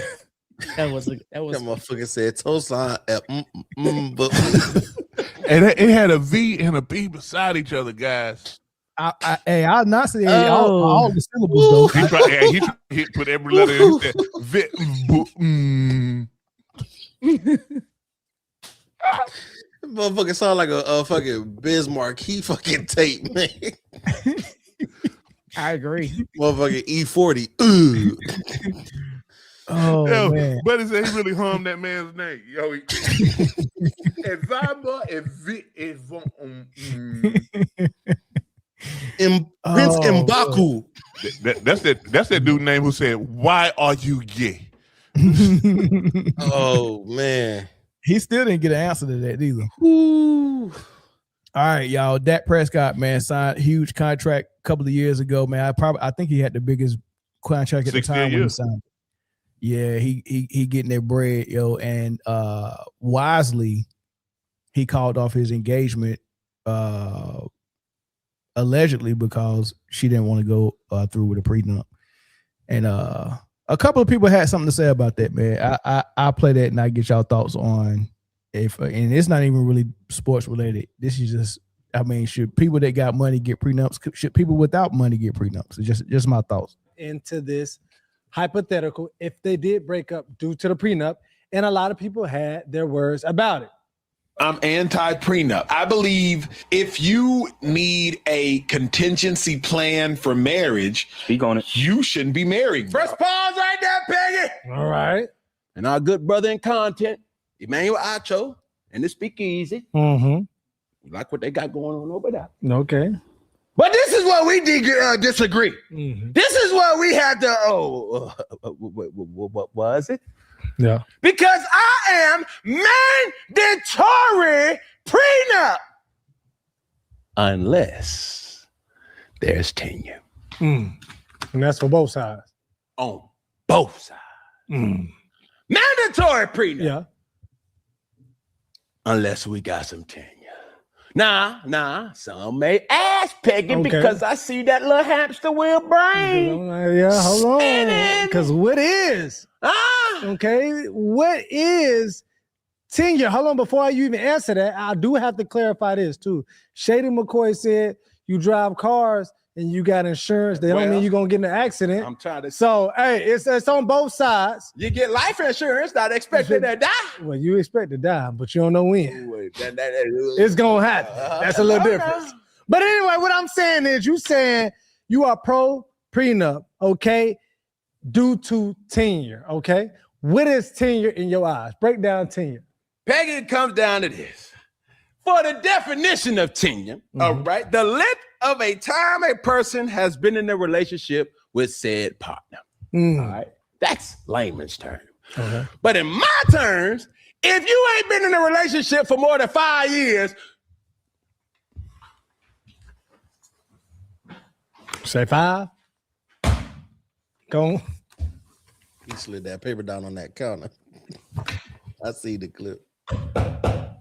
That motherfucker said Tosan F. And it had a V and a B beside each other, guys. I'll not say all the syllables though. He put every letter in. He said, Motherfucker sound like a fucking Bismarck. He fucking tape, man. I agree. Motherfucking E40. Oh man. Buddy said he really hummed that man's name. Yo, Prince Mbaku. That's that dude name who said, "Why are you gay?" Oh man. He still didn't get an answer to that either. All right, y'all. Dak Prescott, man, signed a huge contract a couple of years ago, man. I think he had the biggest contract at the time when he signed. Yeah, he getting that bread, yo. And wisely, he called off his engagement allegedly because she didn't want to go through with a prenup. And a couple of people had something to say about that, man. I play that and I get y'all thoughts on and it's not even really sports related. This is just, I mean, should people that got money get prenups? Should people without money get prenups? It's just my thoughts. Into this hypothetical, if they did break up due to the prenup, and a lot of people had their words about it. I'm anti-prenup. I believe if you need a contingency plan for marriage, you shouldn't be married. Press pause right there, Peggy. All right. And our good brother in content, Emmanuel Acho, and the Speakeasy. Mm-hmm. Like what they got going on over there. Okay. But this is where we disagree. Mm-hmm. This is where we had to, what was it? Yeah. Because I am mandatory prenup. Unless there's tenure. And that's for both sides. On both sides. Mandatory prenup. Yeah. Unless we got some tenure. Nah. Some may ass pegging because I see that little hamster wheel brain. Yeah, hold on. Because what is? Okay, what is tenure? Hold on, before you even answer that, I do have to clarify this too. Shady McCoy said you drive cars and you got insurance. They don't mean you're gonna get in an accident. I'm trying to. So hey, it's on both sides. You get life insurance, not expecting to die. Well, you expect to die, but you don't know when. Wait, It's gonna happen. That's a little difference. But anyway, what I'm saying is you saying you are pro prenup, okay, due to tenure, okay? What is tenure in your eyes? Break down tenure. Peggy, it comes down to this. For the definition of tenure, all right, the length of a time a person has been in a relationship with said partner. All right, that's layman's term. Okay. But in my terms, if you ain't been in a relationship for more than 5 years, say 5. Go on. He slid that paper down on that counter. I see the clip.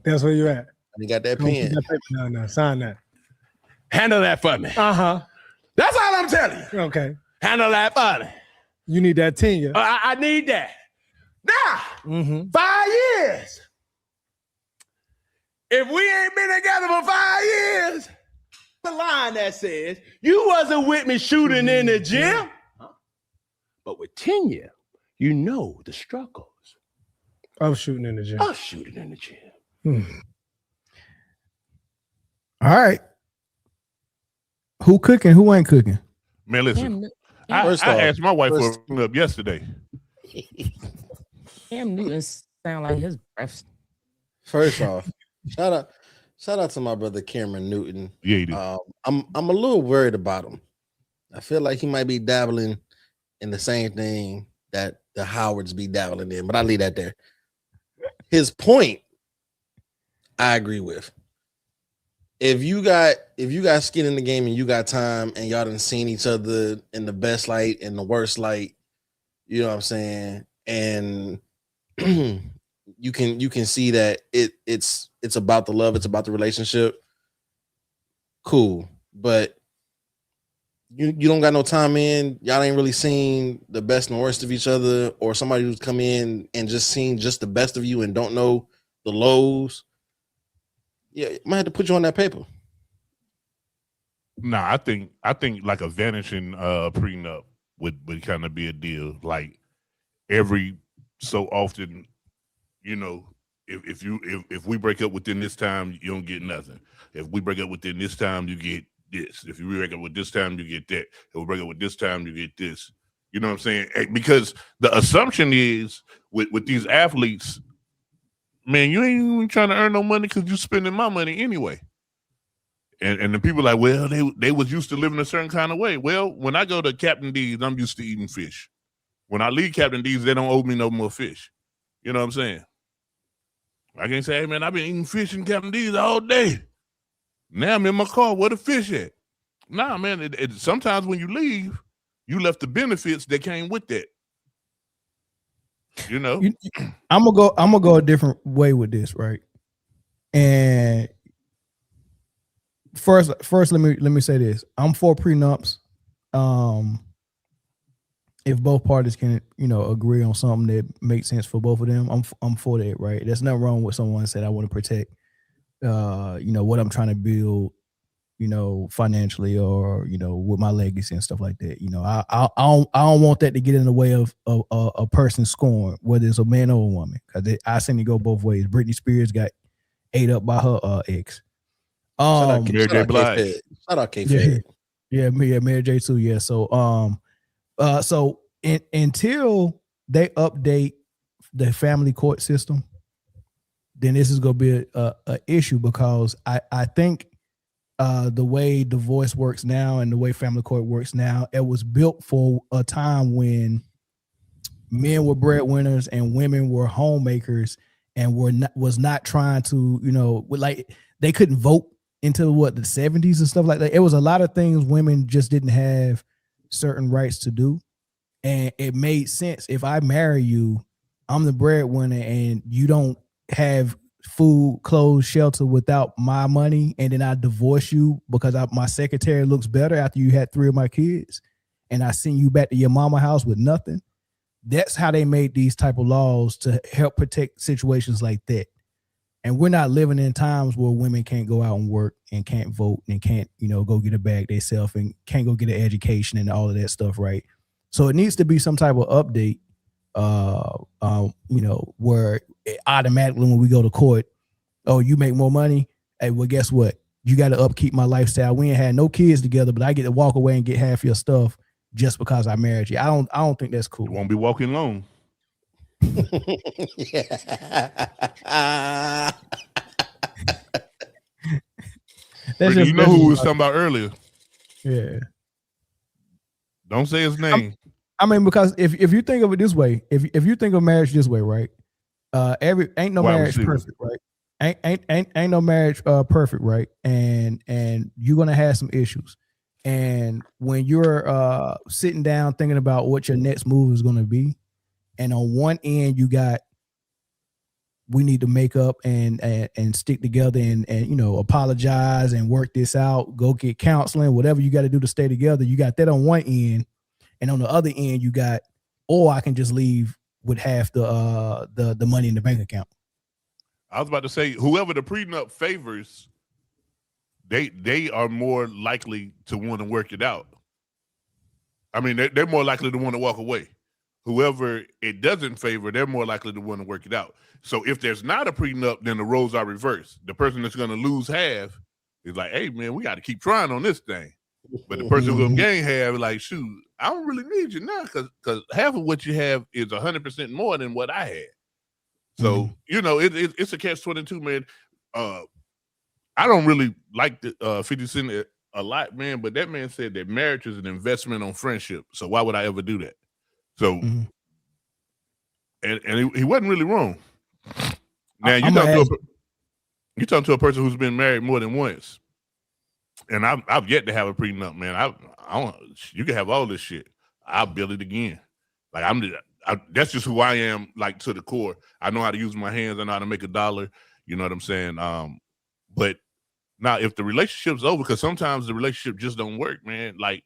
That's where you at. You got that Don't pen. put that paper down. Sign that. handle that for me. That's all I'm telling you. Okay. Handle that for me. You need that tenure. I need that. Now, 5 years. If we ain't been together for 5 years, the line that says, you wasn't with me shooting in the gym. But with tenure, you know the struggles. Of shooting in the gym. Of shooting in the gym. All right. Who cooking? Who ain't cooking? Man, listen. I asked my wife for a ring up yesterday. Cam Newton sound like his breath. First off, shout out to my brother Cameron Newton. Yeah, he did. I'm a little worried about him. I feel like he might be dabbling in the same thing that the Howards be dabbling in, but I leave that there. His point, I agree with. If you got skin in the game and you got time and y'all done seen each other in the best light and the worst light, you know what I'm saying? And you can see that it's about the love, it's about the relationship. Cool. But you don't got no time in, y'all ain't really seen the best and worst of each other, or somebody who's come in and just seen just the best of you and don't know the lows. Yeah, might have to put you on that paper. Nah, I think like a vanishing prenup would kind of be a deal. Like every so often, you know, if we break up within this time, you don't get nothing. If we break up within this time, you get this. If you break up with this time, you get that. If we break up with this time, you get this. You know what I'm saying? Because the assumption is with these athletes, man, you ain't even trying to earn no money because you're spending my money anyway. And the people like, well, they was used to living a certain kind of way. Well, when I go to Captain D's, I'm used to eating fish. When I leave Captain D's, they don't owe me no more fish. You know what I'm saying? I can't say, hey, man, I've been eating fish in Captain D's all day. Now I'm in my car. Where the fish at? Nah, man, sometimes when you leave, you left the benefits that came with that. You know? I'm gonna go a different way with this, right? And first let me say this. I'm for prenups. If both parties can, you know, agree on something that makes sense for both of them, I'm for that, right? There's nothing wrong with someone saying I want to protect you know, what I'm trying to build, you know, financially, or, you know, with my legacy and stuff like that. You know, I don't want that to get in the way of a person scoring, whether it's a man or a woman, because I seen it go both ways. Britney Spears got ate up by her ex. Mary J. Blige. Shout out K-Fed. Yeah, Mary J. too. Yeah. So so until they update the family court system, then this is gonna be a issue, because I think the way divorce works now and the way family court works now, it was built for a time when men were breadwinners and women were homemakers and was not trying to, you know, like they couldn't vote until the 70s and stuff like that. It was a lot of things women just didn't have certain rights to do. And it made sense. If I marry you, I'm the breadwinner, and you don't have food, clothes, shelter without my money, and then I divorce you because my secretary looks better after you had 3 of my kids, and I send you back to your mama house with nothing. That's how they made these type of laws to help protect situations like that. And we're not living in times where women can't go out and work and can't vote and can't, go get a bag themselves and can't go get an education and all of that stuff, right? So it needs to be some type of update, where it automatically when we go to court, oh, you make more money. Hey, well, guess what? You got to upkeep my lifestyle. We ain't had no kids together, but I get to walk away and get half your stuff just because I married you. I don't think that's cool. You won't be walking long. You know who we was talking about earlier. Yeah. Don't say his name. Because if you think of it this way, if you think of marriage this way, right? Ain't no marriage perfect, right? Ain't no marriage perfect, right? And you're gonna have some issues. And when you're sitting down thinking about what your next move is gonna be, and on one end you got, we need to make up and stick together and apologize and work this out, go get counseling, whatever you got to do to stay together. You got that on one end, and on the other end you got, or I can just leave with half the money in the bank account. I was about to say, whoever the prenup favors, they are more likely to want to work it out. I mean, they're more likely to want to walk away. Whoever it doesn't favor, they're more likely to want to work it out. So if there's not a prenup, then the roles are reversed. The person that's going to lose half is like, hey, man, we got to keep trying on this thing. But the person who's going to gain half, like, shoot, I don't really need you now because half of what you have is 100% more than what I had. So, it's a catch-22, man. I don't really like the 50 Cent a lot, man, but that man said that marriage is an investment on friendship. So why would I ever do that? So, and he wasn't really wrong. Now you talking to a person who's been married more than once, and I've yet to have a prenup, man. I don't. You can have all this shit. I'll build it again. Like that's just who I am, like to the core. I know how to use my hands. I know how to make a dollar. You know what I'm saying? But now if the relationship's over, because sometimes the relationship just don't work, man. Like,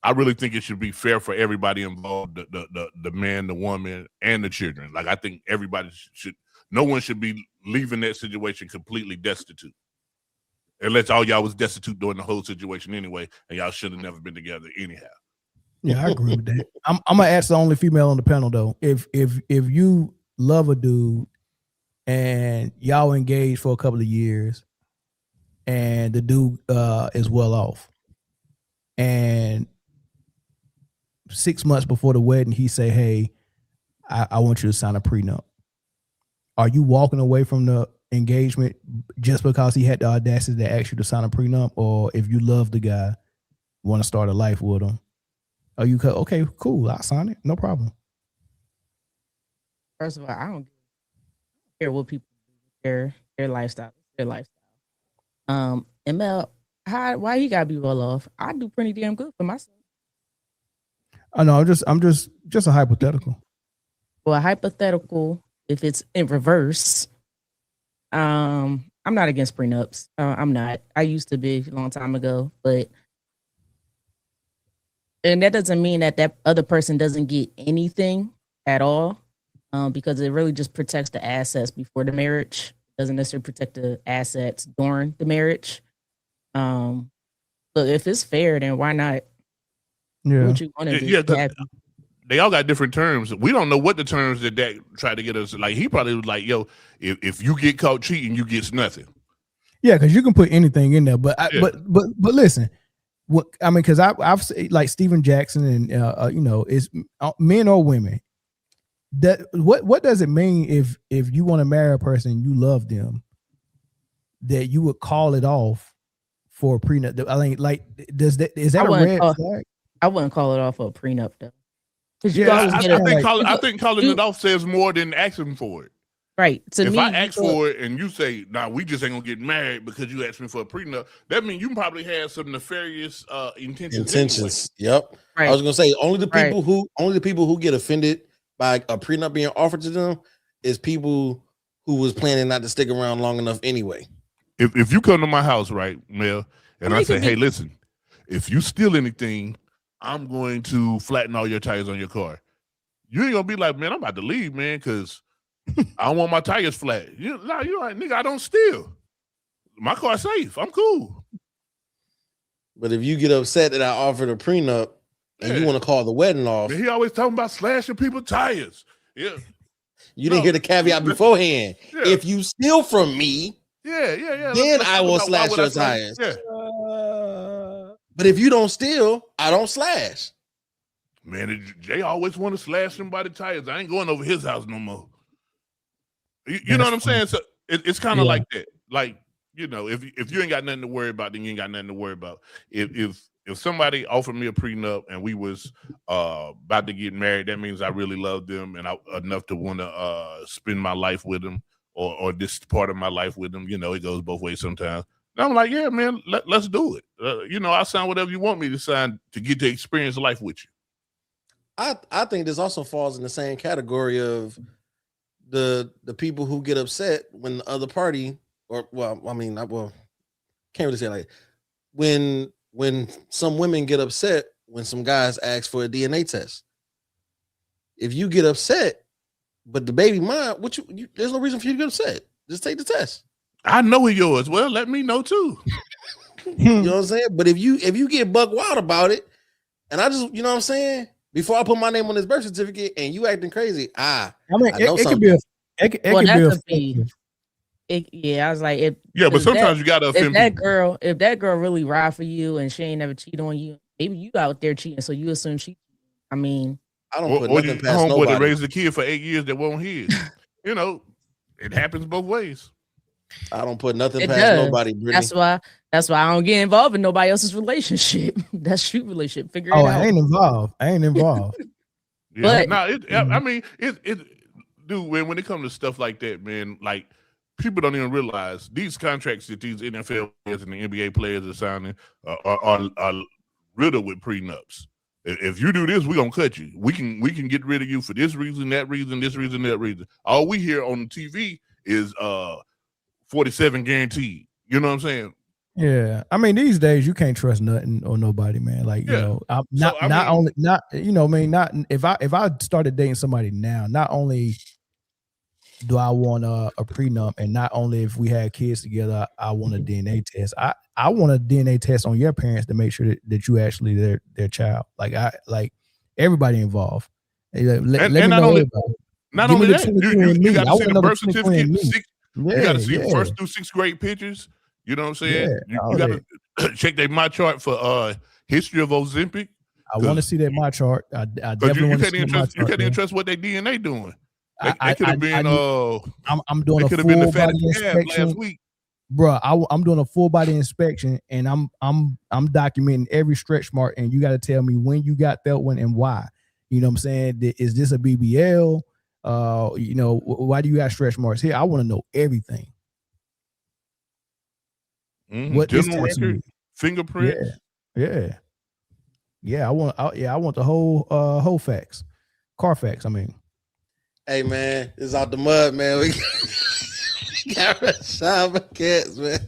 I really think it should be fair for everybody involved, the man, the woman, and the children. Like, I think everybody no one should be leaving that situation completely destitute. Unless all y'all was destitute during the whole situation anyway, and y'all should have never been together anyhow. Yeah, I agree with that. I'm gonna ask the only female on the panel though. If you love a dude and y'all engaged for a couple of years, and the dude is well off, and 6 months before the wedding, he say, hey, I want you to sign a prenup. Are you walking away from the engagement just because he had the audacity to ask you to sign a prenup? Or if you love the guy, want to start a life with him, are you okay, cool, I'll sign it, no problem? First of all, I don't care what people do, their lifestyle, their lifestyle. And Mel, why you gotta be well off? I do pretty damn good for myself. I know. I'm just a hypothetical. Well, a hypothetical, if it's in reverse, I'm not against prenups. I'm not. I used to be a long time ago, and that doesn't mean that other person doesn't get anything at all, because it really just protects the assets before the marriage. It doesn't necessarily protect the assets during the marriage. So if it's fair, then why not? Yeah. What you want to do? Yeah, they all got different terms. We don't know what the terms that tried to get us. Like, he probably was like, yo, if you get caught cheating, you get nothing. Yeah, because you can put anything in there. But listen, what I mean, because I've like Steven Jackson and it's men or women. That what does it mean if you want to marry a person and you love them, that you would call it off for a prenup? I mean, like, is that a red flag? I wouldn't call it off for a prenup though. Yeah, I think calling it off says more than asking for it. Right. To if me, I ask for it and you say, "Nah, we just ain't gonna get married because you asked me for a prenup," that means you probably had some nefarious intentions. Yep. Right. I was gonna say only the people Right. who get offended by a prenup being offered to them is people who was planning not to stick around long enough anyway. If you come to my house, right, Mel, and I it say, could "Hey, be- listen, if you steal anything, I'm going to flatten all your tires on your car." You ain't gonna be like, "Man, I'm about to leave, man, because I don't want my tires flat." You're like, "Nigga, I don't steal. My car's safe. I'm cool." But if you get upset that I offered a prenup and you want to call the wedding off, Man, he always talking about slashing people's tires. Yeah. you didn't hear the caveat beforehand. Yeah. If you steal from me, Yeah. then Let's I talk will about slash why would your I say- tires. Yeah. But if you don't steal, I don't slash. Man, Jay always want to slash somebody's tires. I ain't going over his house no more. You know what I'm saying? So it's kind of like that. Like, if you ain't got nothing to worry about, then you ain't got nothing to worry about. If somebody offered me a prenup and we was about to get married, that means I really love them and enough to want to spend my life with them or this part of my life with them. It goes both ways sometimes. And I'm like, yeah, man, let's do it. I'll sign whatever you want me to sign to get to experience life with you. I think this also falls in the same category of the people who get upset when the other party, can't really say like when some women get upset when some guys ask for a DNA test. If you get upset, but the baby mine, there's no reason for you to get upset. Just take the test. I know he yours. Well, let me know too. You know what I'm saying? But if you get buck wild about it, and I just, you know what I'm saying? Before I put my name on this birth certificate and you acting crazy, I know it could something. be it could be offensive. I was like, but sometimes you gotta offend if that girl really ride for you and she ain't never cheated on you, maybe you out there cheating, so you assume she. I mean, I don't put nothing past homeboy nobody. that raised a kid for 8 years that won't his. It happens both ways. I don't put nothing it past does. nobody, Britne. That's why I don't get involved in nobody else's relationship. That's your relationship. Figure it out. I ain't involved. Yeah. But I mean, dude, when it comes to stuff like that, man, like people don't even realize these contracts that these NFL players and the NBA players are signing are riddled with prenups. If you do this, we're gonna cut you. We can get rid of you for this reason, that reason, this reason, that reason. All we hear on TV is 47 guaranteed. You know what I'm saying? Yeah, I mean these days you can't trust nothing or nobody, man. Like if I started dating somebody now, not only do I want a prenup, and not only if we had kids together, I want a DNA test. I want a DNA test on your parents to make sure that you actually their child. Like everybody involved. Let me know everybody. Not only that, you got to see the birth certificate. You got to see first through sixth grade pictures. You know what I'm saying? You got to check their my chart for history of Ozempic. I want to see that my chart. I definitely want to see my chart. You can't even trust what their DNA doing. They could have been. I'm doing a full body inspection last week, bro. I'm doing a full body inspection, and I'm documenting every stretch mark. And you got to tell me when you got that one and why. You know what I'm saying? Is this a BBL? Why do you have stretch marks here? I want to know everything. What general record, fingerprints. Yeah. I want the whole facts, Carfax. I mean, hey man, it's out the mud, man. We got Rashad cats, man.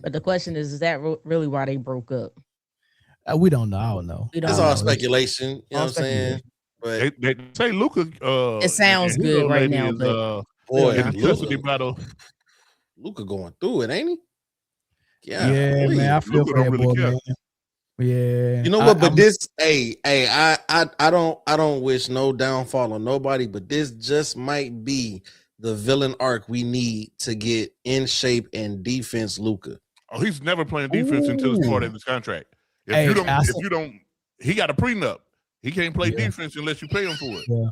But the question is that really why they broke up? We don't know. I don't know. It's all speculation. You know what I'm saying? But they say Luka. It sounds good right now, but Luka going through it, ain't he? Yeah, man. I feel for that boy, man. Yeah. You know what? But I don't wish no downfall on nobody, but this just might be the villain arc we need to get in shape and defense Luka. Oh, he's never playing defense until it's part of his contract. If you don't, he got a prenup. He can't play defense unless you pay him for it. Yeah.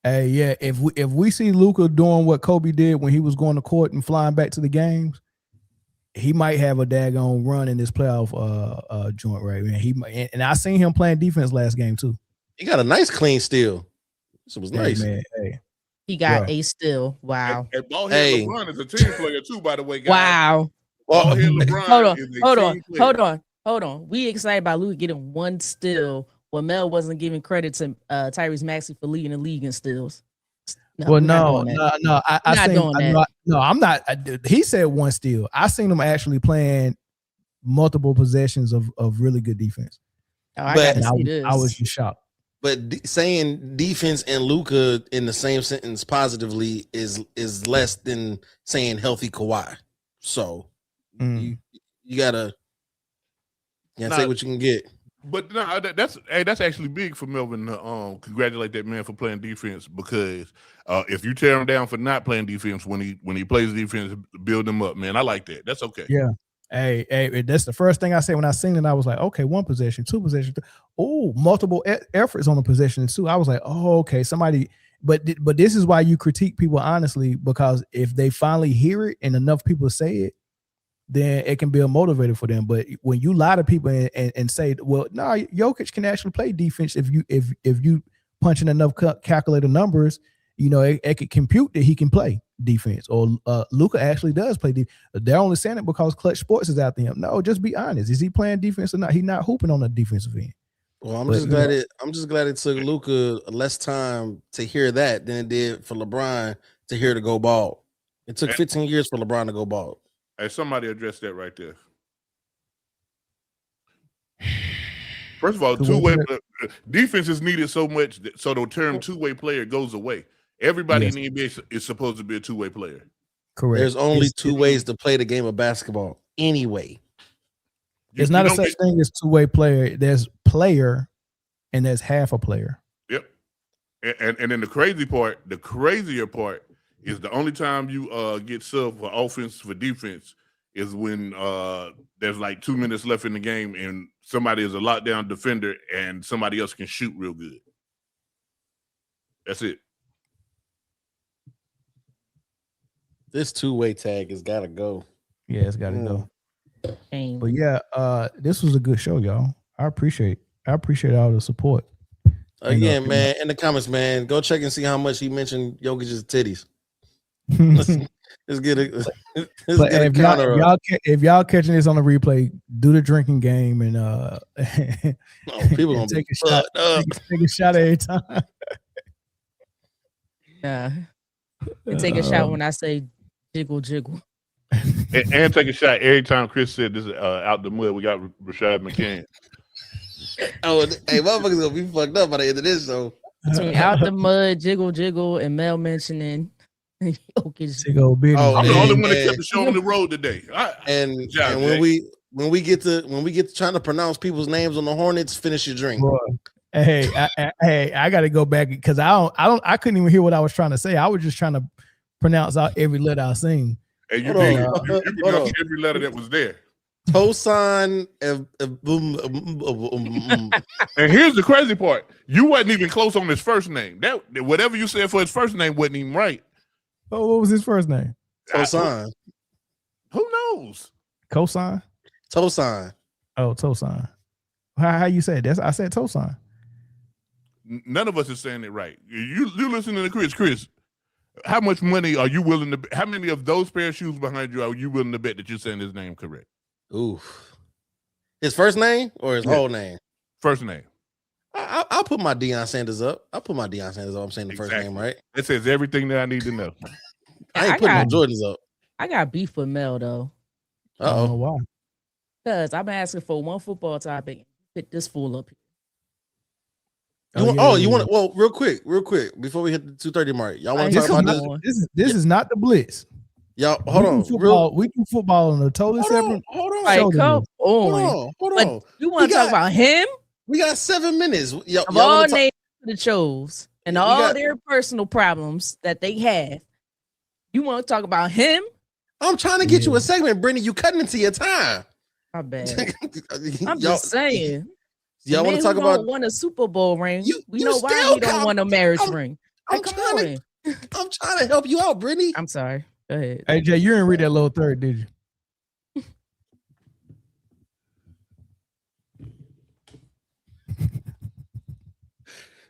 Hey, yeah. If we see Luka doing what Kobe did when he was going to court and flying back to the games, he might have a daggone run in this playoff joint, right? Man, and I seen him playing defense last game too. He got a nice clean steal. This was nice. Man, hey. He got Bro. a steal. Wow. And ball Hey. head LeBron is a team player too, by the way, guys. Wow. Ball head LeBron Hold on. is a Hold team on. player. Hold on. We excited about Luka getting one steal when Mel wasn't giving credit to Tyrese Maxey for leading the league in steals. No, we're not doing that. no. I We're not seen, doing that. no, I'm not. He said one steal. I seen him actually playing multiple possessions of really good defense. Oh, I But- got to see this. I was just shocked. But saying defense and Luka in the same sentence positively is less than saying healthy Kawhi. So you gotta take what you can get. But no, that's actually big for Melvin to congratulate that man for playing defense, because if you tear him down for not playing defense when he plays defense, build him up, man. I like that. That's okay. Yeah. Hey, that's the first thing I said when I seen it. I was like, okay, one possession, two possessions. Oh, multiple efforts on the possession too. I was like, oh, okay, somebody. But this is why you critique people honestly, because if they finally hear it and enough people say it, then it can be a motivator for them. But when you lie to people and say, well, no, Jokic can actually play defense if you punch in enough calculated numbers, you know, it could compute that he can play defense. Or Luka actually does play defense. They're only saying it because Clutch Sports is after him. No, just be honest. Is he playing defense or not? He's not hooping on the defensive end. Well, I'm just glad it took Luka less time to hear that than it did for LeBron to hear to go bald. It took 15 years for LeBron to go bald. Hey, somebody address that right there. First of all, two-way defense is needed so much so the term two-way player goes away. Everybody in the NBA is supposed to be a two-way player. Correct. There's only two ways to play the game of basketball anyway. There's not a such thing as two-way player. There's player and there's half a player. Yep. And then the crazier part is the only time you get sub for offense for defense is when there's like 2 minutes left in the game and somebody is a lockdown defender and somebody else can shoot real good. That's it. This two-way tag has got to go. Yeah, it's got to go. But yeah, this was a good show, y'all. I appreciate all the support. Again, man, in the comments, man, go check and see how much he mentioned Jokic's titties. Let's get a counter. If y'all catching this on the replay, do the drinking game and people gonna take a shot. Take a shot every time. Yeah. And take a shot when I say jiggle jiggle. And take a shot every time Chris said this out the mud. We got Rashad McCann. Oh, hey, motherfuckers gonna be fucked up by the end of this show. Between out the mud, jiggle jiggle, and Mel mentioning Jokic. I'm the only one that kept the show on the road today. And when we get to trying to pronounce people's names on the Hornets, finish your drink. Boy. Hey, I got to go back because I couldn't even hear what I was trying to say. I was just trying to pronounce out every letter I sing. Hey, you pronounced every letter that was there. Tosan. And here's the crazy part: you wasn't even close on his first name. That whatever you said for his first name wasn't even right. Oh, what was his first name? Tosan. Who knows? Cosign. Tosan. Oh, Tosan. How you say it? I said Tosan. None of us is saying it right. You listening to Chris? Chris, how much money are you willing to? How many of those pair of shoes behind you are you willing to bet that you're saying his name correct? Oof. His first name or his whole name? First name. I'll put my Deion Sanders up. I'm saying the first name, right? It says everything that I need to know. I ain't putting no Jordans up. I got beef with Mel though. Uh-oh. Why? Because I've been asking for one football topic. Pick this fool up. You want well, real quick, before we hit the 2:30 mark. Y'all want to talk about this? This is not the Blitz. Y'all, hold on. We do football on a totally separate. Hold on. Like, come Hold on. on. You want to talk about him? We got 7 minutes. Y'all Of all names that chose and all their personal problems that they have, you want to talk about him? I'm trying to get you a segment, Brittany. You cutting into your time. My bad. I'm just saying. Y'all want to talk about won a Super Bowl ring? We know why he don't want a marriage ring. I'm trying to help you out, Brittany. I'm sorry. Go ahead. Hey Jay, you didn't read that little third, did you?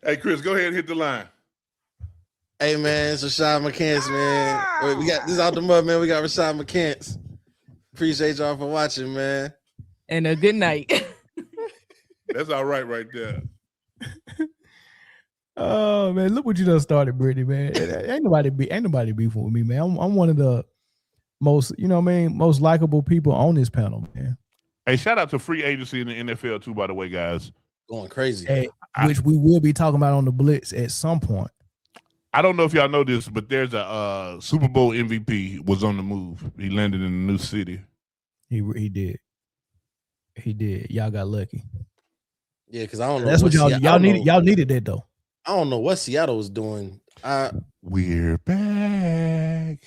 Hey Chris, go ahead and hit the line. Hey man, it's Rashad McCants, man. Wait, we got this out the mud, man. We got Rashad McCants. Appreciate y'all for watching, man. And a good night. That's all right there. Oh man, look what you done started, Britne, man. Ain't nobody beefing with me, man. I'm one of the most, most likable people on this panel, man. Hey, shout out to free agency in the NFL too, by the way, guys. Going crazy. Hey, which we will be talking about on the Blitz at some point. I don't know if y'all know this, but there's a Super Bowl MVP was on the move. He landed in a new city. He did. Y'all got lucky. Yeah, because I don't know. That's what y'all needed. Y'all needed that though. I don't know what Seattle was doing. We're back.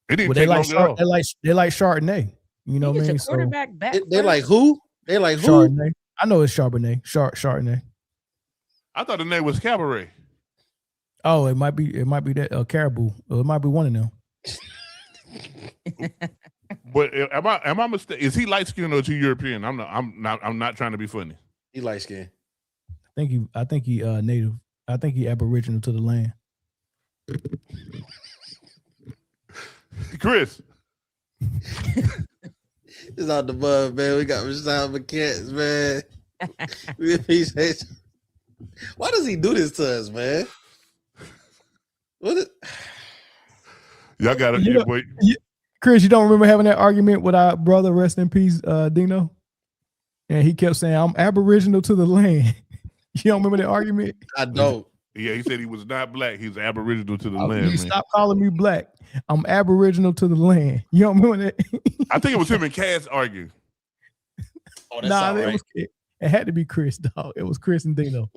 It didn't They take like long at all. they like Chardonnay. You know what I mean? Quarterback back. They like who? They like who? Chardonnay. I know it's Chardonnay. Chardonnay. I thought the name was Cabaret. Oh, it might be that Caribou. Or it might be one of them. But am I mistaken? Is he light skinned or is he European? I'm not trying to be funny. He light skinned. I think he native. I think he aboriginal to the land. Chris. It's out the mud, man. We got Rashad McCants, man. We appreciate you. Why does he do this to us, man? Y'all got it. Chris, you don't remember having that argument with our brother, rest in peace, Dino? And he kept saying, I'm aboriginal to the land. You don't remember that argument? I don't. Yeah, he said he was not black. He's aboriginal to the land. Stop calling me black. I'm aboriginal to the land. You don't remember that? I think it was him and Cass arguing. Oh, that's right. It had to be Chris, dog. It was Chris and Dino.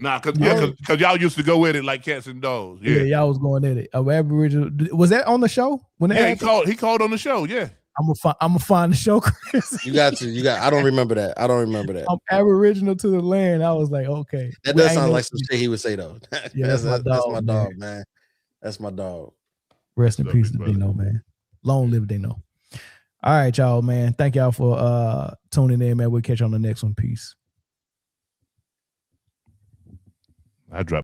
Nah, because y'all used to go at it like cats and dogs. Yeah, y'all was going at it. Aboriginal. Was that on the show? He called on the show. Yeah. I'm gonna find the show, Chris. You got to. I don't remember that. I'm aboriginal to the land. I was like, okay. That does sound like some shit he would say though. Yeah, that's my dog, man. That's my dog. Rest in peace to Dino, man. Long live Dino. All right, y'all, man. Thank y'all for tuning in, man. We'll catch you on the next one. Peace. I dropped.